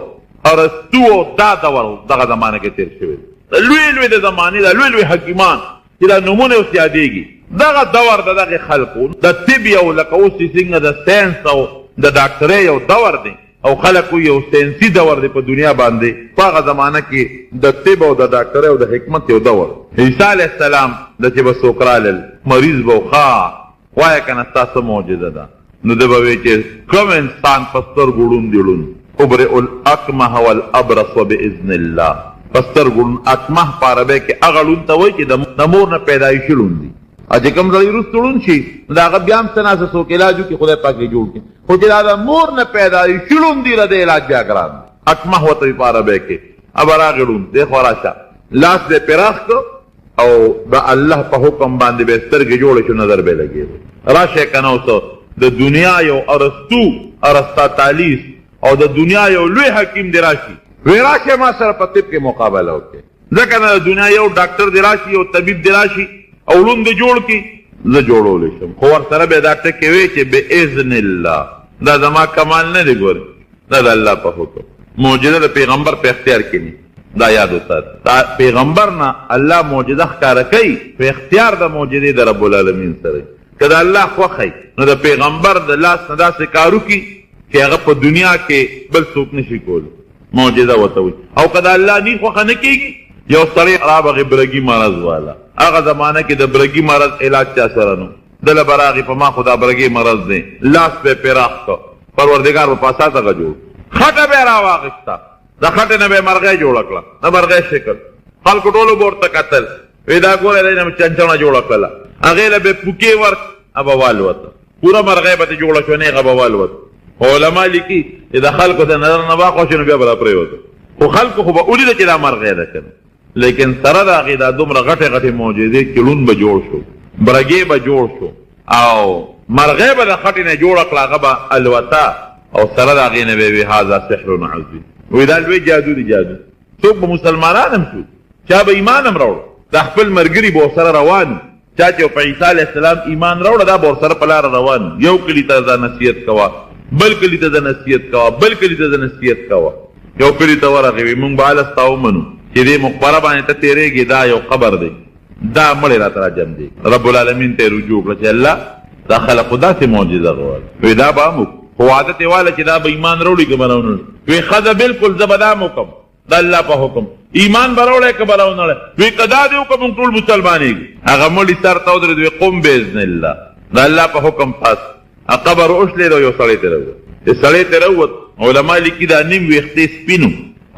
ارسطو او دا دور دغه زمانه کې تېر شوی دی لوی لوی د زمانې دا لوی لوی حکیمان چې دا نومونه اوس یادېږي دغه دور د دغې خلکو د طب یو لکه اوس چې څنګه د ساینس او د ډاکټرۍ یو دور دی او خلکو یو ساینسي دور دی په دنیا باندې په هغه زمانه کې د طب او د ډاکټرۍ او د حکمت یو دور عیسی علیه السلام د چې به څوک رالل مریض به ښه وایه که نه ستا څه معجزه ده نو ده به وایي چې کوم انسان په سترګو ړوند دي ړوند ابرئ الاکمه والابرص باذن الله په سترګو ړوند اکمه په عربۍ کې هغه ړوند ته وایي چې د مور نه پیدایشي ړوند دي چې کوم سړی وروسته ړوند شي نو د هغه بیا هم څه ناسه څوک علاج وکړي خدای پاک یې جوړ کړي خو چې دا د مور نه پیدایشي ړوند دي د علاج بیا ګران دی اکمه ورته وي په عربۍ کې اب راغی ړوند دی خو راشه لاس دې پراخ کړ او د الله په حکم باندې به سترګې جوړې شو نظر به لګېده راشه که نه اوس د دنیا یو ارسطاطالیس او د دنیا یو لوی حکیم دی راشي وی راشه ما سره په طب کې مقابله وکړي ځکه نه د دنیا یو ډاکټر دی راشي یو طبیب دی راشي او ړوند دې جوړ کړي زه جوړولی شم خو ورسره به دا ټکې وی چې باذن الله دا زما کمال نه دی ګورې دا د الله په حکم معجزه د پیغمبر په اختیار کې نه دا یاد وسات پیغمبر نه الله معجزه ښکاره کوي په اختیار د معجزې د رب العالمین سره که د الله خوښی نو د پیغمبر د لاس نه داسې کار وکړي چې هغه په دنیا کې بل څوک نشي کولی معجزه ورته وي او که د الله نی خوښه نه کېږي یو سړی رابغې برګي مرض والا هغه زمانه کې د برګي مرض علاج چا سره نو دله به راغي په ما خو دا برګي مرض دی لاس به پراخ کړ پروردګار به پاسا څخه جوړ خټه به راواغېسته د خټې نه به یې مرغۍ جوړه کړه د مرغۍ شکل خلکو ټولو به ورته کتل وی دا ګوره دی نه چنچڼه جوړه کړله هغې له به پوکې ورک هغه به والوته پوره مرغۍ به ترې جوړه شوه نه هغه به والوته علما لیکي چې د خلکو د نظر نه واخوا شو نو بیا به را پرېوته خو خلکو خو به ولیده چې دا مرغۍ ده که نه لیکن سره د هغې دا دومره غټې غټې معجزې چې لون به جوړ شو برګې به جوړ شو او مرغۍ به د خټې نه جوړه کړه هغه به الوته او سره د هغې نه به وي هذا سحر عظیم وایي دا لوی جادو دی جادو څوک به مسلمانان هم شو چا به ایمان هم راوړو دا خپل ملګري به ورسره روان چا چې په عیسی علیه السلام ایمان راوړه دا به ورسره په لاره روان یو کلي ته ځه نصیحت کوه بل کلي ته ځه نصیحت کوه بل کلي ته ځه نصیحت کوه یو کلي ته ورغې وي مونږ به هله ستا ومنو چې دې مقبره باندې ته تېرېږي دا یو قبر دی دا مړې راته راجم دی رب العالمین ته یې رجوع کړه چې الله دا خلقو داسې معجزه غواړي وایي دا به هم خو عادت یې واله چې دا به ایمان راوړي که به راونه وایي ښه ده بلکل زه به دا هم وکړم د الله په حکم ایمان به راوړی که به راونه وایي که دا دې وکړه مونږ ټول مسلمانېږو هغه مړي سر ته ودرېد وایي قم باذن الله د الله په حکم پاس قبر اوښلېد او یو سړی ترې راووت چې سړی ترې راووت علما لیکي دا نیم ویښتې سپینو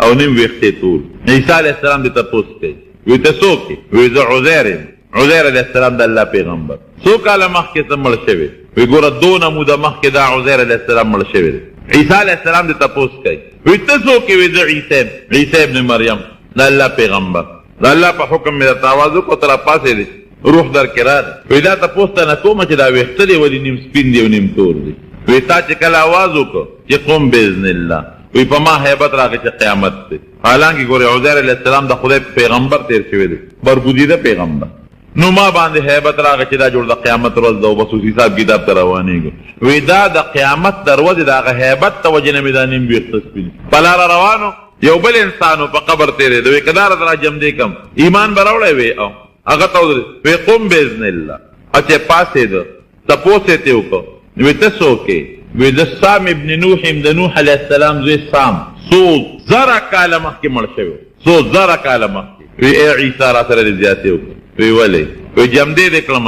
او نیم ویښتې تور عیسی علیه السلام دې تپوس کوي وایي ته څوک یې وایي زه عزیر یم عزیر علیه السلام د الله پیغمبر څو کاله مخکې ته مړ شوی وایي ګوره دونه موده مخکې دا عزیر علیه السلام مړ شوی دی عیسی علیه السلام دې تپوس کوي وایي ته څوک یې وایي زه عیسی یم عیسی ابن مریم د الله پیغمبر د الله په حکم مې درته آواز وکړو ته راپاڅېدې روح درکې راغی وایي دا تپوس ته نه کومه چې دا ویښته دی ولې نیم سپین دی او نیم تور دی وایي تا چې کله آواز وکړو چې قم باذن الله وی په ما هیبت راغی چې قیامت دی حالانکه ګورې عزیر علیه السلام د خدای پیغمبر تیر شوی دی برګزیده پیغمبر نو ما باندې هیبت راغی چې دا جوړ د قیامت ورځ ده او بس اوس حساب کتاب ته روانېږو وی دا د قیامت د ورځې د هغه هیبت ته وجې نه مې دا نیم ویښته سپین په لاره روانو یو بل انسان په قبر تېرېده وی که دا راته راجم دی کم ایمان به راوړی وی او هغه ته ودرېد وی قم باذن الله چې پاڅېده تپوس یې ترې وکړه وی ته څوک یې وی د سام ابن نوح د نوح علیه السلام زوی سام څو زره کاله مخکې مړ شوی سو زره کاله مخکې وی ای عیسی را سره دې زیاتې وکړه وی ولې وی جمدې دې کړم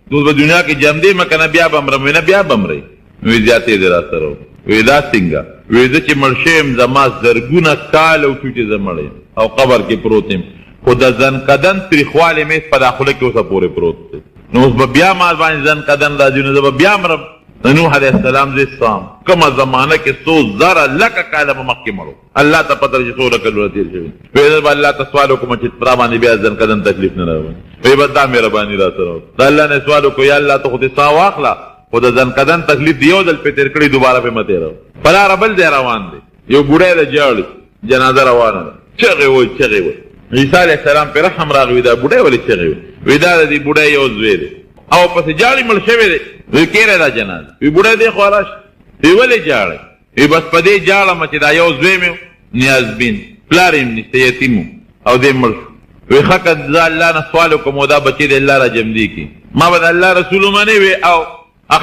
تو په دنیا کې جمدې مه کنه بیا به مرم نه بیا به مرئ وی زیاتې دې را سره وی دا څنګه وی زه چې مړ شویم زما زرګونه کال وشو چې زه مړ یم او قبر کې پروت یم خو د زنکدن تریخوالی مې په دا خوله کې اوسه پورې پروت دی نو اوس به بیا ما باندې زنکدن راځي نو زه به بیا مرم د نوح علیه السلام زه سام کومه زمانه کې څو زره لکه کاله به مخکې مړو الله ته پته چې څومره کلونه تېر شوي وی زه به الله ته سوال وکړم چې را باندې بیا زنکدن تکلیف نه راوړي وی به دا مهرباني را سره د الله نه سوال وکړو یا الله ته خو دې ساه واخله خو د زنکدن تکلیف دی یو ځل پې تېر کړي دوباره پې مه تېروه په لاره بل ځای روان دی یو بوډی د جاړي جنازه روانه ده چغې وایي چغې وایي عیسی علیه السلام پې رحم راغی دا بوډی ولې چغې وایي وی دا د دې بوډی یو زوی دی او پسې جاړي مړ شوی دی وی کیرې دا جنازه وی بوډی دی خوا راشه وی ولې جاړی وی بس په دې جاړم چې دا یو زوی مې نیازبین پلار یې نشته یتیم او دې مړ شو وی ښه که زه الله نه سوال وکړم او دا بچی د الله را جمدي کړي ما به د الله رسول ومنې وی او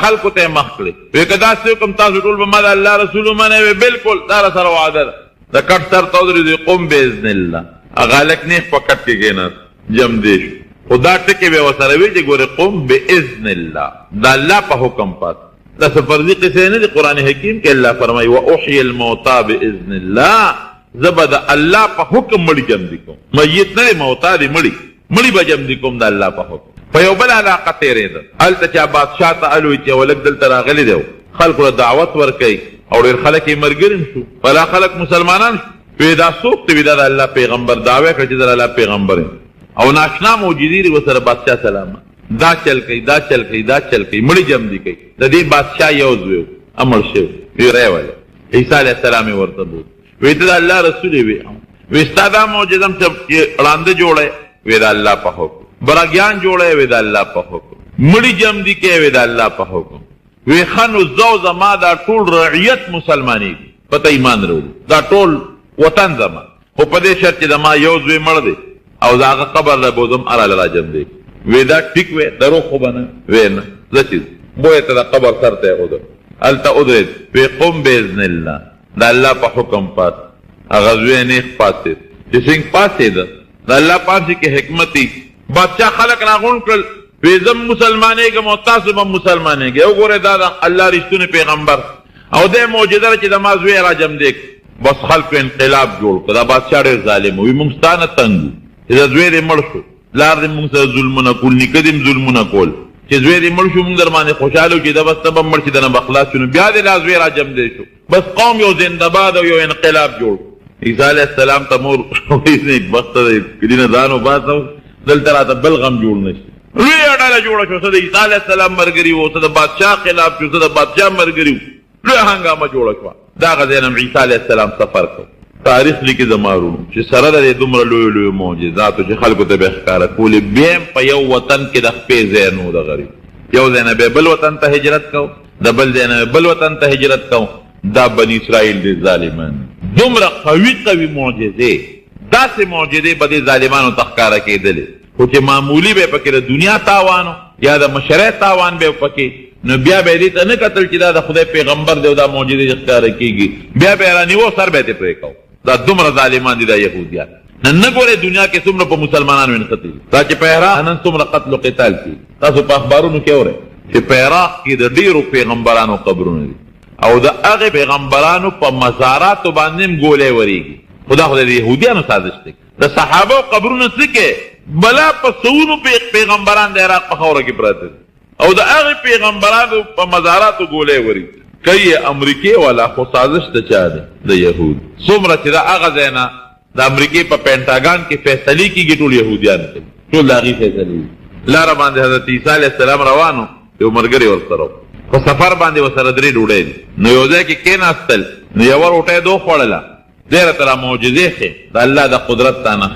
خلکو ته یې مخ کړې وی که داسې وکړم تاسو ټول به ما د الله رسول ومنې وی بلکل دا را سره وعده ده د کټ سر ته ودرېدې قم باذن الله هغه هلک نیغ په کټ کې کېناست جمدې شو خو دا ټکې به یې ورسره وي چې ګورې قم باذن الله د الله په حکم پات دا څه فرضي قصې نه دي قرآن حکیم کې الله فرمایي واحیي الموتى باذن الله زه به د الله په حکم مړي جمدي کوم میت نه دی موتا دی مړي به جمدي کوم د الله په حکم په یو بل علاقه تېرېده هلته چا بادشاه ته الوی چې ولک دلته راغلی دی خلکو له دعوت ورکوي او ډېر خلک یې ملګري شو بلا خلک مسلمانان شو وی دا څوک ته وي دا د الله پیغمبر دعوی کړه چې د الله پیغمبر یم او ناشنا موجودي دی ورسره بادشاه سلام دا چل کوي دا چل کوي دا چل کوي مړي جمدي کوي د دې بادشاه یو زوی امر شوی وی ریواله عیسی علیه السلام یې ورته بوت وی ته د الله رسول یې وی ستا دا معجزه چې ړانده جوړی وی د الله په حکم برګیان جوړی وی د الله په حکم مړي جمدي کوي وی د الله په حکم وی ښه نو زه زما دا ټول رعیت مسلمانېږي پته ایمان راوړي دا ټول وطن زما خو په دې شرط چې زما یو زوی مړ دی او د هغه قبر له بوزم اراله را جمدی وی دا ټیک وی دروغ خو به نه وی نه زه چې بویې ته د قبر سر ته یې ودر هلته ودرېد وی قم باذن الله د الله په حکم پاس هغه زوی نیغ پاڅېد چې څنګه پاڅېده د الله پاک کې حکمت وي بادشاه خلک راغونډ کړل وی زه مسلمانېږم او تاسو به مسلمانېږئ وګورئ دا د الله رښتونی پیغمبر او دې معجزه چې زما زوی را جمدی بس خلکو انقلاب جوړ کړ دا بادشاه ډېر ظالم وي موږ ستا نه تنګ چې د زوی دې مړ شو لار دې موږ سره ظلمونه کول نیکه دې ظلمونه کول چې زوی دې مړ شو موږ در باندې خوشحاله وو چې دا بس ته به مړ چې دنه به خلاص شو نو بیا دې لا زوی را جمدی شو بس قوم یو زنده‌باد او یو انقلاب جوړ عیسی علیه السلام ته مور نیکبخته دی کلي نه ځان وباسه دلته راته بل غم جوړ نه شي لویه ډله جوړه شوه څه د عیسی علیه السلام ملګري وو څه د بادشاه خلاف شو څه د بادشاه ملګري وو لویه هنګامه جوړه شوه دغه ځای نه عیسی علیه السلام سفر کړ تاریخ لیکي زما وروڼو چې سره د دومره لویو لویو معجزاتو چې خلکو ته به یې ښکاره کولې بیا هم په یو وطن کې د خپې ځای نه د غریب یو ځای نه به بل وطن ته هجرت کو د بل ځای نه بل وطن ته هجرت کو دا بني اسرائیل دي ظالمان دومره قوي معجزې داسې معجزې به دې ظالمانو ته ښکاره کېدلې خو چې معمولي به پکې د دنیا تاوان یا د مشرۍ تاوان به پکې نو بیا به دې ته نه کتل چې دا د خدای پیغمبر دی او دا معجزې ښکاره کېږي بیا به یې رانیوه سر به یې پرې کو دا دومره ظالمان دي دا یهودیان نن نه ګورئ دنیا کې څومره په مسلمانانو انخطي دا چې په عراق نن څومره قتل و قتال کېږي تاسو په اخبارونو کې اورئ چې په عراق کې د ډېرو پیغمبرانو قبرونه دي او د هغې پیغمبرانو په مزاراتو باندې هم ګولۍ ورېږي خو دا خو د یهودیانو سازش دی د صحابو قبرونه څه کې بلا په سوونو پیغمبران د عراق په خاوره کې پراته دي او د هغې پیغمبرانو په مزاراتو ګولۍ ورېږي کوي امریکې والا خو سازش د چا دی د یهود څومره چې د هغه ځای نه د امریکې په پینټاګان کې فیصلې کېږي ټول یهودیان کوي ټول د هغې فیصلې لاره باندې حضرت عیسی علیه السلام روانو یو ملګري ورسره په سفر باندې ورسره 3 ډوډۍ دي نو یو ځای کې کېناستل نو یوه روټۍ دو خوړله دی راته را معجزې ښې د الله د قدرت ته نه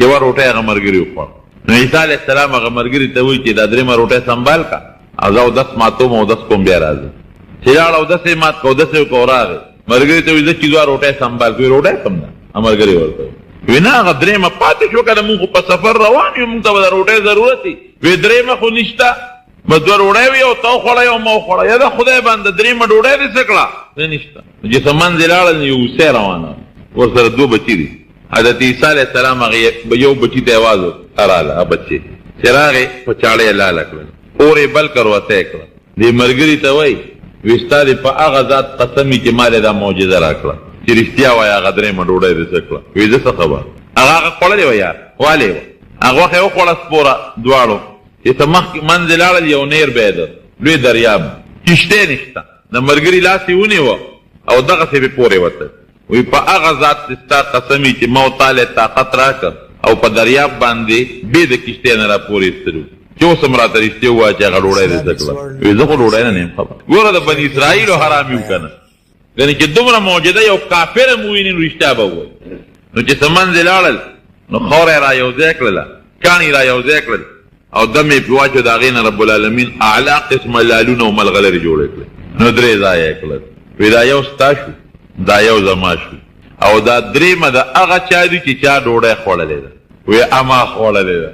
یوه روټۍ هغه ملګري وخوړ نو عیسی علیه السلام هغه ملګري ته وایي چې دا 3 روټۍ سنبال کا او زه اودس ماتوم اودس کوم بیا راځم چې لاړ اودس یې مات که اودس یې وکړو راغی ملګري ته وایي زه چې 2 روټۍ سنبال کوي روټۍ کم ده ملګري ورته وایي نه هغه 3 پاتې شو که نه مونږ خو په سفر روان یو مونږ ته به د روټۍ ضرورت وي وایي 3 خو نشته بس 2 روټۍ وي یو ته وخوړه یو ما وخوړه یا د خدای باندې 3 ډوډۍ دې څه کړه نه نشته چې څه منځې لاړل یو اوسۍ روانه ورسره 2 بچي دي حضرت عیسی علیہ السلام هغه یو بچی ته आवाज وکړه بچی چراغ په چاړې لاله کړ اورې بل کروته کړ دې مرګري ته وای وستا دې په هغه ذات قسمی چې مال دا معجزه راکړه چې رښتیا وای هغه درې مډوړې دې څکړه وې زه څه خبر هغه خپل دی یار والي هغه یو خپل سپوره دواړو چې سمخ منزل اړل یو نیر بيد لوی دریاب کشته نشته د مرګري لاسي ونیو او دغه څه به پورې وته وی په هغه ذات ستا قسمی چې موت تعالی طاقت راکړ او په دریاب باندې به د کشته نه را پورې سترو چې سمرا ترشته وا چې هغه ډوړې دې څکړه وی زه خو ډوړې نه خبر ګوره د بنی اسرائیل حرامي وکنه یعنی چې دومره معجزه یو کافر مومنین رښتیا به وای نو چې سمنځل اړل نو خور را یو ځای کړل کانی را یو ځای کړل او دمې په واجو دا غین رب العالمین اعلی قسم لالونه او ملغلری جوړ کړل نو درې ځای کړل وی دا یو ستاسو دا یو زما شو او دا درې مده هغه چا دي چې چا ډوړې خوړلې ده وی اما خوړلې ده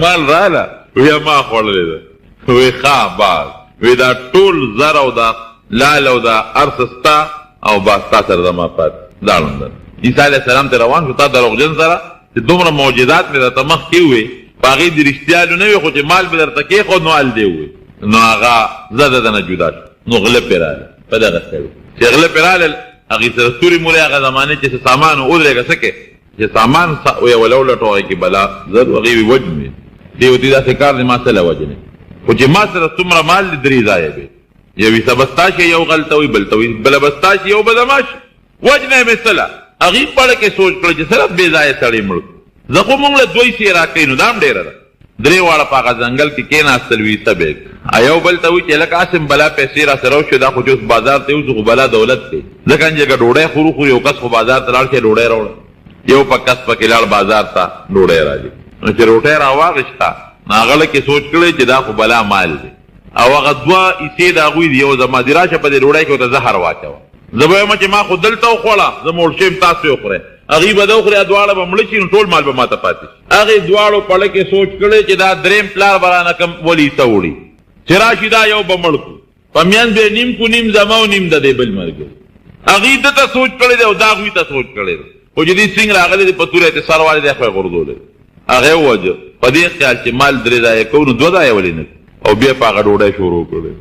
مال رااله وی اما خوړلې ده وی ښه باز وی دا ټول زر او دا لال او دا ارسستا او باستا سره زما پات دالم ده عیسی علیہ السلام ته روان شو تا دروغجن سره چې دومره معجزات مې درته مخ کې وې باغې د رښتیا نه وي خو چې مال به درته کې خو نو ال دی وې نو هغه زده دنه جدا نو غله پیراله په دغه څه چې غله پیراله هغه سره توري مولا هغه زمانه چې سامان او درېګه سکه چې سامان او ولول ټوي کې بلا زر وغي وجمه دی ودي دا څه کار دې ما سره وجنه خو چې ما سره څومره مال درې ځای به یوي سبستاش یو غلطوي بلتوي بل بستاش یو بدماش وجنه مثلا هغه پړ کې سوچ کړ چې سره بے ځای سړی مړ زه خو مونږ له دوی سي راکې نو دام ډېر درې واړه پاغه ځنګل کې کېناستل وي سبق ایو بل ته وی چې لکه قاسم بلا پیسې را سره شو دا خو جوس بازار ته وځو بلا دولت ته ځکه چې ډوډۍ خورو خو یو کس خو بازار ته لاړ کې ډوډۍ راوړ یو پکس پکې لاړ بازار ته ډوډۍ راځي نو چې روټۍ راواغښتا ناغله کې سوچ کړی چې دا خو بلا مال دی او هغه دوا ایسې دا غوي دی یو زما دراشه په دې ډوډۍ کې ته زهر واچو زبې ما چې ما خو دلته خوړه زموږ شیم تاسو یو خوري هغه به دا خوري دواړه به مړ شي ټول مال به ماته پاتې هغه دواړو په لکه سوچ کړي چې دا دریم پلار برانه کم ولی سوړي چې راشي دا یو به مړ کو پمیان به نیم کو نیم زمو نیم د دې بل مرګ هغه ته سوچ کړي دا دا غوي ته سوچ کړي او چې دې څنګه راغلي په توره ته سروال دی خو غردول هغه وجه په دې خیال چې مال درې ځای کو نو دوه ځای ولینه او بیا په غډوډه شروع کړي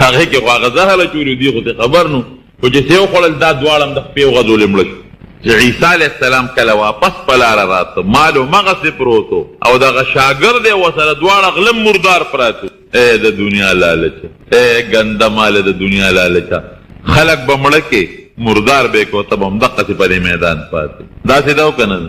هغه کې هغه ځهله چوري دی خو ته خبر نو او چې څو خلل دا دوالم د پیو غزول مړ چې عیسی علیہ السلام کله واپس پلار راته مالو مغه پروتو او دا شاګرد وسره دواړه غلم مردار پراتو اے د دنیا لالچ اے ګنده مال د دنیا لالچ خلق بمړ کې مردار به کو تب هم دقه په میدان پاتې دا څه دا وکنه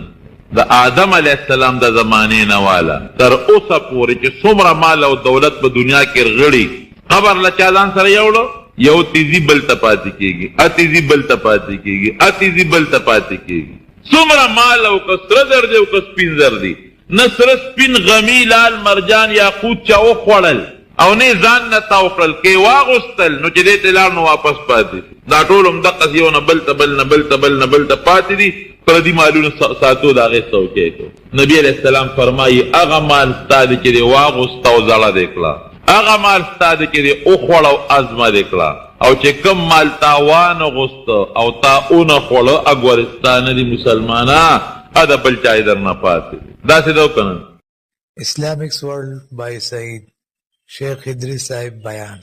د آدم علیہ السلام د زمانه نه والا تر اوسه پورې چې څومره مال او دولت په دنیا کې غړي خبر لچا ځان سره یوړو یو تیزی بل تپاتی کیږي اتیزی بل تپاتی کیږي اتیزی بل تپاتی کیږي څومره مال او کسر در دی او کس پینځر دی نصر سپین غمی لال مرجان یاقوت چا او خړل او نه ځان نه تاوکل کې واغستل نو چې دې تلار نو واپس پاتې دا ټول هم د قضیو نه بل تبل نه بل تبل نه بل تپاتی دي پر دې مالونو ساتو دا غي څوکې کو نبی علیہ السلام فرمایي هغه مال ستاد چې دی واغست او زړه دیکلا هغه مال ستاد کې دی او خړ او ازما دیکلا او چې کم مال تاوان غست او تا اون خړ اګورستان دي مسلمانا ادا بل چای در نه پاتې دا څه دو کنه Islamic World by Said Sheikh Idris Saib Bayan